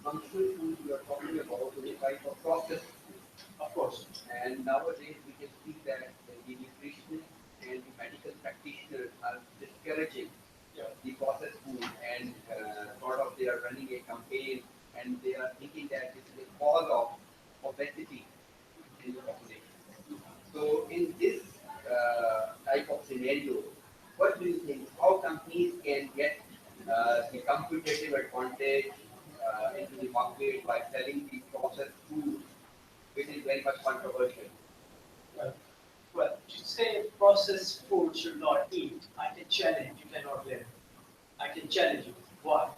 Functional food we are talking about is a type of processed food. of course. And nowadays we can see that the nutritionists and the medical practitioners are discouraging the processed food, and sort of they are running a campaign, and they are thinking that this is a cause of obesity in the population. So in this type of scenario, what do you think? How companies can get the competitive advantage into the market by selling the processed food, which is very much controversial? Well, to say processed food should not eat, I can challenge, you cannot live. I can challenge you. Why?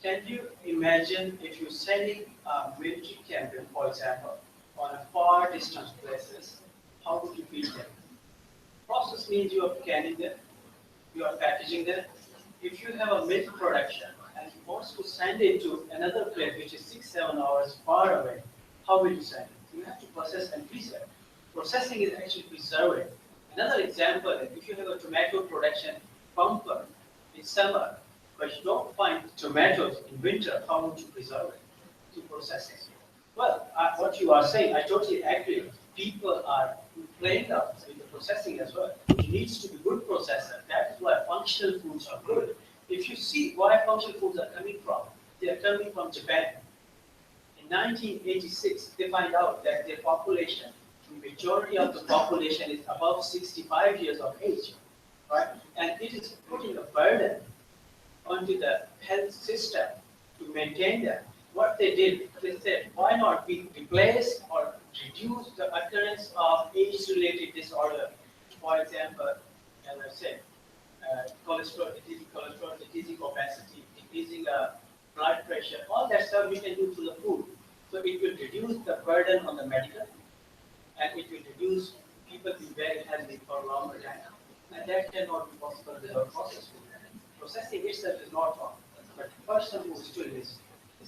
Can you imagine if you're sending a military champion, for example, on a far distant places, how would you feed them? Process means you are canning them, you are packaging them. If you have a milk production and you want to send it to another place which is 6-7 hours far away, how will you send it? You have to process and preserve. Processing is actually preserving. Another example is if you have a tomato production bumper in summer, but you don't find tomatoes in winter, how would you preserve it to process it? Well, what you are saying, I totally agree. People are playing up with the processing as well. It needs to be good processor. That is why functional foods are good. If you see why functional foods are coming from, they are coming from Japan. In 1986, they find out that their population, the majority of the population is above 65 years of age, right? And it is putting a burden onto the health system to maintain that. What they did, they said, why not we replace or reduce the occurrence of age-related disorder? For example, as I said, decreasing obesity, decreasing blood pressure, all that stuff we can do through the food. So it will reduce the burden on the medical, and it will reduce people being very healthy for a longer time. And that cannot be possible without processed food. Processing itself is not wrong, but person who still is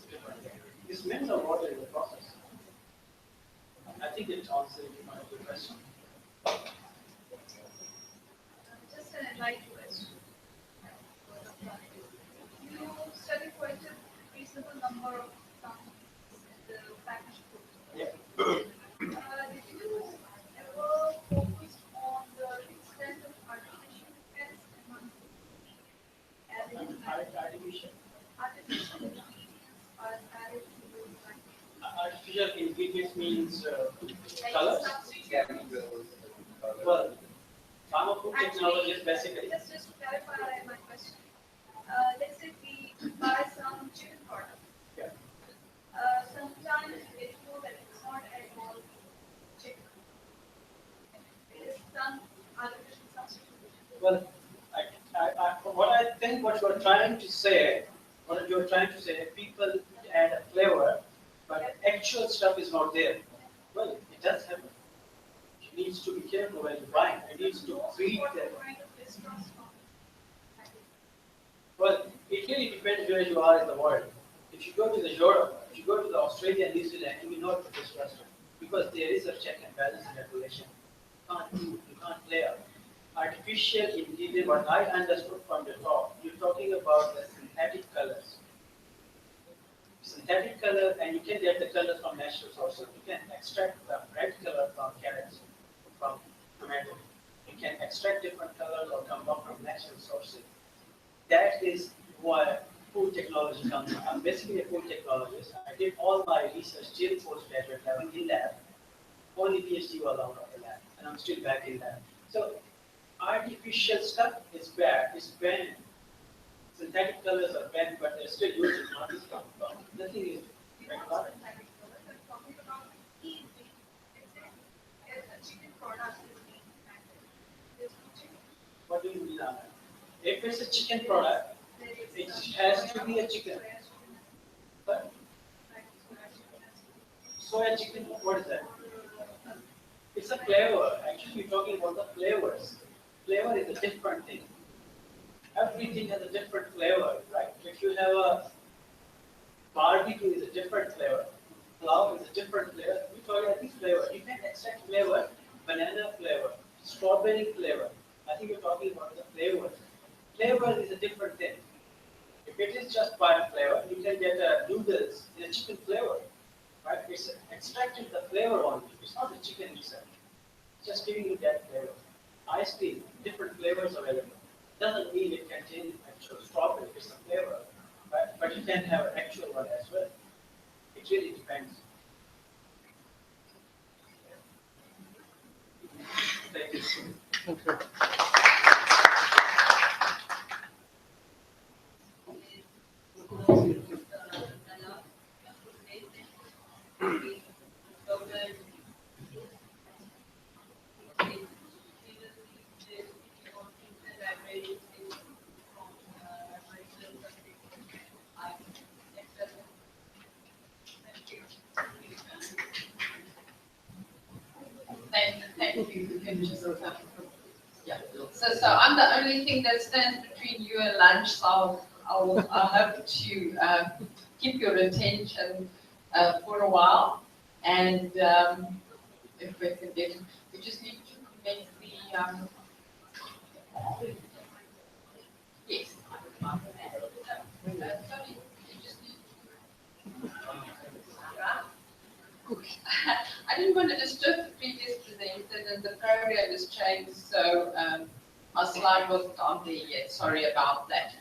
different. This mineral water is a process. I think it answers your question. use colors. Yeah, we will. Well, I'm a food technologist basically. Just to clarify my question, let's say we buy some chicken product. Yeah. Sometimes it's true that it's not animal chicken. It is some artificial substitution. Well, what I think what you're trying to say, people add a flavor, but actual stuff is not there. Well, it does happen. You need to be careful when you buy it. It needs to treat them. Well, it really depends where you are in the world. If you go to the Europe, if you go to the Australia and New Zealand, you will not distrust it because there is a check and balance in regulation. You can't play out. Artificial ingredient, what I understood from the talk, you're talking about the synthetic colors. Synthetic color, and you can get the colors from natural sources. You can extract the red color from carrots, from tomato. You can extract different colors or come up from natural sources. That is why food technology comes from. I'm basically a food technologist. I did all my research till postgraduate level in lab. Only PhD was out of the lab, and I'm still back in lab. So artificial stuff is bad. It's banned. Synthetic colors are banned, but they're still used in markets. Nothing is recorded. What do you mean on that? If it's a chicken product, it has to be a chicken. But soya chicken, what is that? It's a flavor. Actually, we're talking about the flavors. Flavor is a different thing. Everything has a different flavor, right? If you have a barbecue, is a different flavor. Pulao is a different flavor. We talk about this flavor. You can extract flavor, banana flavor, strawberry flavor. I think we're talking about the flavor. Flavor is a different thing. If it is just by flavor, you can get noodles in a chicken flavor, right? It's extracted the flavor only. It's not the chicken itself. It's just giving you that flavor. Ice cream, different flavors available. Doesn't mean it contains actual strawberry. It's a flavor, right? But you can have an actual one as well. It really depends. Thank you. Thank you for finishing those up. Yeah. So I'm the only thing that stands between you and lunch, so I hope to keep your attention for a while. And if we can get, we just need to comment the, yes. Sorry, you just need I didn't want to disturb the previous presenter, and the program has changed, so our slide wasn't on there yet. Sorry about that.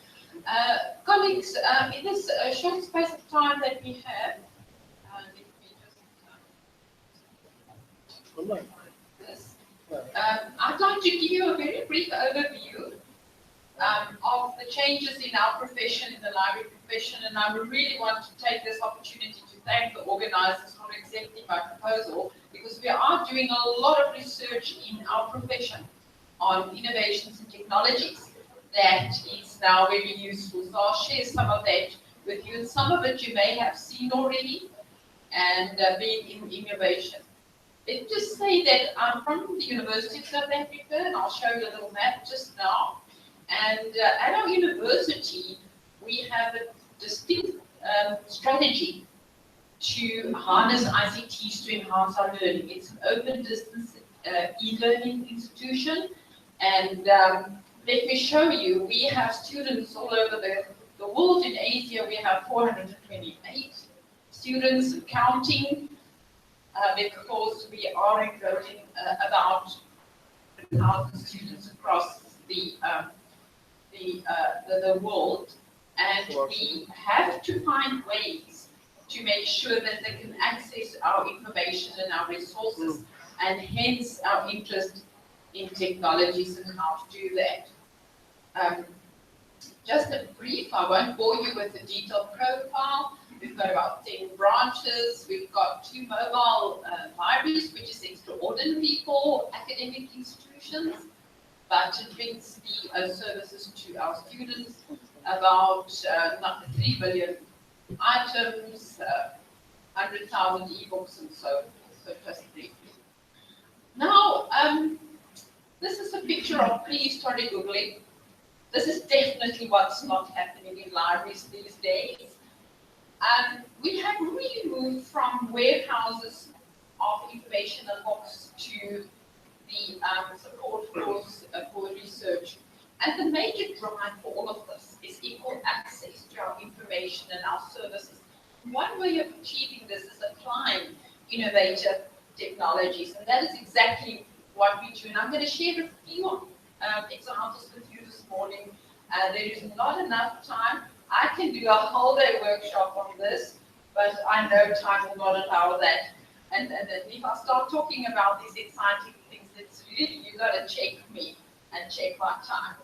Colleagues, in this short space of time that we have, let me just I'd like to give you a very brief overview of the changes in our profession, in the library profession, and I would really want to take this opportunity to thank the organizers for accepting my proposal, because we are doing a lot of research in our profession on innovations and technologies that is now very useful. So I'll share some of that with you, and some of it you may have seen already, and being in innovation. Let me just say that I'm from the University of South Africa, and I'll show you a little map just now. And at our university, we have a distinct strategy to harness ICTs to enhance our learning. It's an open distance e-learning institution. And let me show you, we have students all over the world. In Asia, we have 428 students and counting, because we are enrolling about 1,000 students across the world, and we have to find ways to make sure that they can access our information and our resources, and hence our interest in technologies and how to do that. Just a brief, I won't bore you with the detailed profile. We've got about 10 branches. We've got 2 mobile libraries, which is extraordinary for academic institutions, but it brings the services to our students, about 3 billion items, 100,000 ebooks and so just briefly. Now, this is a picture of prehistoric Googling. This is definitely what's not happening in libraries these days. We have really moved from warehouses of information and books to the support for research. And the major drive for all of this is equal access to our information and our services. One way of achieving this is applying innovative technologies, and that is exactly what we do. And I'm going to share a few examples with you this morning. There is not enough time. I can do a whole day workshop on this, but I know time will not allow that. And if I start talking about these exciting things, it's really, you got to check me and check my time.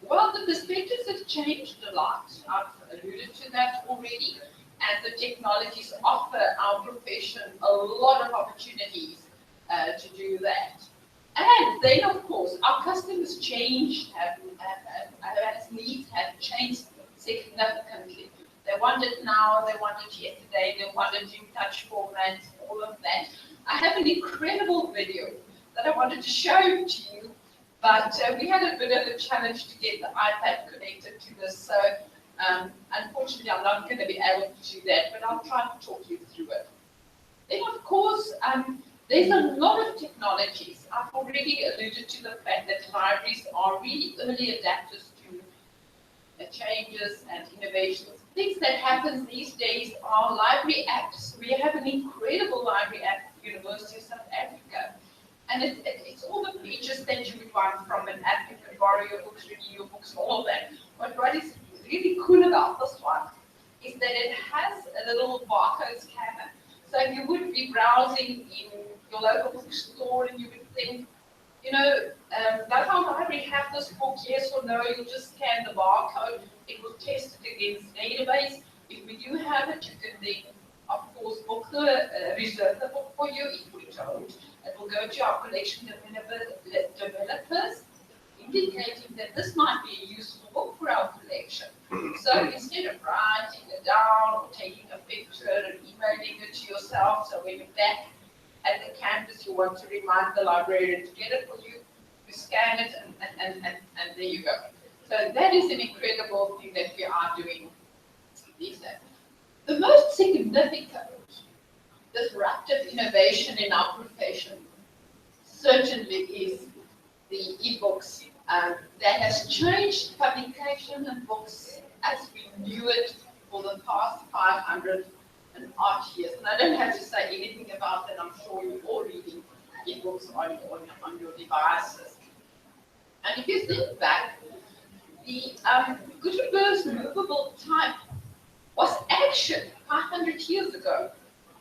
Well, the perspectives have changed a lot. I've alluded to that already. And the technologies offer our profession a lot of opportunities to do that. And then, of course, our customers' needs have changed significantly. They want it now, they want it yesterday, they want it in touch format, all of that. I have an incredible video that I wanted to show to you, but we had a bit of a challenge to get the iPad connected to this, so unfortunately I'm not going to be able to do that, but I'll try to talk you through it. Then, of course, there's a lot of technologies. I've already alluded to the fact that libraries are really early adapters to changes and innovations. Things that happen these days are library apps. We have an incredible library app at the University of South Africa. And it's all the features that you would want from an app. You can borrow your books, renew your books, all of that. But what is really cool about this one is that it has a little barcode scanner. So you would be browsing in your local bookstore and you would think, does our library have this book, yes or no? You'll just scan the barcode. It will test it against the database. If we do have it, you can then, of course, reserve the book for you. If we don't, it will go to our collection developers, indicating that this might be a useful book for our collection. So instead of writing it down or taking a picture and emailing it to yourself, so when you're back at the campus, you want to remind the librarian to get it for you, you scan it, and there you go. So that is an incredible thing that we are doing these days. The most significant disruptive innovation in our profession certainly is the e-books. That has changed publication and books as we knew it for the past 500 and odd years. And I don't have to say anything about that. I'm sure you're all reading e-books on your devices. And if you think back, the Gutenberg's movable type was actually 500 years ago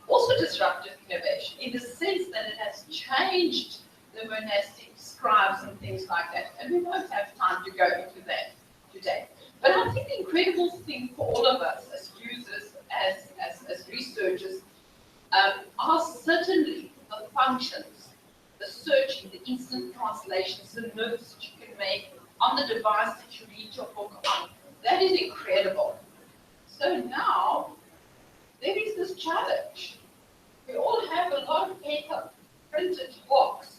also disruptive innovation in the sense that it has changed the monastic scribes and things like that. And we won't have time to go into that today. But I think the incredible thing for all of us as users, as researchers, are certainly the functions, the searching, the instant translations, the notes that you can make on the device that you read your book on. That is incredible. So now, there is this challenge. We all have a lot of paper printed books,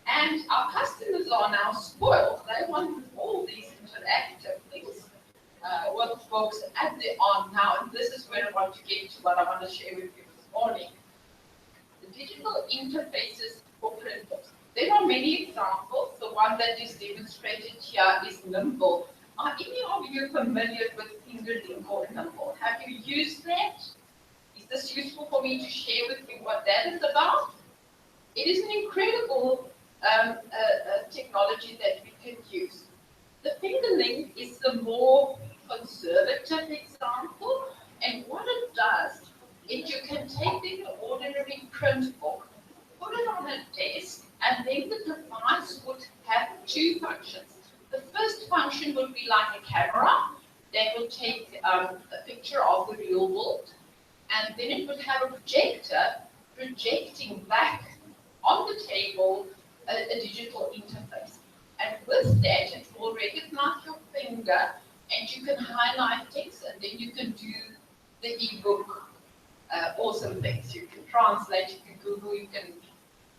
and our customers are now spoiled. They want all these interactive things with books, and they are now, and this is where I want to get to what I want to share with you this morning. The digital interfaces for print books. There are many examples. The one that is demonstrated here is Nimble. Are any of you familiar with Fingerlink or Nimble? Have you used that? Is this useful for me to share with you what that is about? It is an incredible technology that we can use. The Fingerlink is the more conservative example. And what it does is you can take the ordinary print book, put it on a desk, and then the device would have two functions. The first function would be like a camera that would take a picture of the real world, and then it would have a projector projecting back on the table a digital interface. And with that, it will recognize your finger, and you can highlight text, and then you can do the ebook awesome things. You can translate, you can Google, you can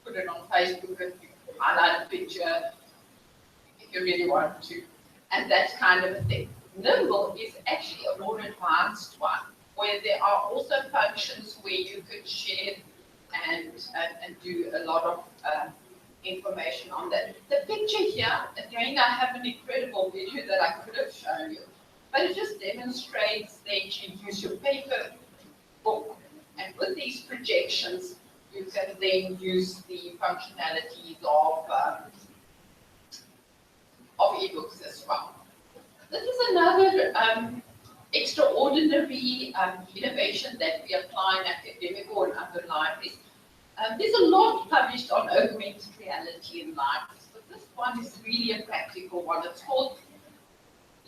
put it on Facebook, and you can highlight a picture if you really want to, and that kind of a thing. Nimble is actually a more advanced one, where there are also functions where you could share and do a lot of information on that. The picture here, again, I have an incredible video that I could have shown you, but it just demonstrates that you use your paper book, and with these projections, you can then use the functionalities of ebooks as well. This is another extraordinary innovation that we apply in academic or in other libraries. There's a lot published on augmented reality in libraries, but this one is really a practical one. It's called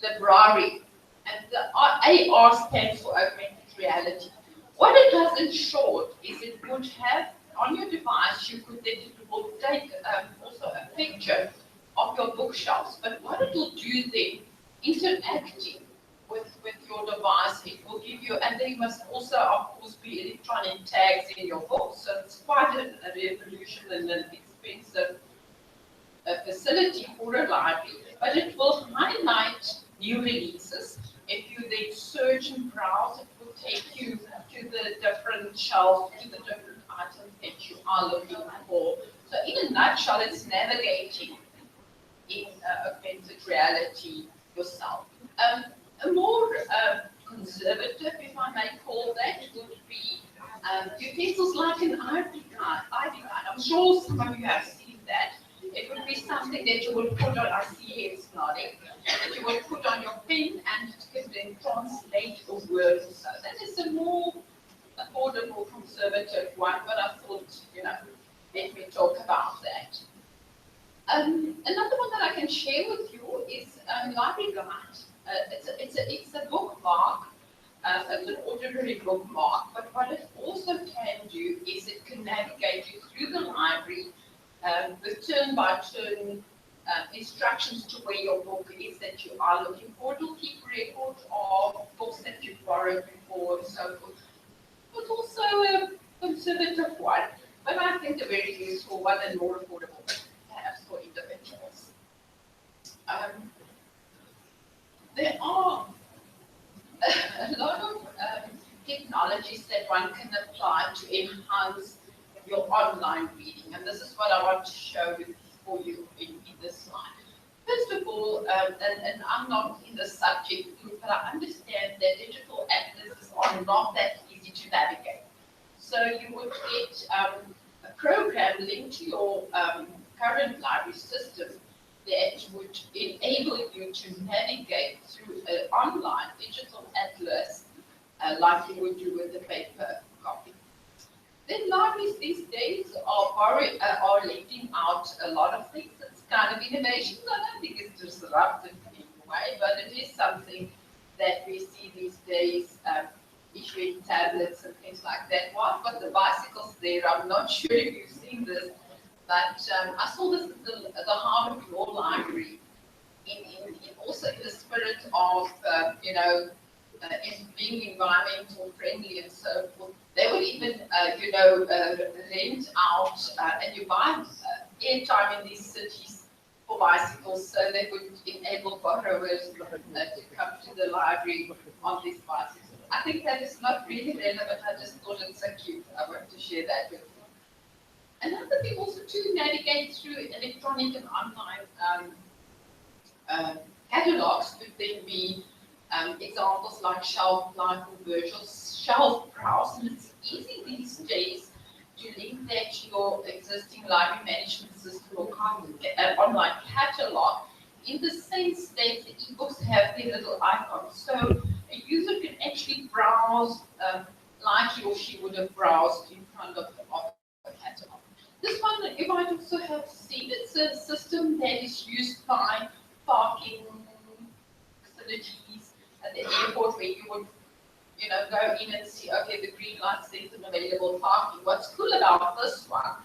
Library, and the AR stands for augmented reality. What it does in short is it would have on your device, you could then it will take also a picture of your bookshelves, but what it will do then, interacting with your device, it will give you, and there must also, of course, be electronic tags in your books, so it's quite a revolution and an expensive facility for a library, but it will highlight new releases. If you then search and browse, it will take you to the different shelves, to the different items that you are looking for. So in a nutshell, it's navigating in augmented reality yourself. A more conservative, if I may call that, would be utensils like an ID card. I'm sure some of you have seen that. It would be something that you would put on, I see it's nodding, that you would put on your pen and it can then translate a word or so. That is a more affordable, conservative one, but I thought, let me talk about that. Another one that I can share with you is Library Guide. It's a bookmark, it's an ordinary bookmark, but what it also can do is it can navigate you through the library with turn-by-turn instructions to where your book is that you are looking for. It will keep record of books that you've borrowed before and so forth. It's also a conservative one, but I think a very useful one and more affordable, perhaps for individuals. There are a lot of technologies that one can apply to enhance your online reading, and this is what I want to show you for you in this slide. First of all, and I'm not in the subject, but I understand that digital atlases are not that easy to navigate. So you would get a program linked to your current library system that would enable you to navigate through an online digital atlas like you would do with the paper copy. Then libraries these days are letting out a lot of things. It's kind of innovation. I don't think it's disruptive in any way, but it is something that we see these days, issuing tablets and things like that. Well, I've got the bicycles there. I'm not sure if you've seen this, but I saw this at the Harvard Law Library, also in the spirit of, being environmental friendly and so forth. They would even, rent out, and you buy airtime in these cities for bicycles, so they would enable borrowers to come to the library on these bicycles. I think that is not really relevant. I just thought it's so cute. I want to share that with you. Another thing also to navigate through electronic and online catalogs could then be examples like shelf life or virtual shelf browse, and it's easy these days to link that to your existing library management system or online catalog in the sense that the ebooks have their little icons. So a user can actually browse browse like he or she would have browsed in front of a catalog. This one you might also have seen. It's a system that is used by parking facilities at the airport where you would go in and see, okay, the green light says an available parking. What's cool about this one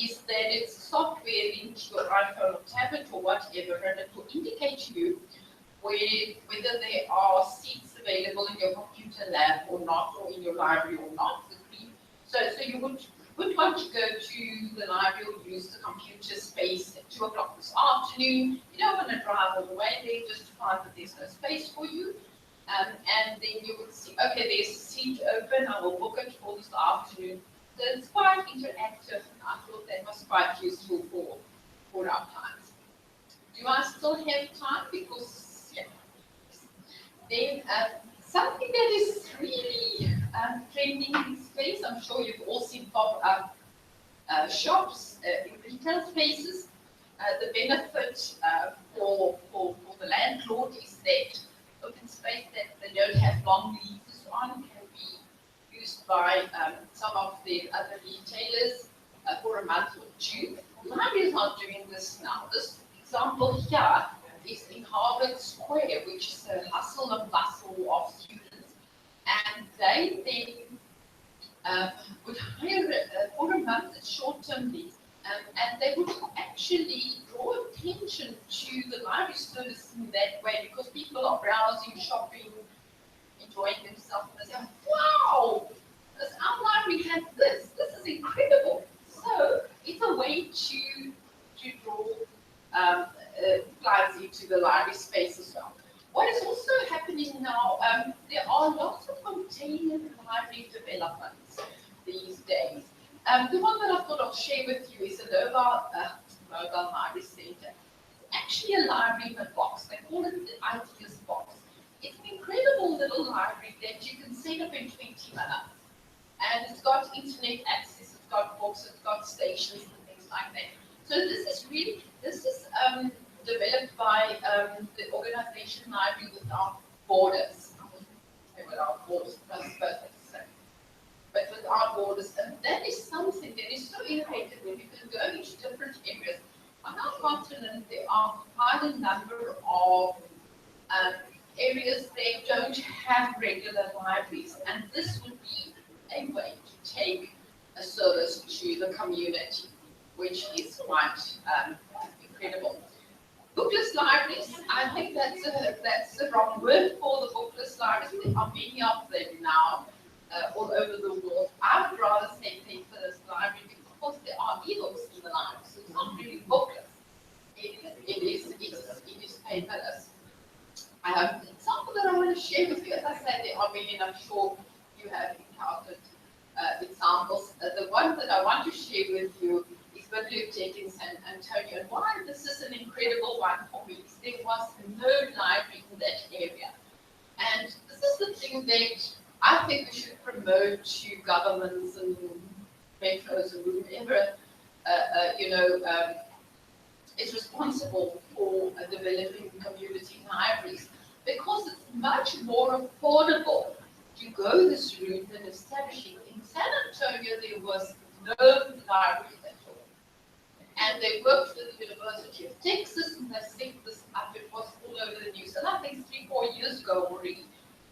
is that it's software linked to your iPhone or tablet or whatever, and it will indicate to you whether there are seats available in your computer lab or not, or in your library or not. So you would want to go to the library or use the computer space at 2 o'clock this afternoon. You don't want to drive all the way there just to find that there's no space for you. And then you would see, okay, there's a seat open, I will book it for this afternoon. So it's quite interactive, and I thought that was quite useful for our times. Do I still have time? Because, yeah. Then something that is really trending these days, I'm sure you've all seen pop-up shops in retail spaces. The benefit for the landlord is that open space that they don't have long leases on can be used by some of the other retailers for a month or two. Libraries are doing this now. This example here is in Harvard Square, which is a hustle and bustle of students, and they then would hire for a month a short-term lease, and they would actually draw attention to the library service in that way, because people are browsing, shopping, enjoying themselves, and they say, wow, our library has this. This is incredible. So it's a way to draw clients into the library space as well. What is also happening now, there are lots of container library developments these days. The one that I thought I'll share with you is a mobile library center. Actually a library in a box. They call it the ICDI box. It's an incredible little library that you can set up in 20 minutes. And it's got internet access, it's got books, it's got stations and things like that. So this is developed by the organization Library Without Borders. Without Borders, that's perfect to say. But without borders, and that is something that is so innovative when you can go into different areas. On our continent, there are quite a number of areas that don't have regular libraries, and this would be a way to take a service to the community, which is quite incredible. Bookless libraries, I think that's the wrong word for the bookless libraries. There are many of them now all over the world. I would rather say paperless library, because of course there are ebooks in the library, so it's not really bookless. It is paperless. An example that I want to share with you, as I said, there are many, and I'm sure you have encountered examples. The one that I want to share with you is Bibliotech in San Antonio. And why this is an incredible one for me is there was no library in that area. And this is the thing that I think we should promote to governments and metros and whoever, is responsible for developing community libraries, because it's much more affordable to go this route than establishing. In San Antonio, there was no library at all. And they worked with the University of Texas, and they set this up. It was all over the news. And I think 3-4 years ago already.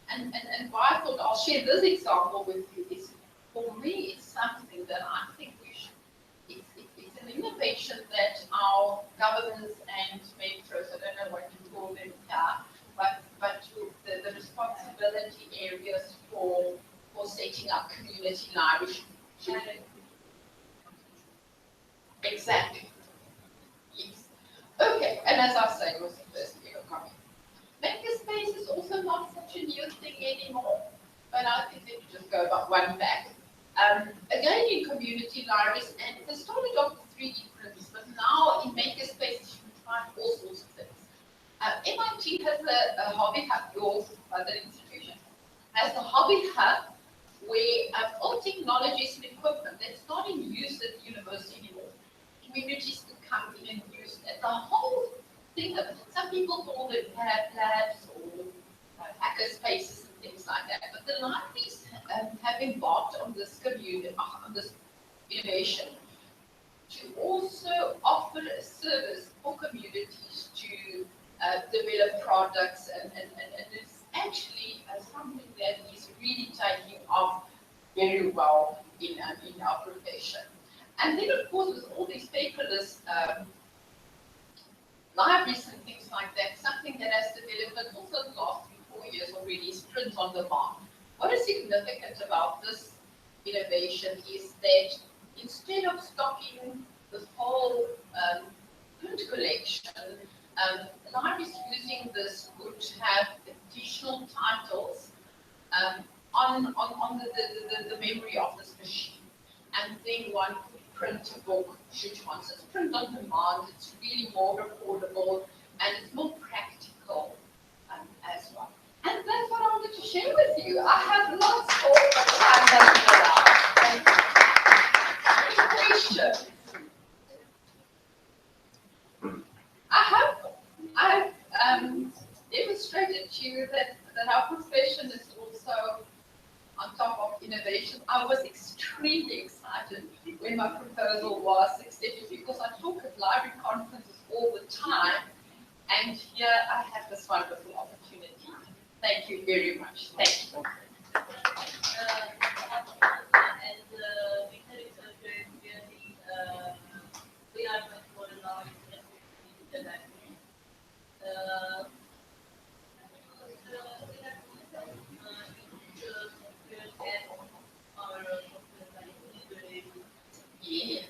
And why I thought I'll share this example with you is, for me, it's something that I think we should, it's an innovation that our governments and metros, I don't know what you call them here, but the responsibility areas for setting up community libraries. Exactly. Yes. Okay, and as I said, it was the first year coming. Makerspace is also not such a new thing anymore, but I think let me just go about one back. Again, in community libraries, and they started off with 3D prints, but now in Makerspace you can find all sorts of things. MIT has a hobby hub, your other institution has a hobby hub where all technologies and equipment that's not in use at the university anymore, communities can come in and use that. The whole thing of it, some people call them lab labs or hacker spaces and things things like that. But the libraries have embarked on this community, on this innovation, to also offer a service for communities to develop products, and it's actually something that is really taking off very well in our profession. And then, of course, with all these paperless libraries and things like that, something that has developed also the last 3-4 years already is print on demand. What is significant about this innovation is that instead of stocking the whole print collection, libraries using this would have additional titles on the memory of this machine. And then one could print a book should one. So it's print on demand, it's really more affordable, and it's more practical as well. And that's what I wanted to share with you. I have lots more, but time doesn't allow. Any questions? I've demonstrated to you that our profession is also on top of innovation. I was extremely excited when my proposal was accepted because I talk at library conferences all the time, and here I have this wonderful opportunity. Thank you very much. Thank you. We are much more allowed in the library. Yes.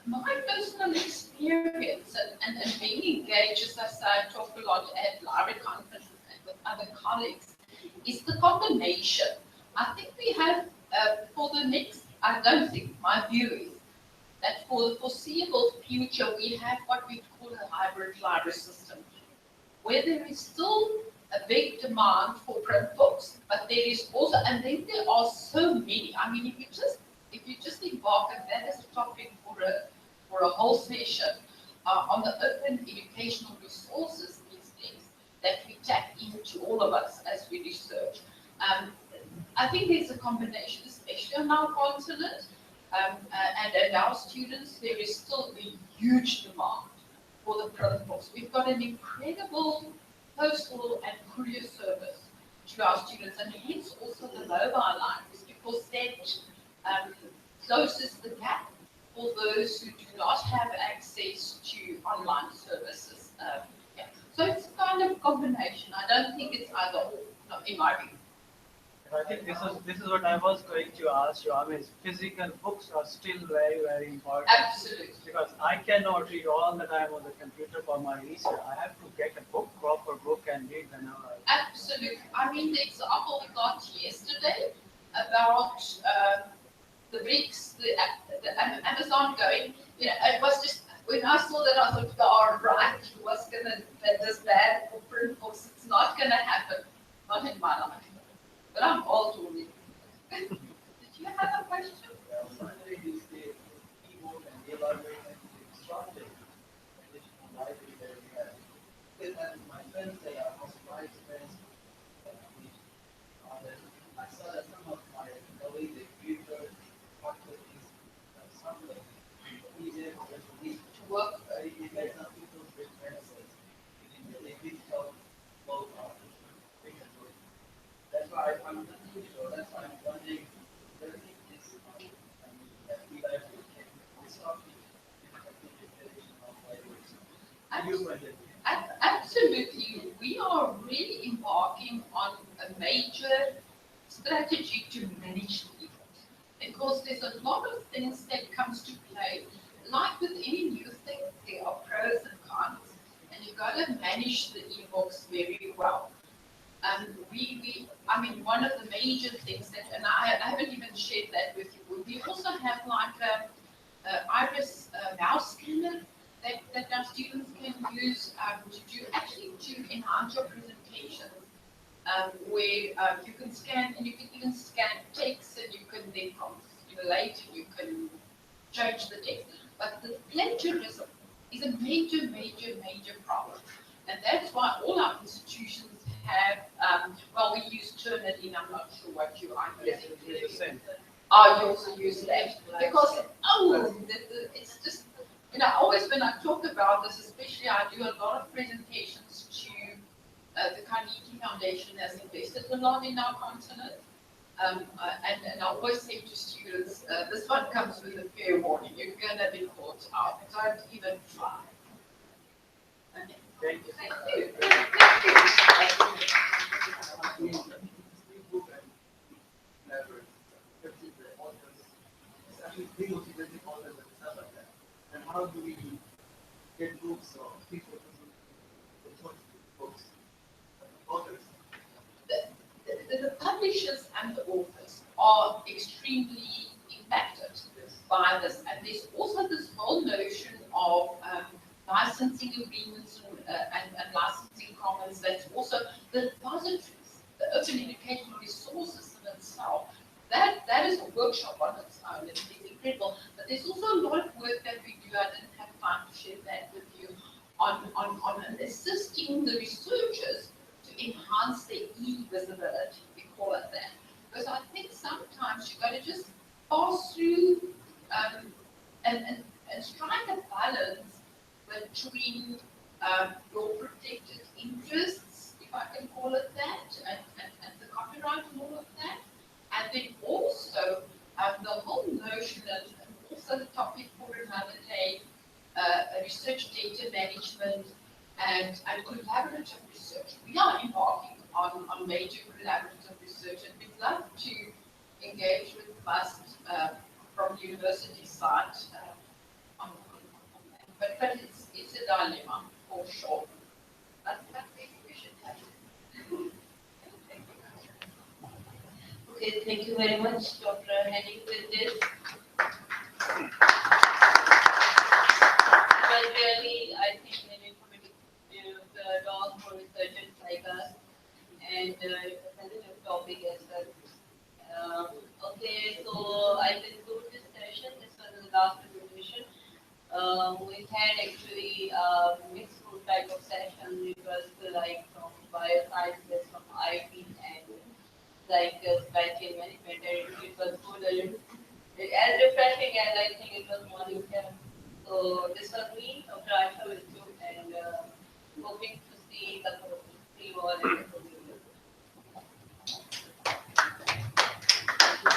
My personal experience and being engaged, as I say, I talk a lot at library conferences and with other colleagues, is the combination. I think we have, for the next, I don't think, my view is that for the foreseeable future, we have what we call a hybrid library system, where there is still a big demand for print books, but there is also, and then there are so many. I mean, if you just embark, and that is a topic for a whole session on the open educational resources these days that we tap into, all of us as we research. I think there's a combination, especially on our continent and our students. There is still a huge demand for the print books. We've got an incredible postal and courier service to our students, and hence also the mobile libraries, because that closes the gap for those who do not have access to online services. Yeah. So it's kind of a combination. I don't think it's either or, in my view. I think this is what I was going to ask you. I mean, physical books are still very, very important. Absolutely. Because I cannot read all the time on the computer for my research. I have to get a book, proper book, and read whenever I. Absolutely. I mean, the example we got yesterday about the BRICS, the Amazon going, it was just, when I saw that, I thought, all right, what's this bad for print books? It's not going to happen. Not in my life. But I'm old already. Did you have a question? My friends say, also my experience, I saw that some of my colleagues, they usually talk to these, some of them, easier to work, you guys have people's differences. They tell both that's why I'm not too sure. That's why I'm wondering whether this that we guys can stop Absolutely. We are really embarking on a major strategy to manage the e-books, because there's a lot of things that comes to play. Like with any new thing, there are pros and cons, and you've got to manage the e-books very well. I mean, one of the major things that, and I haven't even shared that with you, we also have like a iris mouse scanner that our students can use to enhance your presentations where you can scan, and you can even scan text, and you can then later you can change the text. But the plagiarism is a major, major, major problem. And that's why all our institutions have, well, we use Turnitin, I'm not sure what you are using. It's the same. Oh, you also use that. Because, it's just, always when I talk about this, especially I do a lot of presentations to the Carnegie Foundation has invested a lot in our continent. And I always say to students, this one comes with a fair warning. You're going to be caught out. Don't even try. Okay. Thank you. Thank you. And how do we get books or people to touch books? Authors. The publishers and the authors are extremely impacted by this. And there's also this whole notion of licensing agreements and licensing commons. That's also the repositories, the open educational resources in itself. That is a workshop on its own. It's incredible. But there's also a lot of work that we do. I didn't have time to share that with you on assisting the researchers to enhance their e-visibility. We call it that. Because I think sometimes you've got to just pass through and strike a balance between your protected interests, if I can call it that, and the copyright and all of that. And then also the whole notion and also the topic for another day, research data management and collaborative research. We are embarking on major collaborative research, and we'd love to engage with us from the university side on that. But it's a dilemma for sure. But we should have it. Okay, thank you very much, Dr. Henning, with this. But really, I think very informative talk for researchers like us, and sensitive topic as well. Okay, so I conclude this session. This was the last presentation. We had actually mixed group type of session. It was like from biosciences, from IT, and like supply chain management, and it was good. As refreshing as I think it was morning here. So this was me, Dr. Aisha with you, and hoping to see you all in the community.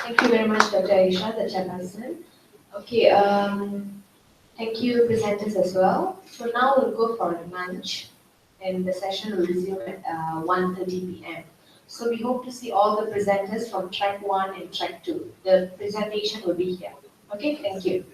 Thank you very much, Dr. Aisha, the chairperson. Okay, thank you, presenters as well. So now we'll go for lunch, and the session will resume at 1:30 p.m. So we hope to see all the presenters from track 1 and track 2. The presentation will be here. Okay, thank you.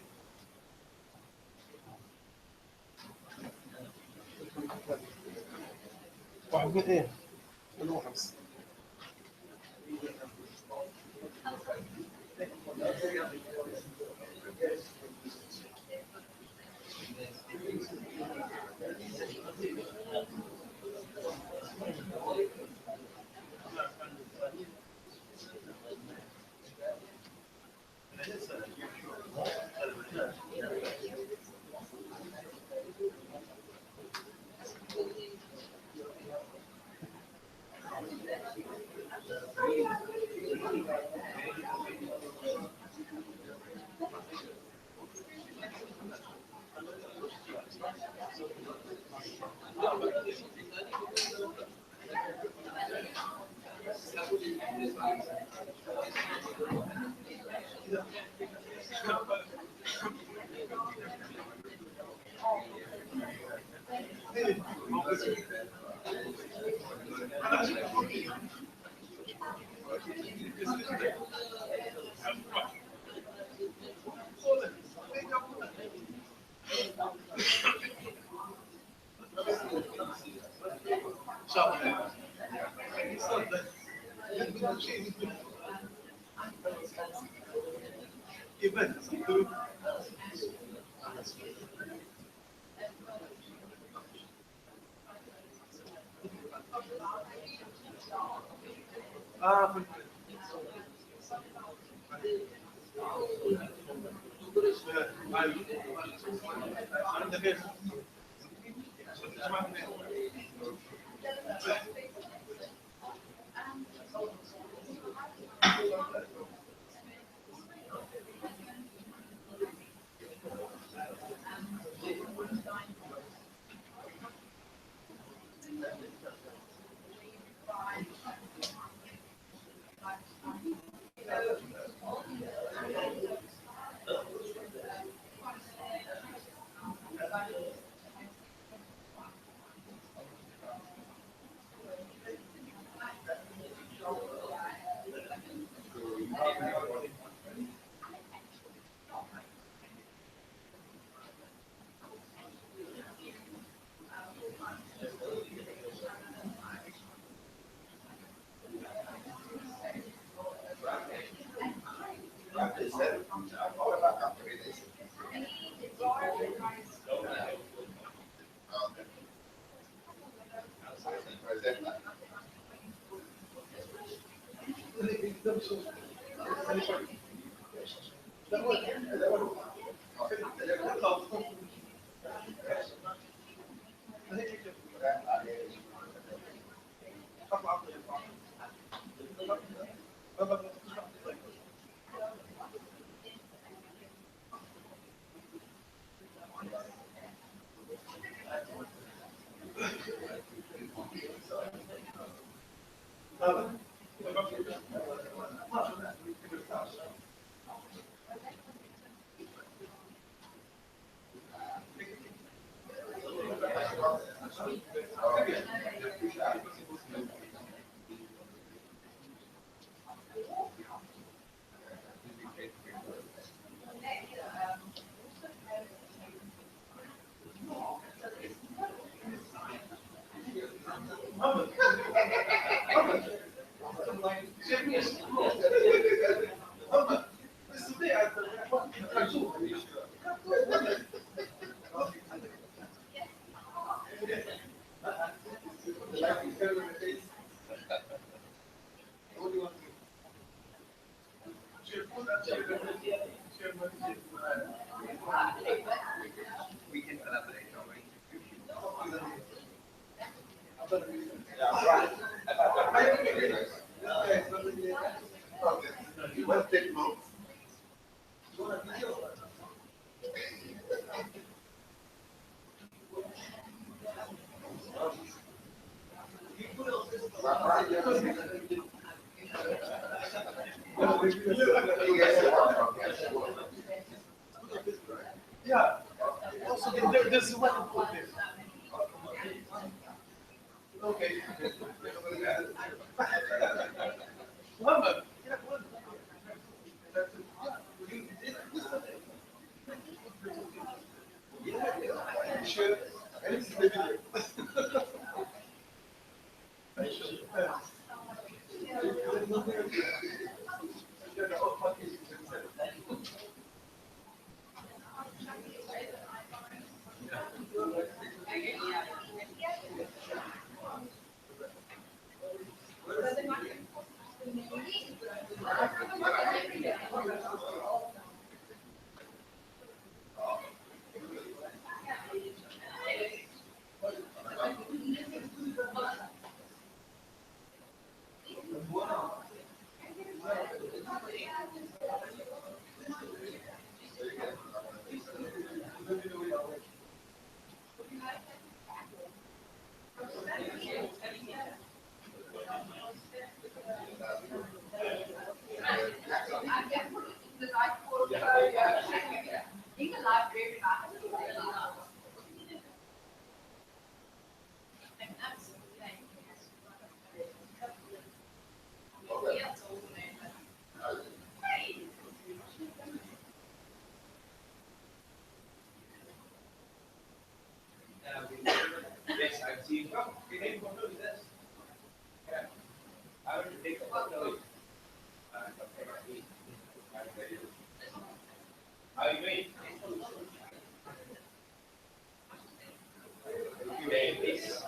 We can collaborate on Yeah. Also, this is what I put this. Okay. Muhammad, sure. And this is the video. Yes, I've seen. Oh, we need to do this. Yeah. I will take a photo. How you doing? Okay, please.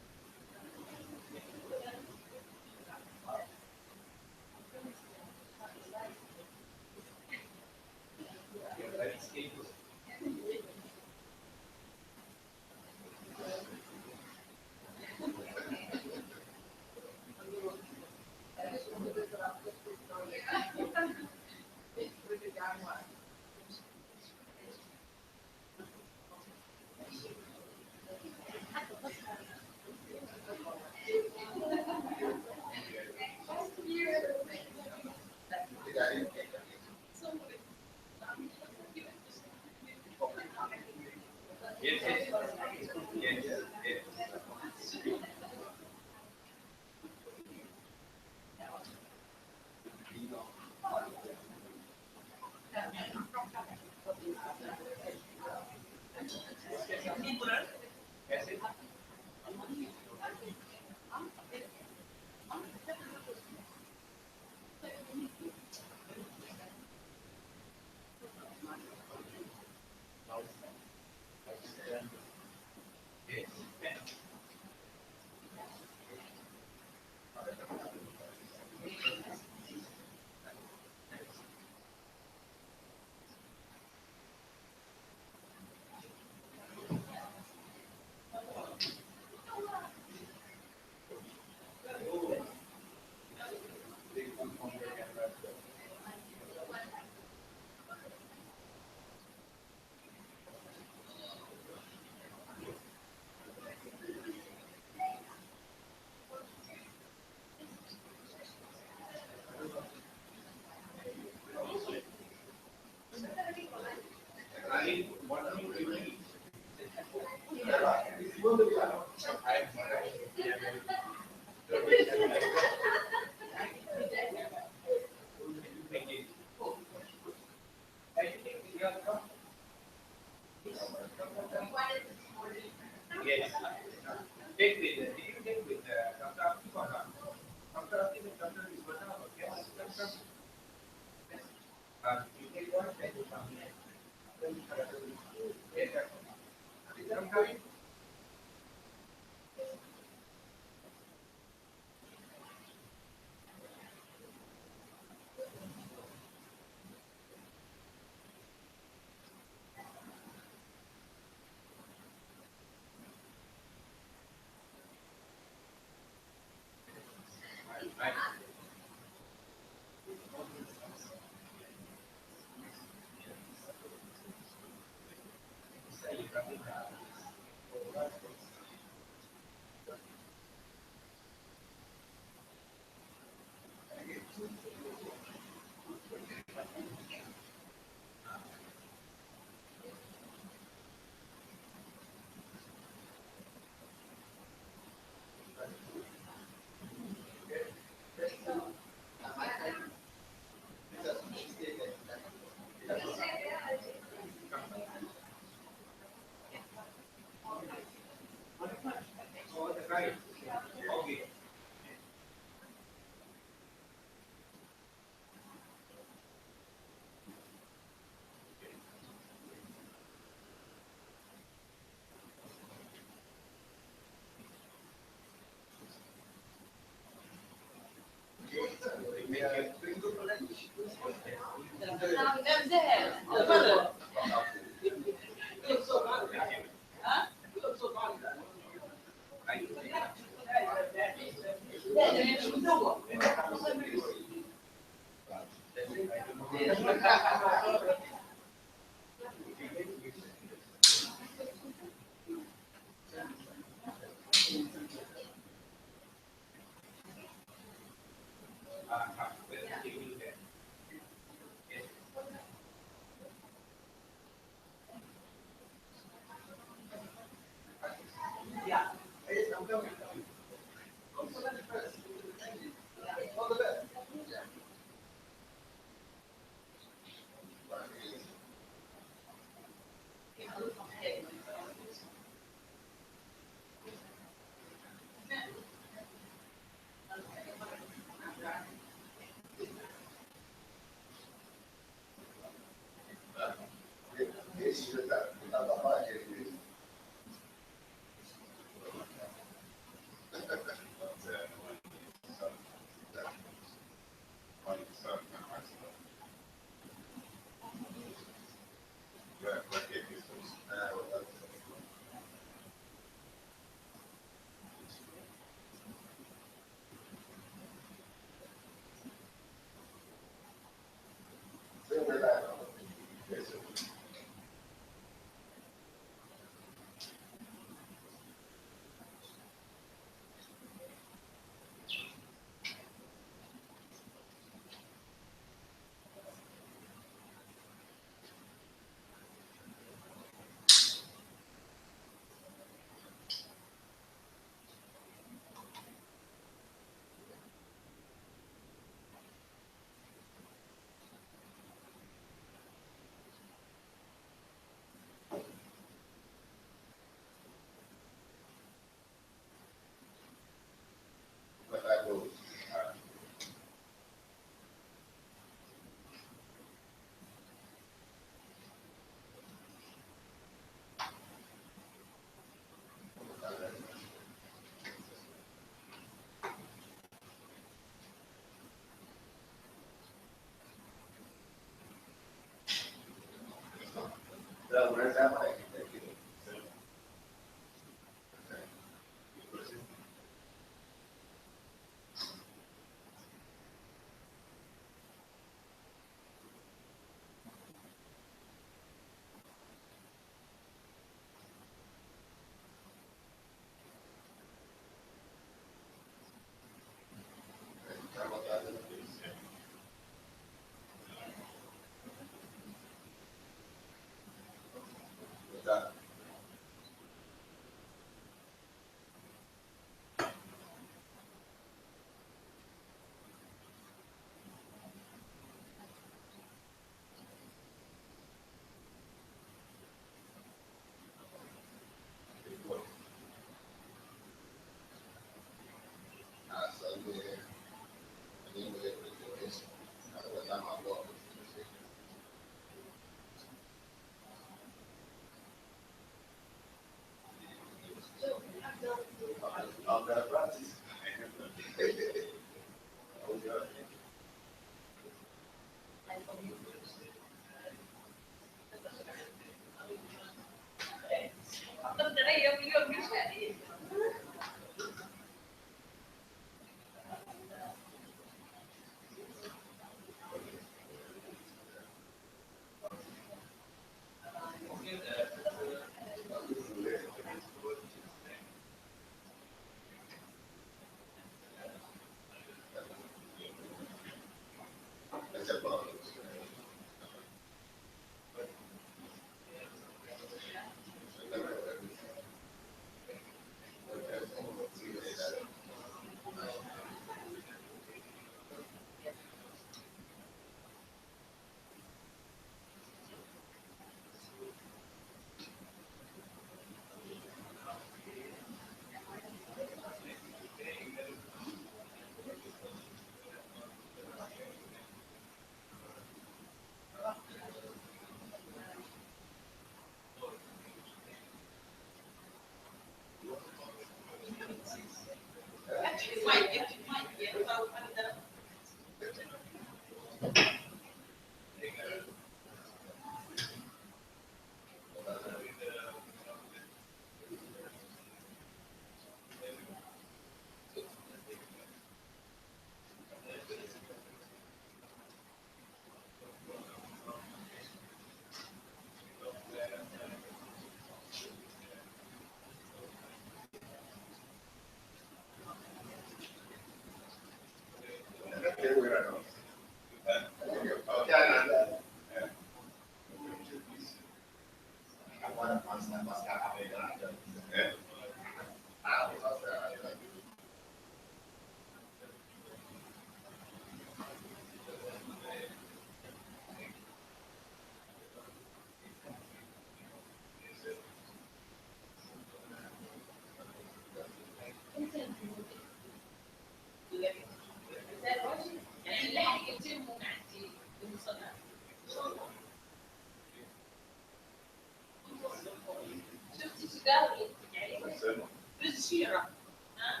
Shira. Huh?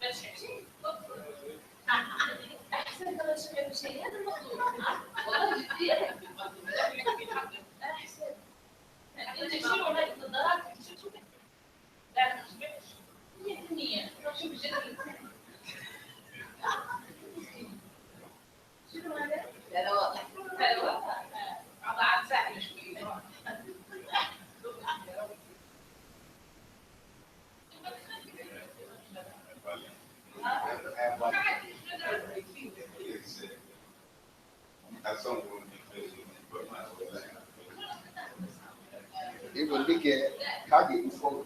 Let's see. أحسن درس في شيء هذا المطلوب. والله جديا. أحسن. أنت شنو هاي النظارات؟ لا تسمعش. يعني شوف جديد. شنو هذا؟ لا لا واضح. لا واضح. عاد سهل شوي. Even big kage before